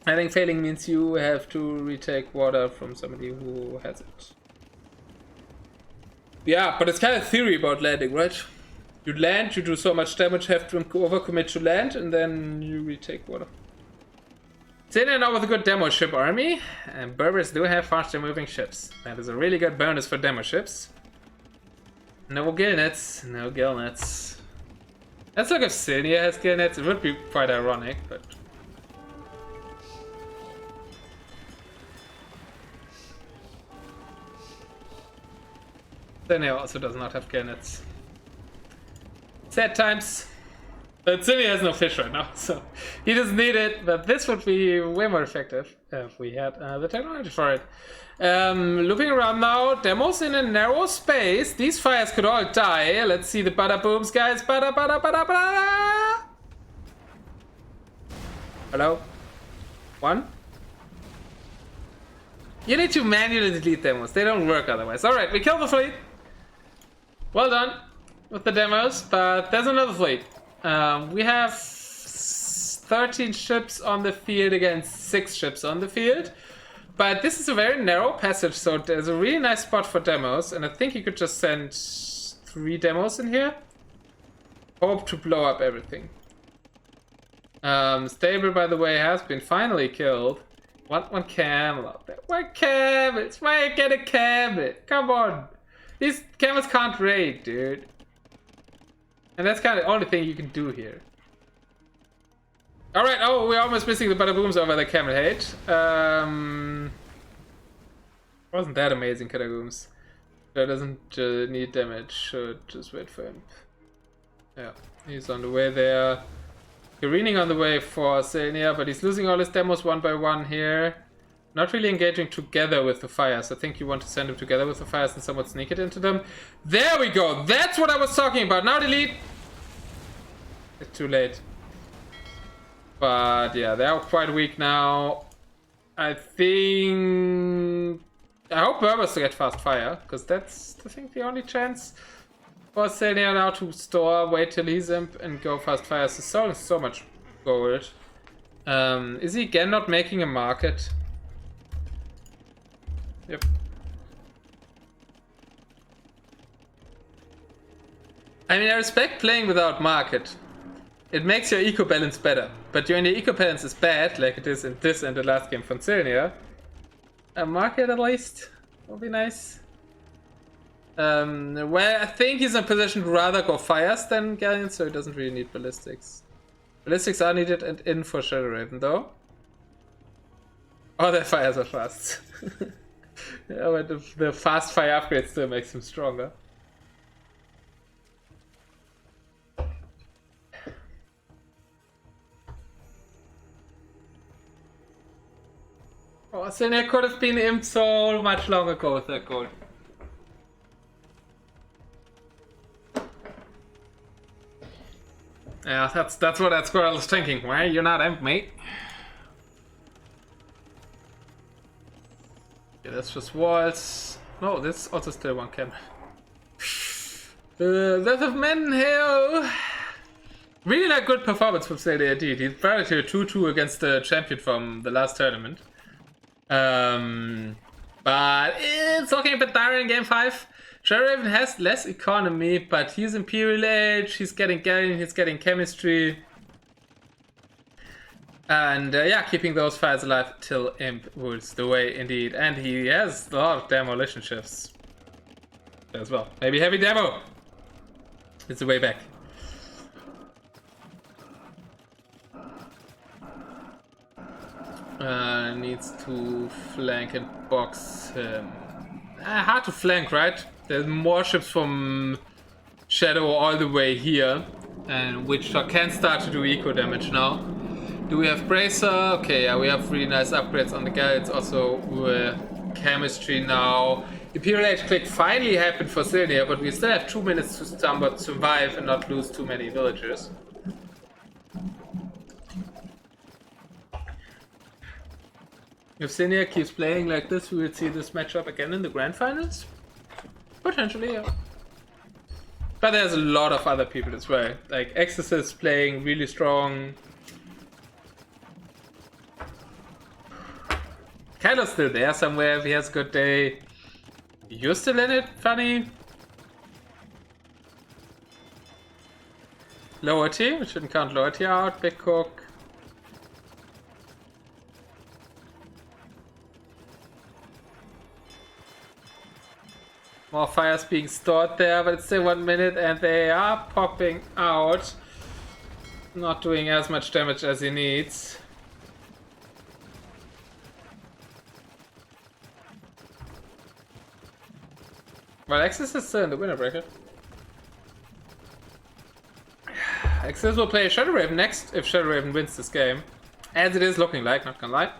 I think failing means you have to retake water from somebody who has it. Yeah, but it's kind of theory about landing, right? You land, you do so much damage, have to overcommit to land, and then you retake water. Sylne4r now with a good demo ship army, and Berbers do have faster moving ships. That is a really good bonus for demo ships. No gill nets, no gill nets. Let's look if Sylne4r has gill nets. It would be quite ironic, but... Sylne4r also does not have gill nets. Sad times. But Sylne4r has no fish right now, so he doesn't need it. But this would be way more effective if we had the technology for it. Looping around now, demos in a narrow space. These fires could all die. Let's see the bada booms, guys. Bada bada bada bada. Hello? One? You need to manually delete demos. They don't work otherwise. Alright, we kill the fleet. Well done with the demos, but there's another fleet. We have 13 ships on the field against 6 ships on the field. But this is a very narrow passage, so there's a really nice spot for demos, and I think you could just send 3 demos in here. Hope to blow up everything. Stable, by the way, has been finally killed. One camel out there. Why camels? Why get a camel? Come on. These camels can't raid, dude. And that's kind of the only thing you can do here. Alright, oh, we're almost missing the bada-booms over the camel hate. Wasn't that amazing, Catagombs. That doesn't need damage, should just wait for him. Yeah, he's on the way there. Careening on the way for Sylne4r, but he's losing all his demos one by one here. Not really engaging together with the fires. I think you want to send him together with the fires and somewhat sneak it into them. There we go! That's what I was talking about! Now delete! It's too late. But yeah, they're quite weak now. I think... I hope Berbers to get fast fire, because that's, I think, the only chance for Sylne4r now to store, wait till he's imp, and go fast fire. So selling so much gold. Is he again not making a market? Yep. I mean, I respect playing without market. It makes your eco balance better. But when your eco balance is bad, like it is in this and the last game from Sylne4r, a market at least will be nice. Well, I think he's in a position to rather go fires than galleons, so he doesn't really need ballistics. Ballistics are needed and in for Shadowrawen though. Oh, their fires are fast. Yeah, but the fast fire upgrade still makes him stronger. Oh, Sylne4r could have been imped so much longer ago with that gold. Yeah, that's what that squirrel is thinking. Why you're not imp, mate? Yeah, that's just walls. No, that's also still one camel. Death of Menhill. Really like good performance from Sylne4r indeed. He's barely to a 2-2 against the champion from the last tournament. But it's looking a bit dire in game 5. Shadowrawen has less economy, but he's Imperial Age, he's getting Galleon, he's getting Chemistry. And yeah, keeping those fires alive till Imp rules the way indeed. And he has a lot of demolition shifts as well. Maybe heavy demo. It's the way back. Needs to flank and box him. Hard to flank, right? There's more ships from Shadow all the way here, and which can start to do eco damage now. Do we have Bracer? Okay, yeah, we have really nice upgrades on the guides. Also, Chemistry now. Imperial Age click finally happened for Sylne4r, but we still have 2 minutes to survive and not lose too many villagers. If Sylne4r keeps playing like this, we will see this matchup again in the Grand Finals? Potentially, yeah. But there's a lot of other people as well. Like Exorcist playing really strong. Kylo's still there somewhere if he has a good day. You're still in it, funny. Loyalty, we shouldn't count Loyalty out. Big Cook. More fires being stored there, but it's still 1 minute and they are popping out. Not doing as much damage as he needs. Well, Exodus is still in the winner bracket. Exodus will play Shadowrawen next if Shadowrawen wins this game. As it is looking like, not gonna lie.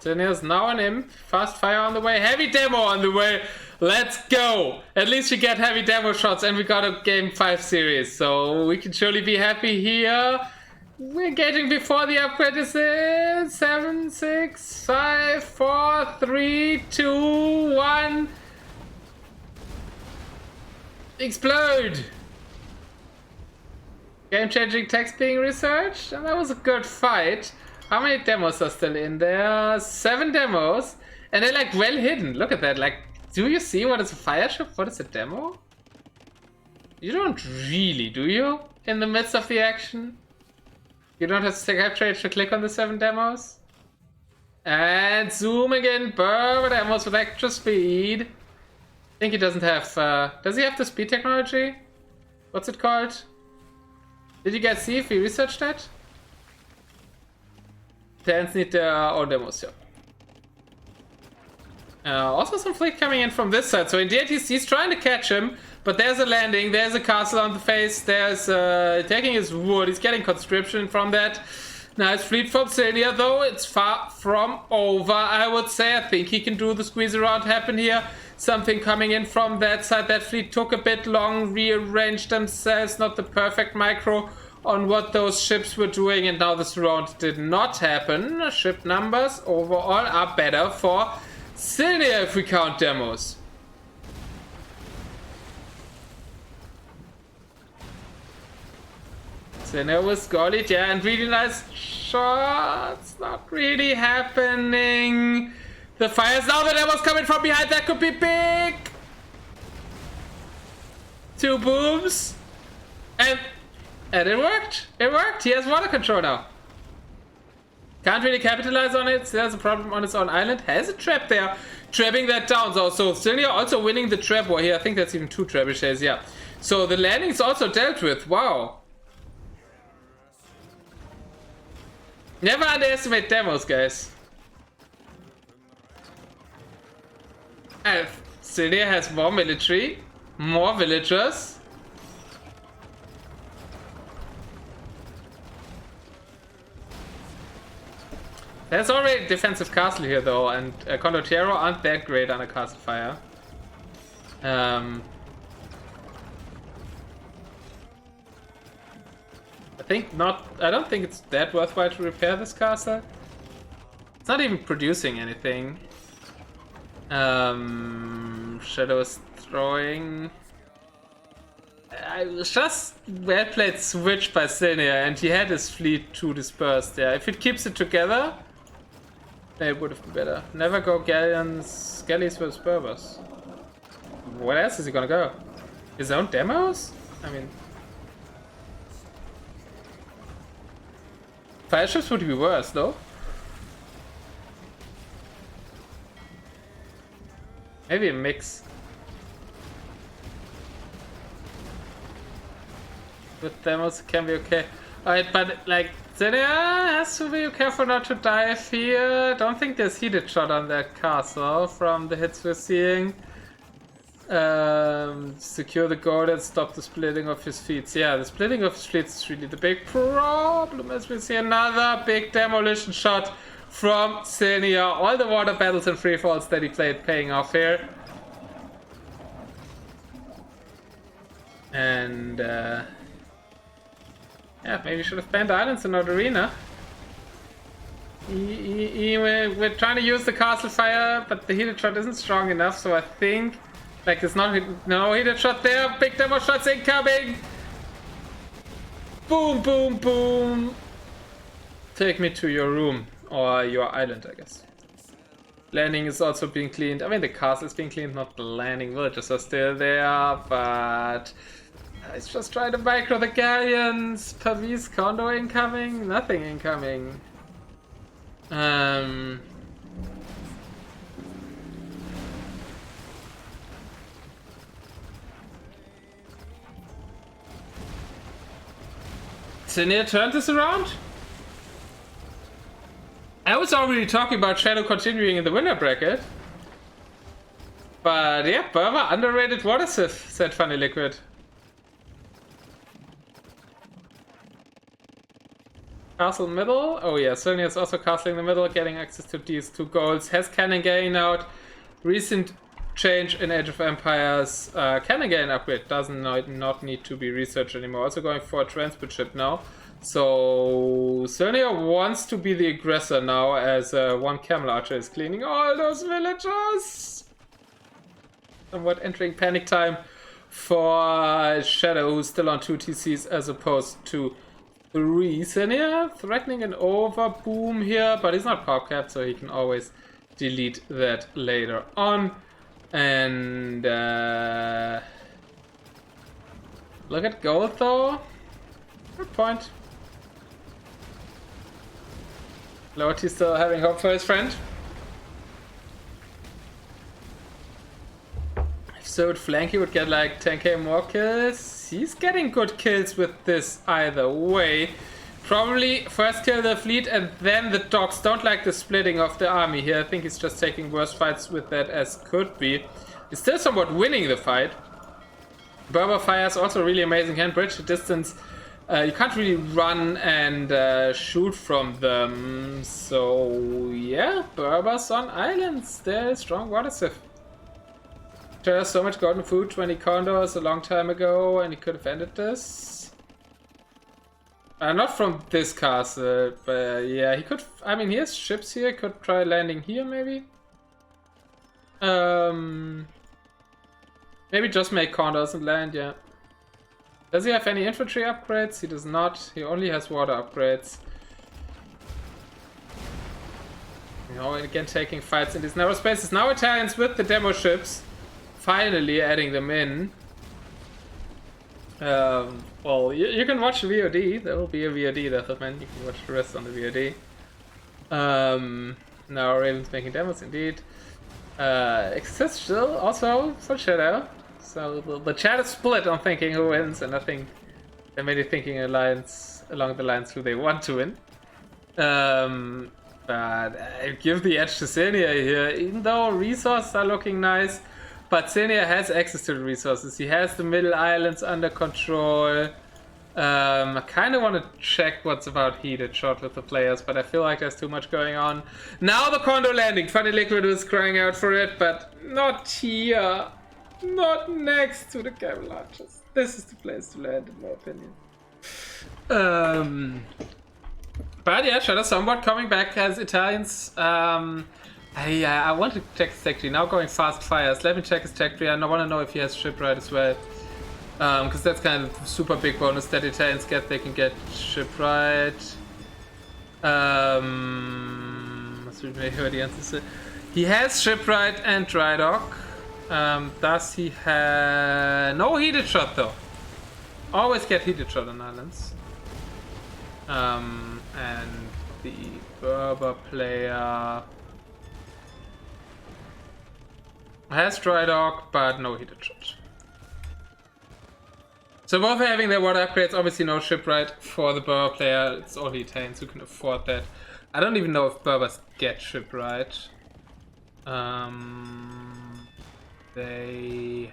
Sylne's now an imp. Fast fire on the way. Heavy demo on the way. Let's go. At least we get heavy demo shots and we got a game 5 series. So we can surely be happy here. We're getting before the upgrade is in 7, 6, 5, 4, 3, 2, 1. Explode! Game-changing text being researched, and that was a good fight. How many demos are still in there? 7 demos, and they're like well hidden. Look at that. Like, do you see what is a fire ship? What is a demo? You don't really, do you? In the midst of the action? You don't have to capture it to click on the 7 demos? And zooming in, Burr demos with extra speed. I think he doesn't have, does he have the speed technology? What's it called? Did you guys see if we researched that? Tans need their own demos, yeah. Also some fleet coming in from this side, so indeed he's trying to catch him, but there's a landing, there's a castle on the face, there's taking his wood, he's getting conscription from that. Nice fleet from Sylne, though it's far from over, I would say. I think he can do the squeeze around happen here. Something coming in from that side. That fleet took a bit long, rearranged themselves, not the perfect micro on what those ships were doing, and now this round did not happen. Ship numbers overall are better for Sylne if we count demos. Sylne was golly, yeah, and really nice shots. Not really happening. The fires now, the demos coming from behind, that could be big. 2 booms. And it worked. It worked. He has water control now. Can't really capitalize on it. There's a problem on its own island. Has a trap there. Trapping that down. So Sylne also winning the trap war here. I think that's even 2 trebuchets, yeah. So the landing is also dealt with. Wow. Never underestimate demos, guys. Sylne has more military, more villagers. There's already a defensive castle here though, and Condottiero aren't that great under castle fire. I don't think it's that worthwhile to repair this castle. It's not even producing anything. Shadow is throwing. I was just well played switch by Sylne, and he had his fleet too dispersed. Yeah, if it keeps it together, it would have been better. Never go galleys versus Berbers. Where else is he gonna go? His own demos? I mean, fire ships would be worse, though. Maybe a mix. With demos can be okay. Alright, but like, Sylne has to be careful not to dive here. Don't think there's heated shot on that castle from the hits we're seeing. Secure the gold and stop the splitting of his fleets. Yeah, the splitting of his fleets is really the big problem, as we see another big demolition shot from Sylne. All the water battles and free falls that he played paying off here. And yeah, maybe should have banned islands in Nord Arena. We're trying to use the castle fire, but the heated shot isn't strong enough, so I think like there's no heated shot there. Big demo shots incoming. Boom, boom, boom. Take me to your room. Or your island, I guess. Landing is also being cleaned. I mean, the castle is being cleaned, not the landing. Villages are still there, but it's just trying to micro the galleons. Pavis condo incoming, nothing incoming. Sylne turned this around? I was already talking about Shadow continuing in the winner bracket. But yeah, Burma underrated water sith, said Funny Liquid. Castle middle. Oh yeah, Sylne is also castling the middle, getting access to these 2 golds. Has cannon gain out. Recent change in Age of Empires. Cannon gain upgrade doesn't not need to be researched anymore. Also going for a transport ship now. So Sylne wants to be the aggressor now, as one camel archer is cleaning all those villagers. Somewhat entering panic time for Shadow, who's still on 2 TCs as opposed to 3. Sylne threatening an overboom here, but he's not power capped, so he can always delete that later on. And look at gold though. Good point. Loyalty still having hope for his friend. If so, Flanky would get like 10k more kills. He's getting good kills with this either way. Probably first kill the fleet and then the dogs. Don't like the splitting of the army here. I think he's just taking worse fights with that as could be. He's still somewhat winning the fight. Berber fires also really amazing. Can bridge the distance. You can't really run and shoot from them. So yeah, Berbers on islands. They're a strong water sieve. There's so much golden food, 20 condors a long time ago, and he could have ended this. Not from this castle, but yeah, he could. I mean, he has ships here. Could try landing here, maybe. Maybe just make condors and land. Yeah. Does he have any infantry upgrades? He does not. He only has water upgrades. You know, again taking fights in these narrow spaces. Now Italians with the demo ships, finally adding them in. Well, you can watch VOD. There will be a VOD, Leatherman. You can watch the rest on the VOD. Now Raven's making demos, indeed. Exists still also for Shadow. So the chat is split on thinking who wins, and I think they're mainly thinking along the lines who they want to win. But I give the edge to Sylne here, even though resources are looking nice. But Sylne has access to the resources. He has the middle islands under control. I kind of want to check what's about heated shot with the players, but I feel like there's too much going on. Now the Condor landing. Funny Liquid was crying out for it, but not here. Not next to the camel archers. This is the place to land, in my opinion. But yeah, Shadow somewhat coming back as Italians. I want to check his tech tree. Now going fast fires. Let me check his tech tree. I want to know if he has shipwright as well. Because that's kind of a super big bonus that Italians get. They can get shipwright. So we may hear the answer. He has shipwright and dry dock. Does he have... No heated shot though. Always get heated shot on islands. And the Berber player has dry dock, but no heated shot. So both are having their water upgrades. Obviously no shipwright for the Berber player. It's only Italians who can afford that. I don't even know if Berbers get shipwright. They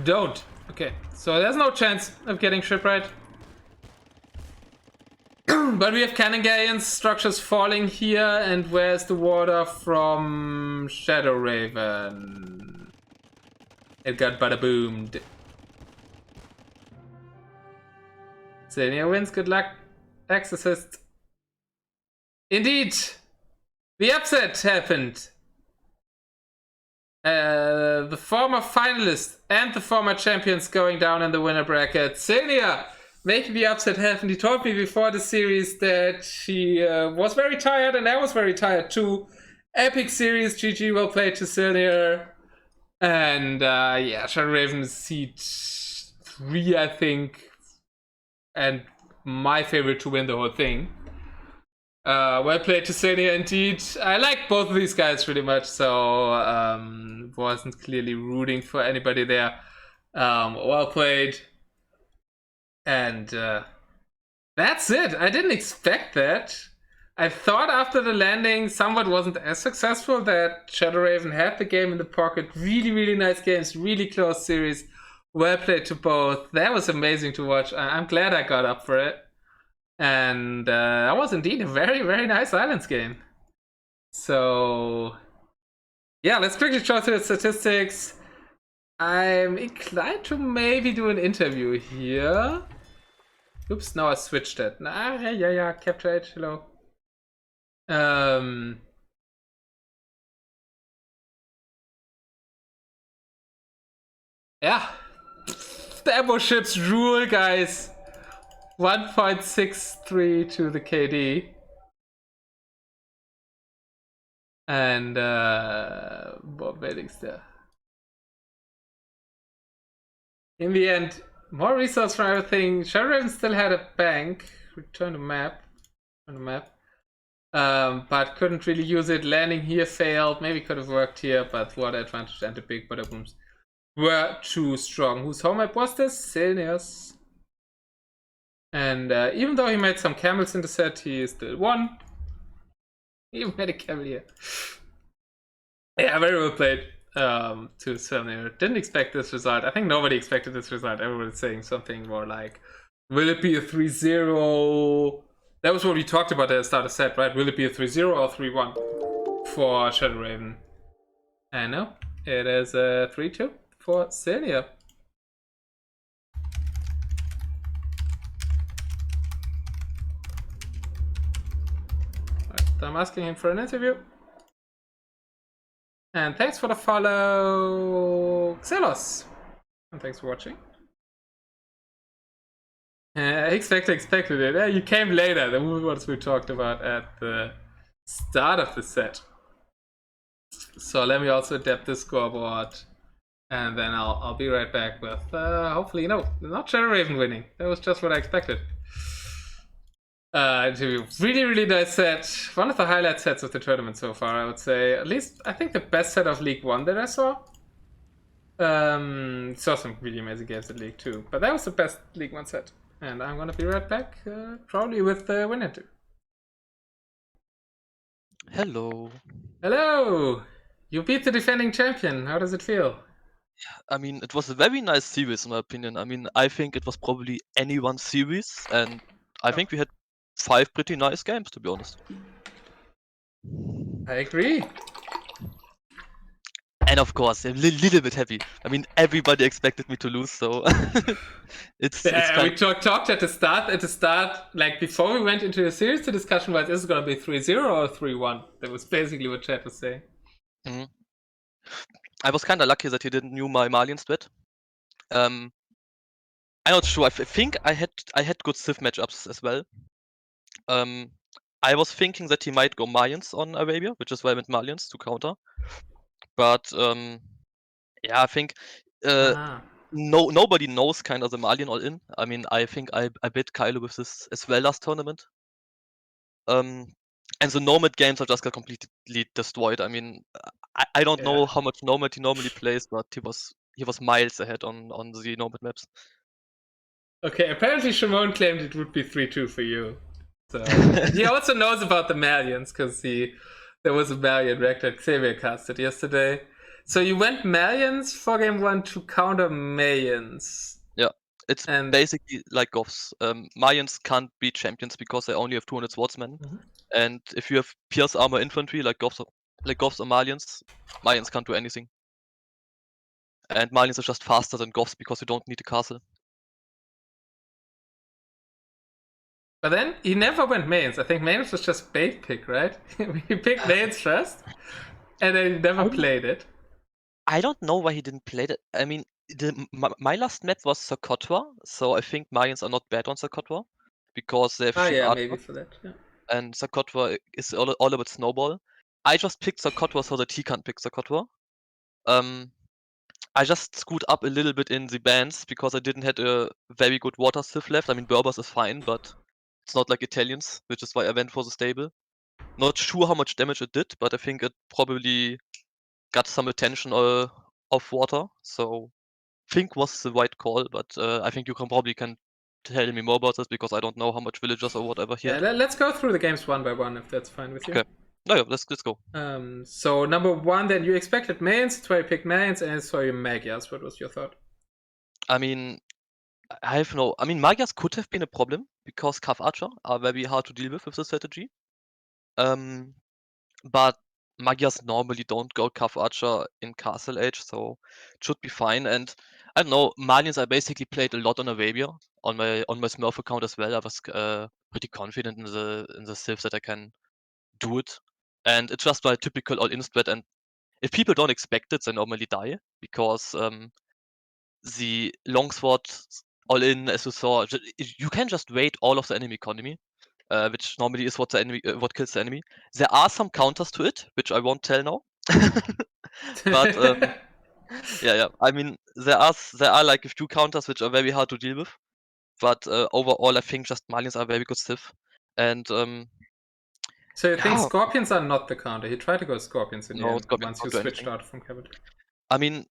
don't. Okay, so there's no chance of getting shipwright. But we have cannon galleons, structures falling here, and where's the water from Shadowrawen? It got bada boomed. Sylne wins, good luck. Exorcist. Indeed! The upset happened. The former finalist and the former champions going down in the winner bracket. Sylne making the upset happen. He told me before the series that she was very tired, and I was very tired too. Epic series, GG, well played to Sylne. And yeah, Shadowrawen seed 3, I think. And my favorite to win the whole thing. Well played to Sylne indeed. I like both of these guys really much, so wasn't clearly rooting for anybody there. Well played. And that's it. I didn't expect that. I thought after the landing somewhat wasn't as successful, that Shadowrawen had the game in the pocket. Really, really nice games, really close series. Well played to both. That was amazing to watch. I'm glad I got up for it. And that was indeed a very, very nice Islands game. So, yeah, let's quickly show through the statistics. I'm inclined to maybe do an interview here. Oops, now I switched it. Nah, yeah, Capture H, hello. Yeah. The ammo ships rule, guys. 1.63 to the KD. And more buildings there. In the end, more resource from everything. Shadowrawen still had a bank. Return the map. But couldn't really use it. Landing here failed. Maybe could have worked here, but water advantage and the big butter booms were too strong. Whose home map was this? Sylne4r's. And even though he made some camels in the set, he still won. He even made a camel here. Yeah, very well played to Sylne4r. Didn't expect this result. I think nobody expected this result. Everyone was saying something more like, will it be a 3-0? That was what we talked about at the start of the set, right? Will it be a 3-0 or 3-1 for Shadowrawen? And no, it is a 3-2 for Sylne4r. I'm asking him for an interview. And thanks for the follow, Xelos. And thanks for watching. Expected it. You came later. The ones we talked about at the start of the set. So let me also adapt this scoreboard. And then I'll be right back with, hopefully, no, not Shadowrawen winning. That was just what I expected. Interview. Really, really nice set. One of the highlight sets of the tournament so far, I would say. At least, I think the best set of League 1 that I saw. Saw some really amazing games in League 2. But that was the best League 1 set. And I'm gonna be right back, probably with the winner too. Hello. Hello! You beat the defending champion. How does it feel? I mean, it was a very nice series in my opinion. I mean, I think it was probably anyone's series, and I think we had 5 pretty nice games, to be honest. I agree. And of course, a little bit happy. I mean, everybody expected me to lose, so it's we talked at the start, like before we went into the series, the discussion was, is it gonna be 3-0 or 3-1? That was basically what chat was saying. Mhm. I was kind of lucky that he didn't knew my Malian strat. I'm not sure. I think I had good Civ matchups as well. I was thinking that he might go Malians on Arabia, which is why I went Malians to counter. But yeah, I think nobody knows kind of the Malian all in. I mean, I think I bit Kylo with this as well last tournament. And the Nomad games are just got completely destroyed. I mean, I don't know how much Nomad he normally plays, but he was miles ahead on the Nomad maps. Okay, apparently Shimon claimed it would be 3-2 for you. So and he also knows about the Malians because there was a Malian record Xavier casted yesterday. So you went Malians for game 1 to counter Mayans. Yeah, it's basically like Goths. Mayans can't beat champions because they only have 200 swordsmen. And if you have Pierce armor infantry like Goths or Malians can't do anything. And Malians are just faster than Goths because you don't need a castle. But then he never went Mayans. I think Mayans was just bait pick, right? He picked Mayans first, and then he never played it. I don't know why he didn't play it. I mean, my last map was Socotra, so I think Mayans are not bad on Socotra because they have cheap artwork. Maybe for that. Yeah. And Socotra is all about Snowball. I just picked Socotra so that he can't pick Socotra. I just screwed up a little bit in the bans because I didn't have a very good water Civ left. I mean, Berbers is fine, but it's not like Italians, which is why I went for the stable. Not sure how much damage it did, but I think it probably got some attention off water. So think was the right call, but I think you probably can tell me more about this because I don't know how much villagers or whatever here. Yeah, let's go through the games one by one if that's fine with you. Okay. No, yeah, let's go. So number 1, then you expected Mayans, that's why you picked Mayans, and I saw you Magyars. What was your thought? I mean, Magyars could have been a problem because Cav Archer are very hard to deal with this strategy. But Magyars normally don't go Cav Archer in Castle Age, so it should be fine. And I don't know, Malians I basically played a lot on Arabia on my Smurf account as well. I was pretty confident in the Civ that I can do it, and it's just my typical all-in strat. And if people don't expect it, they normally die because the longsword all-in, as you saw, you can just wait all of the enemy economy, which normally is what the enemy what kills the enemy. There are some counters to it, which I won't tell now. But yeah. I mean, there are like a few counters which are very hard to deal with. But overall, I think just Malians are very good Civ. And So you think yeah, Scorpions are not the counter? He tried to go Scorpions in the no, end Scorpions once you don't do switched anything. out from Cavalry. I mean,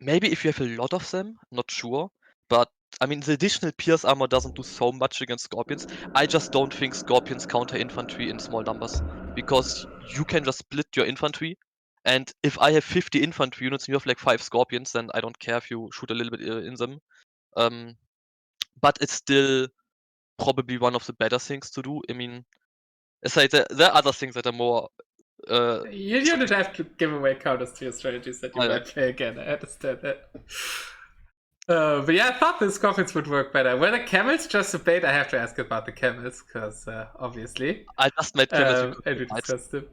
maybe if you have a lot of them, not sure. But I mean, the additional Pierce armor doesn't do so much against Scorpions. I just don't think Scorpions counter infantry in small numbers because you can just split your infantry. And if I have 50 infantry units and you have like 5 Scorpions, then I don't care if you shoot a little bit in them. But it's still probably one of the better things to do. I mean, it's like there are other things that are more. You didn't have to give away counters to your strategies that you I- might play again. I understand that. But yeah, I thought the Scorpions would work better. Were the camels just a bait? I have to ask about the camels, because obviously. I just made camels because And he we had knights. discussed them.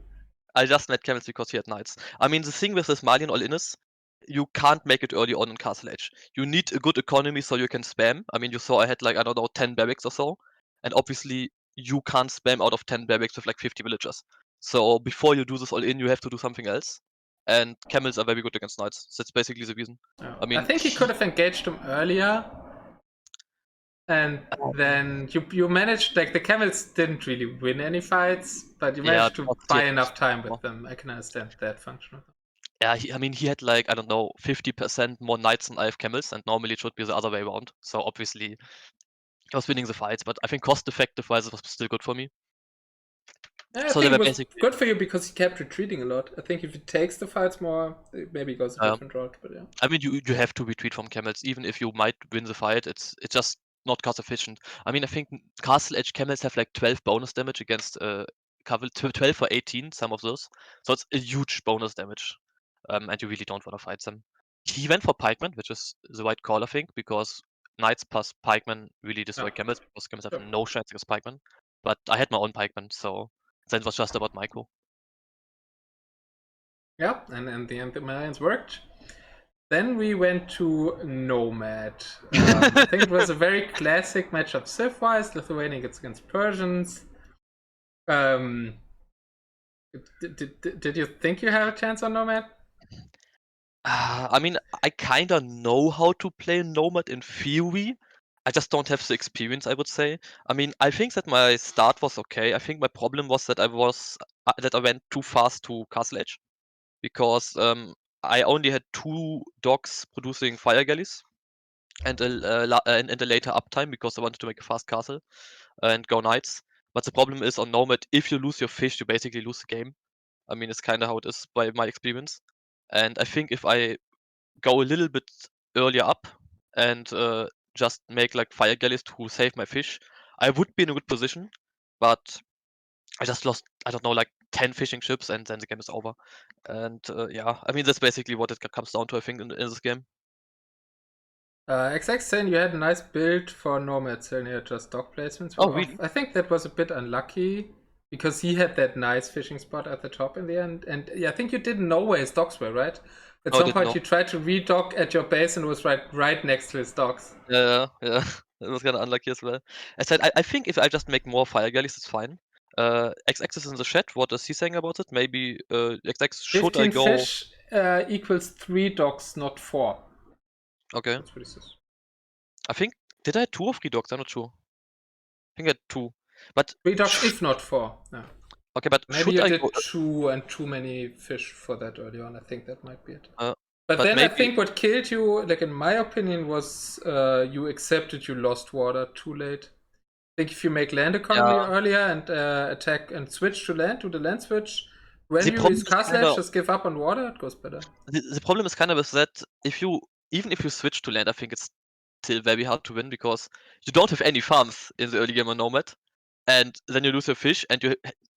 I just made camels because he had knights. I mean, the thing with this Malian all-in is, you can't make it early on in Castle Age. You need a good economy so you can spam. I mean, you saw I had like, I don't know, 10 barracks or so. And obviously, you can't spam out of 10 barracks with like 50 villagers. So before you do this all-in, you have to do something else. And camels are very good against knights. So that's basically the reason. Oh. I mean, think he could have engaged him earlier. And then you managed, like, the camels didn't really win any fights, but you managed to buy enough time with them. I can understand that function. Yeah, I mean, he had like, I don't know, 50% more knights than I have camels, and normally it should be the other way around. So obviously, he was winning the fights, but I think cost-effective wise, it was still good for me. I So think they it were was basically. good for you because he kept retreating a lot. I think if he takes the fights more, it maybe goes a different route. But yeah. I mean, you have to retreat from camels, even if you might win the fight. It's just not cost efficient. I mean, I think Castle Edge camels have like 12 bonus damage against cavalry, 12 or 18, some of those. So it's a huge bonus damage, and you really don't want to fight them. He went for pikemen, which is the right call, I think, because knights plus pikemen really destroy camels because camels have no chance against pikemen. But I had my own pikemen, so then it was just about Maiko. Yeah, and in the end, the Malians worked. Then we went to Nomad. I think it was a very classic matchup Civ-wise. Lithuania gets against Persians. Did you think you had a chance on Nomad? I mean, I kinda know how to play Nomad in theory. I just don't have the experience, I would say. I mean, I think that my start was okay. I think my problem was that I went too fast to Castle Edge because I only had 2 dogs producing fire galleys and a later uptime because I wanted to make a fast castle and go knights. But the problem is on Nomad, if you lose your fish, you basically lose the game. I mean, it's kinda how it is by my experience. And I think if I go a little bit earlier up and just make like fire galleys to save my fish, I would be in a good position. But I just lost, I don't know, like 10 fishing ships, and then the game is over. And yeah, I mean, that's basically what it comes down to, I think, in this game. XX saying you had a nice build for Nomad, Sylne4r just dog placements. Oh, really? I think that was a bit unlucky because he had that nice fishing spot at the top in the end. And yeah, I think you didn't know where his dogs were, right? At No, I some didn't point know. you tried to redock at your base and it was right next to his dogs. Yeah. It was kind of unlucky as well. I said, I think if I just make more fire galleys, it's fine. XX is in the chat. What is he saying about it? Maybe XX, should I 15 go? fish equals 3 dogs, not 4. Okay. That's what he says. I think, did I have 2 or 3 dogs? I'm not sure. I think I had 2. But 3 dogs, if not 4. Yeah. okay, but Maybe should you I did go? 2 and too many fish for that early on. I think that might be it. But But then I maybe, think what killed you, like in my opinion, was you accepted you lost water too late. I think if you make land economy yeah. earlier and attack and switch to land, do the land switch, when The you problem reach is Castle kinda Edge, just give up on water, it goes better. the problem is kind of is that even if you switch to land, I think it's still very hard to win because you don't have any farms in the early game on Nomad, and then you lose your fish, and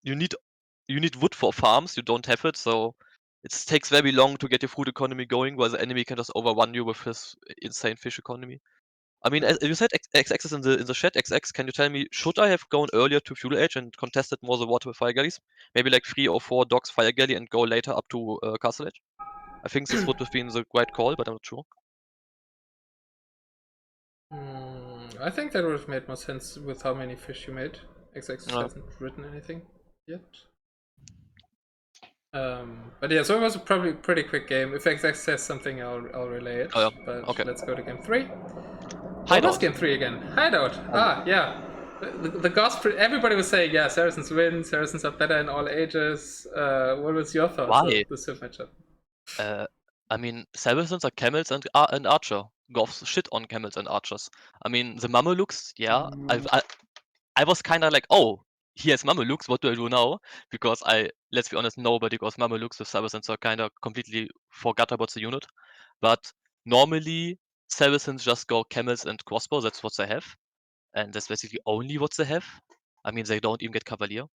you need wood for farms. You don't have it, so it takes very long to get your food economy going, while the enemy can just overrun you with his insane fish economy. I mean, as you said, XX is in the chat. XX, can you tell me, should I have gone earlier to Fuel Age and contested more the water with Fire Galleys? Maybe like 3 or 4 dogs Fire Galley and go later up to Castle Age? I think this would have been the right call, but I'm not sure. I think that would have made more sense with how many fish you made. XX No. hasn't written anything yet. But yeah, so it was probably a pretty quick game. If XX says something, I'll relay it. Oh, yeah. But Okay. let's go to game 3. What Hideout. was game 3 again? Hideout. Yeah. The gospel. Everybody was saying, yeah, Saracens win. Saracens are better in all ages. What was your thoughts Why? of the Civ matchup? I mean, Saracens are camels and archer. Goths shit on camels and archers. I mean, the Mamelukes, yeah. I was kind of like, oh, he has Mamelukes, what do I do now? Because let's be honest, nobody goes Mamelukes with Saracens, so I kind of completely forgot about the unit. But normally, Saracens just go camels and crossbow, that's what they have. And that's basically only what they have. I mean, they don't even get Cavalier.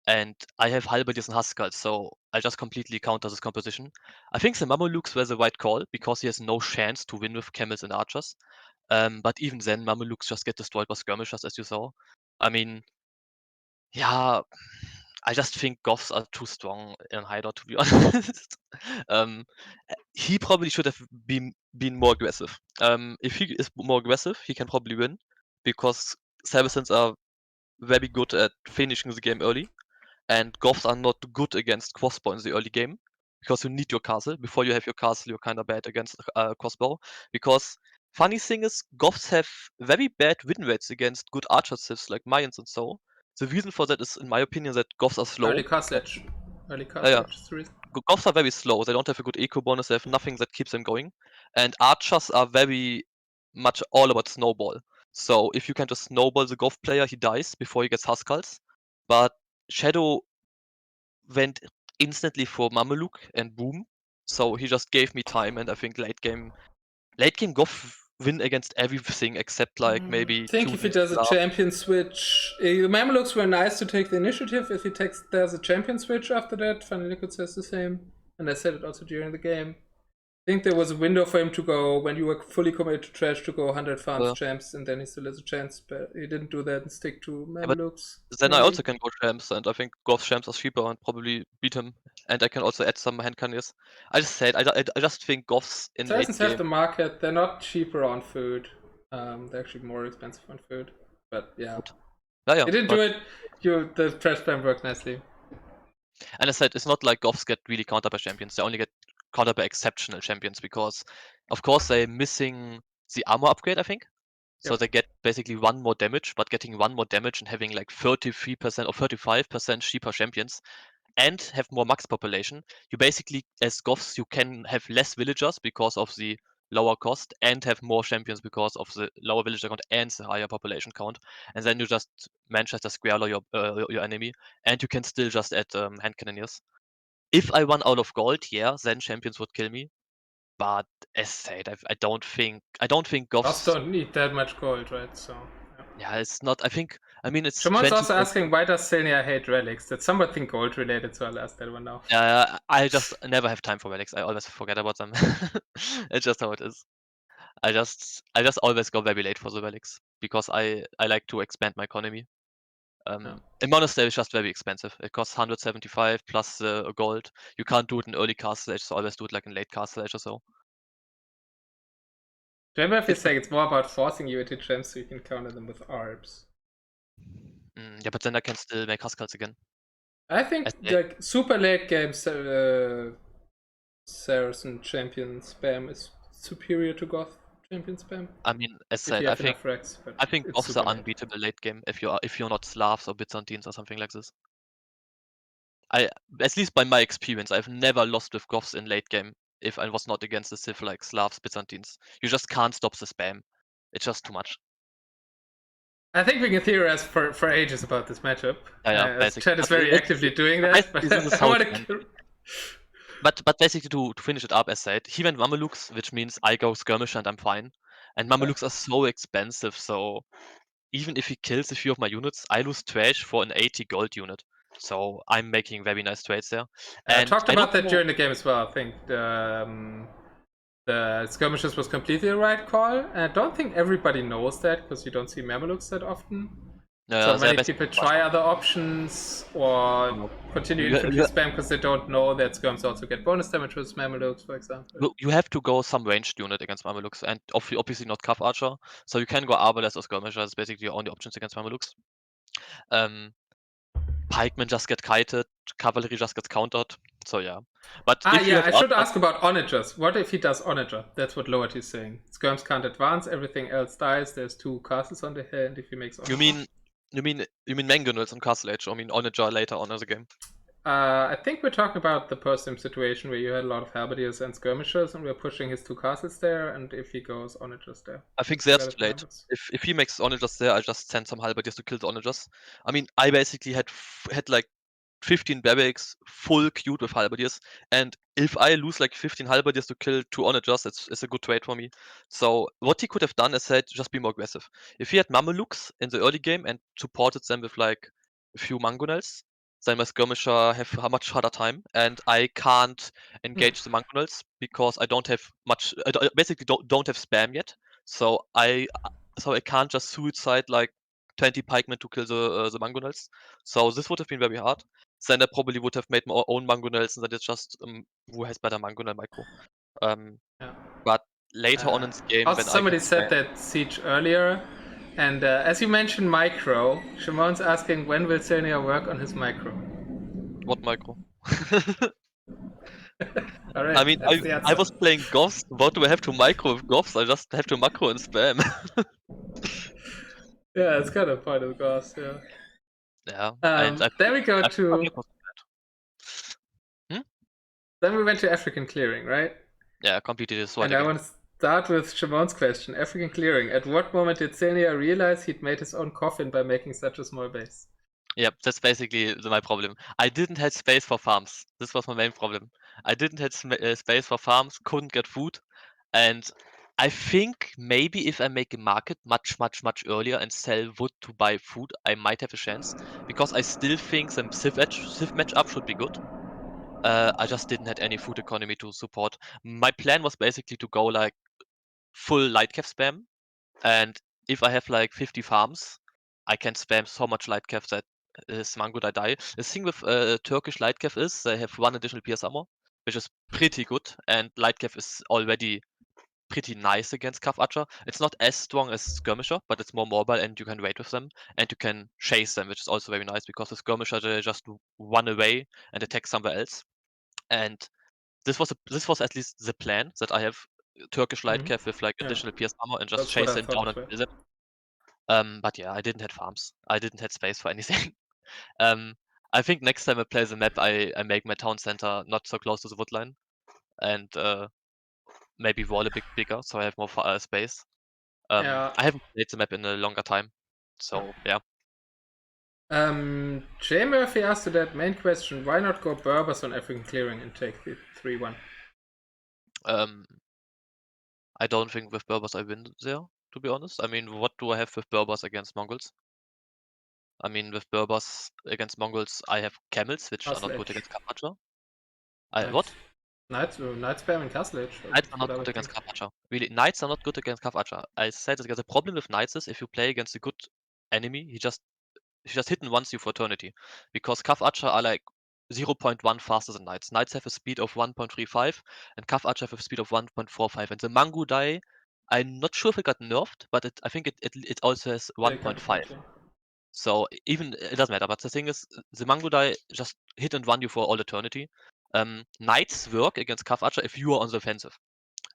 And I have Halberdiers and Huskars, so I just completely counter this composition. I think the Mamelukes were the right call, because he has no chance to win with camels and archers. But even then, Mamelukes just get destroyed by skirmishers, as you saw. I mean, yeah, I just think Goths are too strong in Hideout, to be honest. He probably should have been more aggressive. If he is more aggressive, he can probably win, because Saracens are very good at finishing the game early, and Goths are not good against crossbow in the early game, because you need your castle. Before you have your castle, you're kind of bad against crossbow, because funny thing is, Goths have very bad win rates against good archer civs like Mayans and so. The reason for that is, in my opinion, that Goths are slow. Early castle edge. Early Yeah. castle edge is the reason. Goths are very slow. They don't have a good eco bonus. They have nothing that keeps them going. And archers are very much all about snowball. So if you can just snowball the Goth player, he dies before he gets Huskals. But Shadow went instantly for Mameluk and boom. So he just gave me time, and I think late game Goth win against everything except like maybe I think if he does a champion switch, the Mamelukes were nice to take the initiative. If he does a champion switch after that, Liquid says the same, and I said it also during the game. I think there was a window for him to go when you were fully committed to trash to go 100 farms champs, and then he still has a chance, but he didn't do that and stick to Mamelukes. Then I also can go champs, and I think Goth champs are cheaper and probably beat him. And I can also add some hand cannons. I just said I just think Goths in late Saracens game. have the market. They're not cheaper on food. They're actually more expensive on food. But yeah. Yeah, You didn't do it. The trash plan worked nicely. And I said it's not like Goths get really countered by champions. They only get countered by exceptional champions, because of course they're missing the armor upgrade, I think. So they get basically 1 more damage, but getting 1 more damage and having like 33% or 35% cheaper champions and have more max population. You basically, as Goths, you can have less villagers because of the lower cost, and have more champions because of the lower villager count and the higher population count. And then you just Manchester Square your enemy, and you can still just add hand cannoneers. If I run out of gold, yeah, then champions would kill me. But as said, I don't think Goths don't need that much gold, right? So yeah, it's not. I mean, it's. Shamon's also asking, why does Sylne4r hate relics? That's something gold related, so I'll ask that one now. Yeah, I just never have time for relics. I always forget about them. It's just how it is. I just always go very late for the relics, because I like to expand my economy. In Monastery it's just very expensive. It costs 175 plus gold. You can't do it in early Castle Age, so always do it like in late Castle Age or so. Remember, is saying it's more about forcing you into gems so you can counter them with ARBs. Yeah, but then I can still make Huskals again. I think like super late game Saracen champion spam is superior to Goth champion spam. I mean, as said, I think Goths are unbeatable late game if you're not Slavs or Byzantines or something like this. At least by my experience, I've never lost with Goths in late game if I was not against the Civ like Slavs, Byzantines. You just can't stop the spam. It's just too much. I think we can theorize for ages about this matchup. Basically. Chat is very actively doing that. But basically to finish it up, as said, he went Mamelukes, which means I go skirmish and I'm fine. And Mamelukes are so expensive, so even if he kills a few of my units, I lose trash for an 80 gold unit. So I'm making very nice trades there. I And talked I don't about that know. during the game as well. I think the skirmishes was completely the right call. And I don't think everybody knows that because you don't see Mamelukes that often. So They're many basically people try Russia. other options or No. continue You, infantry spam because they don't know that skirms also get bonus damage with Mamelukes, for example. you have to go some ranged unit against Mamelukes, and obviously not Cav Archer. So you can go Arbalest or Skirmisher. That's basically your only options against Mamelukes. Pikemen just get kited, cavalry just gets countered. So yeah. But if you Yeah, have I should Archers, ask about Onagers. What if he does Onager? That's what Lowerty is saying. Skirms can't advance, everything else dies. There's 2 castles on the hill, and if he makes you Onager. mean Mangonels on Castle Age, or Onager later on as a game? I think we're talking about the post-sim situation where you had a lot of halberdiers and skirmishers, and we're pushing his 2 castles there, and if he goes Onagers there. I think Forget that's it too late. numbers. If he makes Onagers there, I just send some halberdiers to kill the Onagers. I mean, I basically had like 15 barracks full queued with halberdiers, and if I lose like 15 halberdiers to kill 2 onagers, it's a good trade for me. So what he could have done is said, just be more aggressive. If he had Mamelukes in the early game and supported them with like a few Mangonels, then my skirmisher have a much harder time, and I can't engage the Mangonels because I don't have much. I basically don't have spam yet, so I can't just suicide like 20 pikemen to kill the Mangonels. So this would have been very hard. Then I probably would have made my own Mangonels, and then it's just who has better Mangonel micro. Yeah. But later on in the game, Also, when I get somebody said spam, that Siege earlier, and as you mentioned micro, Shimon's asking when will Sylne4r work on his micro? what micro? I Alright, mean, that's the I answer. was playing Goths. What do I have to micro with Goths? I just have to macro and spam. Yeah, it's kind of part of the course, yeah. Yeah, and Then we go I think my to. micro's bad. Hmm? Then we went to African clearing, right? Yeah, completely destroyed And I again. want to start with Shimon's question. African clearing. At what moment did Sylne4r realize he'd made his own coffin by making such a small base? Yep, that's basically my problem. I didn't have space for farms. This was my main problem. I didn't have space for farms, couldn't get food, and I think maybe if I make a market much earlier and sell wood to buy food, I might have a chance because I still think some Civ matchup should be good. I just didn't have any food economy to support. My plan was basically to go like full light cap spam, and if I have like 50 farms, I can spam so much light cap that is Mango I die. The thing with Turkish light cap is they have 1 additional PS armor, which is pretty good, and light cap is already pretty nice against Cav Archer. It's not as strong as Skirmisher, but it's more mobile and you can wait with them and you can chase them, which is also very nice because with Skirmisher they just run away and attack somewhere else. And this was at least the plan that I have Turkish light cap with like Yeah, additional PS armor and just that's what chase I them thought down as and well. kill them. But yeah, I didn't have farms. I didn't have space for anything. um, I think next time I play the map, I make my town center not so close to the wood line and maybe wall a bit bigger so I have more space. Yeah. I haven't played the map in a longer time, so yeah. J Murphy asked you that main question: why not go Berbers on African clearing and take the 3-1? Um, I don't think with Berbers I win there, to be honest. I mean, what do I have with Berbers against Mongols? I mean, with Berbers against Mongols, I have camels, which are Castle not good Edge. against Carpaccia. Knights. What? Knights spam in Castle Edge. Knights are That's what not I good would against think. Carpaccia. Really, Knights are not good against Carpaccia. I said this because the problem with Knights is if you play against a good enemy, he just hit and runs you for eternity. Because Cav Archer are like 0.1 faster than Knights. Knights have a speed of 1.35 and Cav Archer have a speed of 1.45. And the Mangu die, I'm not sure if it got nerfed, but I think it also has They can 1.5. potentially. So even it doesn't matter. But the thing is, the Mangu die just hit and run you for all eternity. Knights work against Cav Archer if you are on the offensive.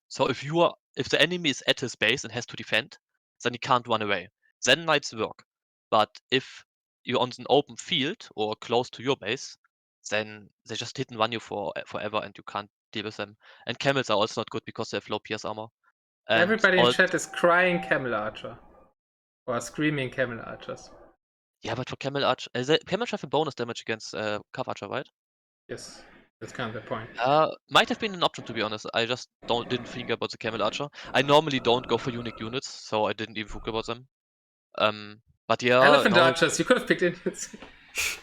So if the enemy is at his base and has to defend, then he can't run away. Then knights work. But if you're on an open field or close to your base, then they just hit and run you forever and you can't deal with them. And camels are also not good because they have low PS armor. And Everybody in all chat is crying Camel Archer. Or screaming Camel Archers. yeah, but for camel archer, camel have a bonus damage against Cav Archer, right? Yes. That's kind of the point. Might have been an option, to be honest. I just didn't think about the Camel Archer. I normally don't go for unique units, so I didn't even think about them. But yeah, Elephant no, archers, you could have picked Indians.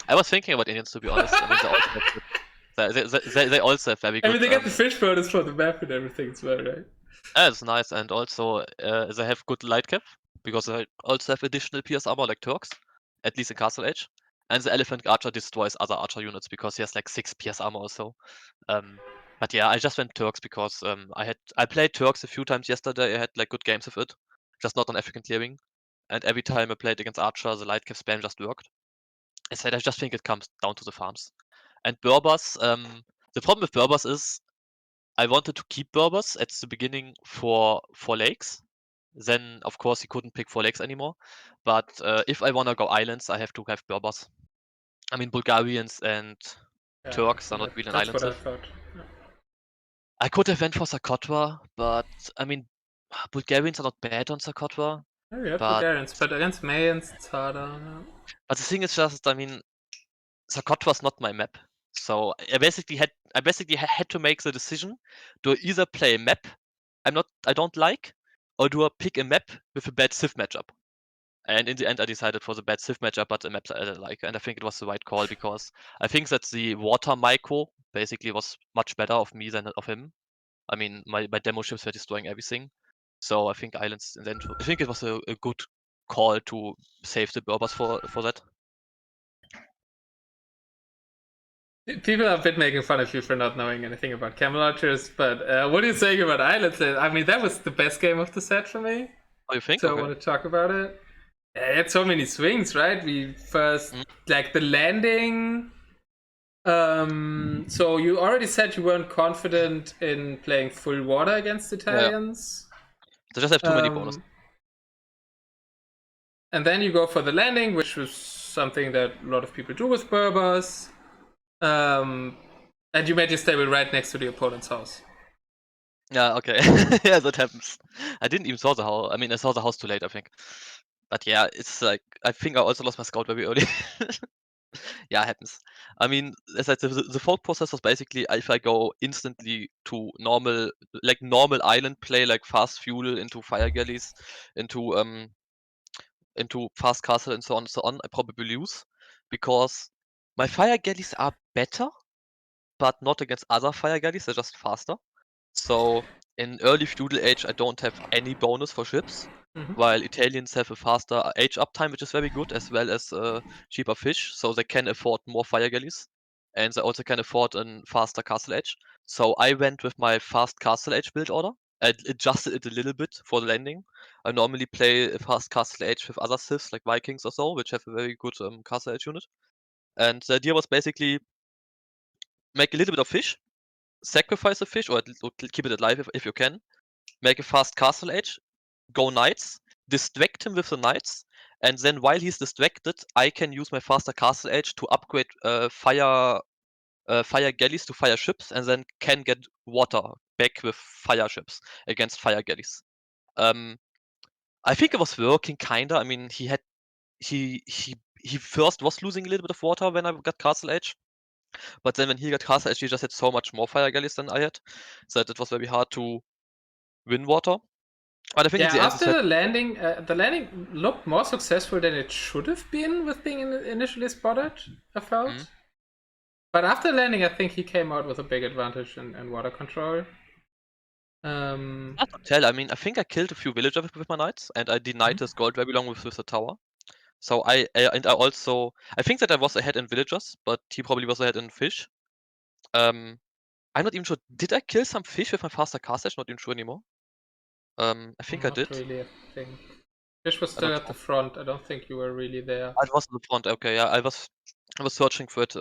I was thinking about Indians, to be honest. I mean, they also have very I good. mean, they get the fish bonus for the map and everything as well, right? It's nice, and also they have good light cap because they also have additional PS armor like Turks, at least in Castle Age. And the Elephant Archer destroys other Archer units because he has like 6 PS armor or so. But yeah, I just went Turks because I played Turks a few times yesterday. I had like good games with it, just not on African clearing. And every time I played against Archer, the light cap spam just worked. I said I just think it comes down to the farms. And Berbers, the problem with Berbers is I wanted to keep Berbers at the beginning for lakes. Then, of course, you couldn't pick 4 lakes anymore. But if I want to go islands, I have to have Berbers. I mean, Bulgarians and Turks are not really an That's island what I civ. thought. Yeah. I could have went for Socotra, but I mean, Bulgarians are not bad on Socotra. Oh, yeah, But Bulgarians, but against Mayans, it's harder. Yeah. the thing is just, I mean, Socotra is not my map. So I basically had to make the decision: do I either play a map I don't like, or do I pick a map with a bad Civ matchup? And in the end, I decided for the bad Civ matchup, but a map that I like, and I think it was the right call because I think that the water micro basically was much better of me than of him. I mean, my demo ships were destroying everything, so I think islands. And then I think it was a good call to save the Berbers for that. People have been making fun of you for not knowing anything about camel archers, but what are you saying about islands? I mean, that was the best game of the set for me. Oh, you think? So Okay. I want to talk about it. It had so many swings, right? We first like the landing. So you already said you weren't confident in playing full water against Italians. They just have too many bonus. And then you go for the landing, which was something that a lot of people do with Berbers. And you made your stable right next to the opponent's house. Yeah, okay. Yeah, that happens. I didn't even saw the house. I mean, I saw the house too late, I think. But yeah, it's like, I think I also lost my scout very early. Yeah, it happens. I mean, as I said, the thought process was basically if I go instantly to normal island play, like fast fuel into fire galleys, into fast castle and so on, I probably lose because my fire galleys are better, but not against other fire galleys. They're just faster. So in early feudal age, I don't have any bonus for ships, while Italians have a faster age uptime, which is very good, as well as cheaper fish, so they can afford more fire galleys, and they also can afford a faster castle age. So I went with my fast castle age build order. I adjusted it a little bit for the landing. I normally play a fast castle age with other civs like Vikings or so, which have a very good castle age unit. And the idea was basically make a little bit of fish, sacrifice a fish, or keep it alive if you can. Make a fast castle age, go knights, distract him with the knights, and then while he's distracted, I can use my faster castle age to upgrade fire galleys to fire ships, and then can get water back with fire ships against fire galleys. I think it was working kinda. I mean, he first was losing a little bit of water when I got castle age. But then when he got castle age, he just had so much more fire galleys than I had, that it was very hard to win water. But I think in Yeah, the end, after the landing looked more successful than it should have been with being initially spotted, I felt. But after landing, I think he came out with a big advantage in water control. hard to tell. I mean, I think I killed a few villagers with my knights, and I denied his gold very long with the tower. So I think that I was ahead in villagers, but he probably was ahead in fish. I'm not even sure. Did I kill some fish with my faster cast edge? Not even sure anymore. I think I Not did. really, I think. Fish was I still don't at know. the front. I don't think you were really there. I was in the front. Okay, yeah, I was searching for it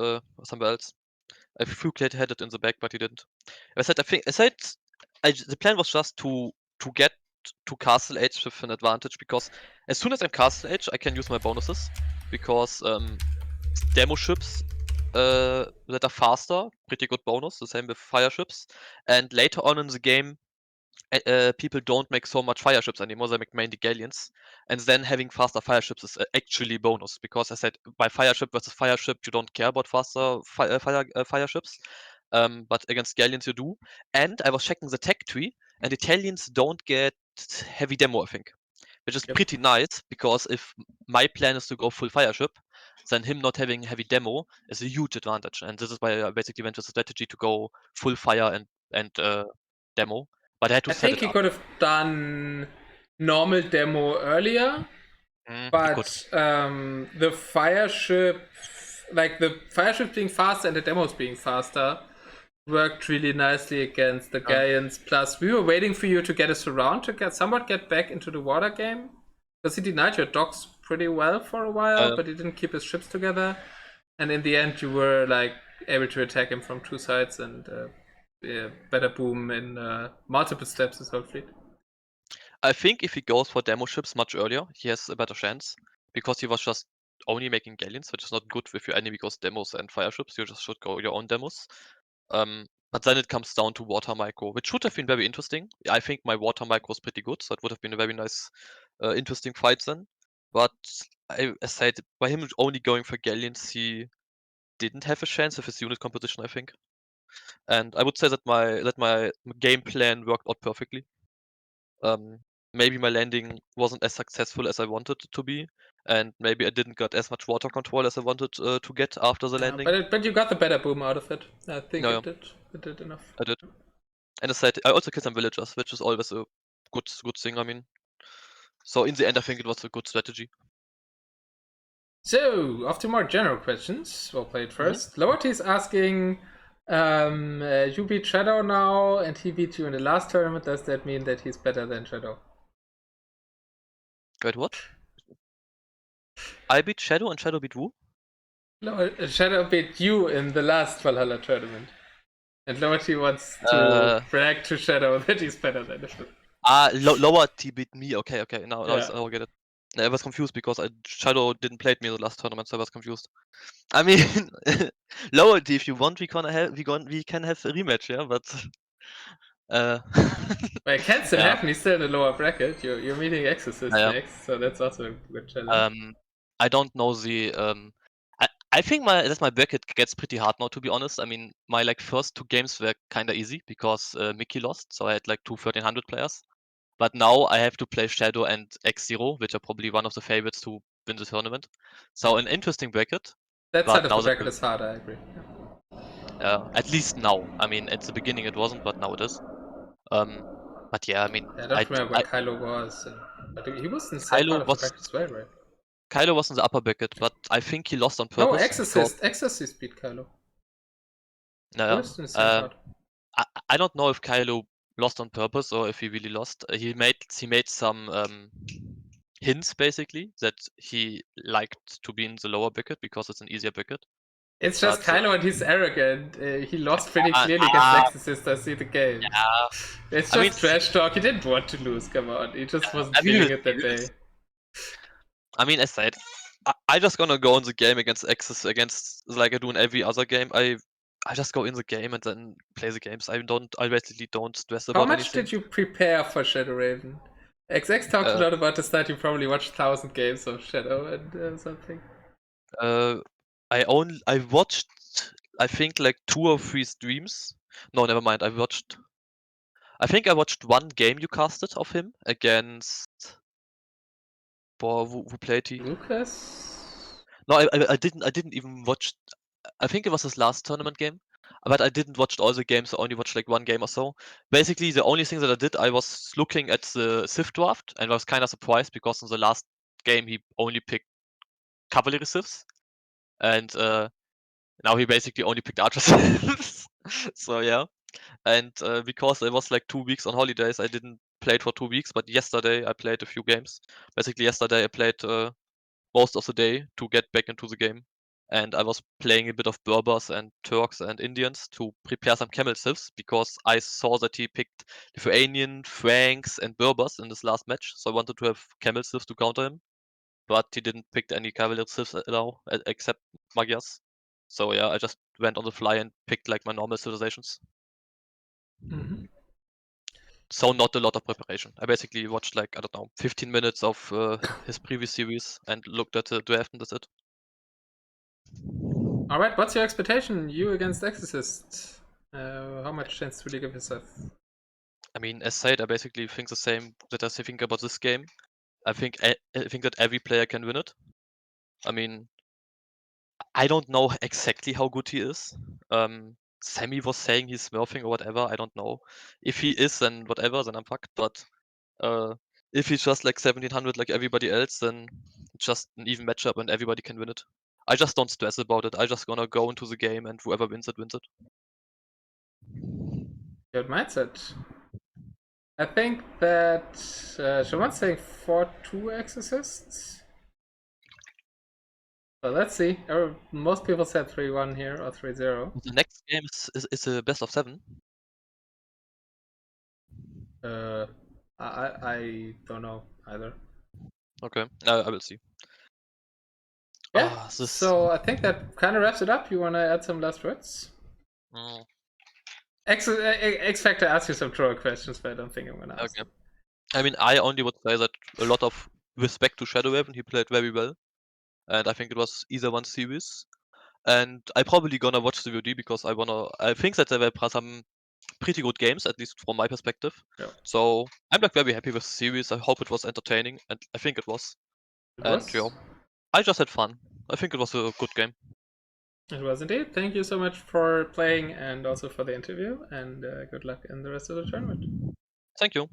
somewhere else. I think had it in the back, but he didn't. The plan was just to get to Castle Age with an advantage, because as soon as I'm Castle Age, I can use my bonuses, because demo ships that are faster, pretty good bonus, the same with fire ships. And later on in the game, people don't make so much fire ships anymore, they make mainly galleons. And then having faster fire ships is actually bonus, because I said by fire ship versus fire ship, you don't care about faster fire ships. but against Galleons you do. And I was checking the tech tree, and Italians don't get heavy demo, I think. Which is pretty nice, because if my plan is to go full fireship, then him not having heavy demo is a huge advantage. And this is why I basically went with the strategy to go full fire and demo. But I had to I set think it he up. could have done normal demo earlier, He could. but the fireship, like the fireship being faster and the demos being faster, worked really nicely against the Galleons. Plus, we were waiting for you to get a surround to get back into the water game, because he denied your docks pretty well for a while, but he didn't keep his ships together. And in the end, you were like able to attack him from two sides and better boom in multiple steps his whole fleet. I think if he goes for demo ships much earlier, he has a better chance, because he was just only making Galleons, which is not good if your enemy goes demos and fire ships. You just should go your own demos. But then it comes down to water micro, which should have been very interesting. I think my water micro was pretty good, so it would have been a very nice, interesting fight then. But as I said, by him only going for Galleons, he didn't have a chance with his unit composition, I think. And I would say that my game plan worked out perfectly. Maybe my landing wasn't as successful as I wanted it to be, and maybe I didn't get as much water control as I wanted to get after the landing. But you got the better boom out of it. I think Yeah, it did enough. I did. And as I said, I also killed some villagers, which is always a good thing, I mean. So in the end, I think it was a good strategy. So, off to more general questions. We'll play it first. Lowerty is asking, you beat Shadow now, and he beat you in the last tournament. Does that mean that he's better than Shadow? Wait, what? I beat Shadow and Shadow beat who? No, Shadow beat you in the last Valhalla tournament. And Lowerty wants to brag to Shadow that he's better than him. Lower T beat me. Okay. Now Yeah. I get it. I was confused because Shadow didn't play me in the last tournament, so I was confused. I mean, Lower T, if you want, we can have a rematch, yeah. But Well, it can still happen. He's still in the lower bracket. You're meeting Exorcist next, so that's also a good challenge. I don't know the I think my bracket gets pretty hard now, to be honest. I mean, my like first two games were kinda easy because Mickey lost, so I had like two 1300 players. But now I have to play Shadow and X0, which are probably one of the favorites to win the tournament. So an interesting bracket. That But side of now the bracket is hard, I agree. at least now. I mean, at the beginning it wasn't, but now it is. But yeah, I mean, I don't remember where Kylo was. But he was in the same part Kylo of the bracket as well, right? Kylo was in the upper bracket, but I think he lost on No, purpose. Exorcist beat Kylo. He Yeah. was in the same part. I don't know if Kylo lost on purpose or if he really lost. He made some hints basically that he liked to be in the lower bracket because it's an easier bracket. It's just Kylo and he's arrogant. He lost pretty clearly against Exorcist. I see the game. Yeah. It's just trash talk. He didn't want to lose. Come on, he just wasn't feeling it that day. I mean, as said, I just gonna go in the game against against like I do in every other game. I just go in the game and then play the games. I basically don't stress about anything. How much did you prepare for Shadowrawen? XX talked a lot about this that you probably watched 1,000 games of Shadow and something. I watched I think like 2 or 3 streams. No, never mind. I think I watched one game you casted of him against who played he? Lucas? No, I didn't even watch. I think it was his last tournament game, but I didn't watch all the games. I only watched like one game or so. Basically, the only thing that I did, I was looking at the Civ draft and was kind of surprised because in the last game he only picked cavalry civs, and now he basically only picked archer civs. So yeah, and because it was like 2 weeks on holidays, I didn't play it for 2 weeks. But yesterday I played a few games. Basically, yesterday I played most of the day to get back into the game. And I was playing a bit of Berbers and Turks and Indians to prepare some camel civs because I saw that he picked Lithuanian, Franks, and Berbers in this last match. So I wanted to have camel civs to counter him. But he didn't pick any cavalry civs now, except Magyars. So yeah, I just went on the fly and picked like my normal civilizations. So not a lot of preparation. I basically watched like, I don't know, 15 minutes of his previous series and looked at the draft and that's it. Alright, what's your expectation? You against Exorcist? How much chance would you give yourself? I mean, as said, I basically think the same that I think about this game. I think that every player can win it. I mean, I don't know exactly how good he is. Sammy was saying he's smurfing or whatever. I don't know. If he is, then whatever, then I'm fucked. But uh, if he's just like 1700 like everybody else, then it's just an even matchup and everybody can win it. I just don't stress about it. I just gonna go into the game and whoever wins it wins it. Good mindset. I think that Shaman's saying 4-2 Exorcists. So let's see. Most people said 3-1 here or 3-0. The next game is a best of 7. I don't know either. Okay, I will see. Yeah, This. so I think that kind of wraps it up. You want to add some last words? Mm, X Factor asked you some troll questions, but I don't think I'm going to ask okay. them. I mean, I only would say that a lot of respect to Shadowrawen. He played very well, and I think it was either one series. And I probably gonna watch the VOD because I think that there were some pretty good games, at least from my perspective. Yeah. So I'm like very happy with the series. I hope it was entertaining, and I think it was. It And was. yeah, I just had fun. I think it was a good game. It was indeed. Thank you so much for playing and also for the interview, and good luck in the rest of the tournament. Thank you.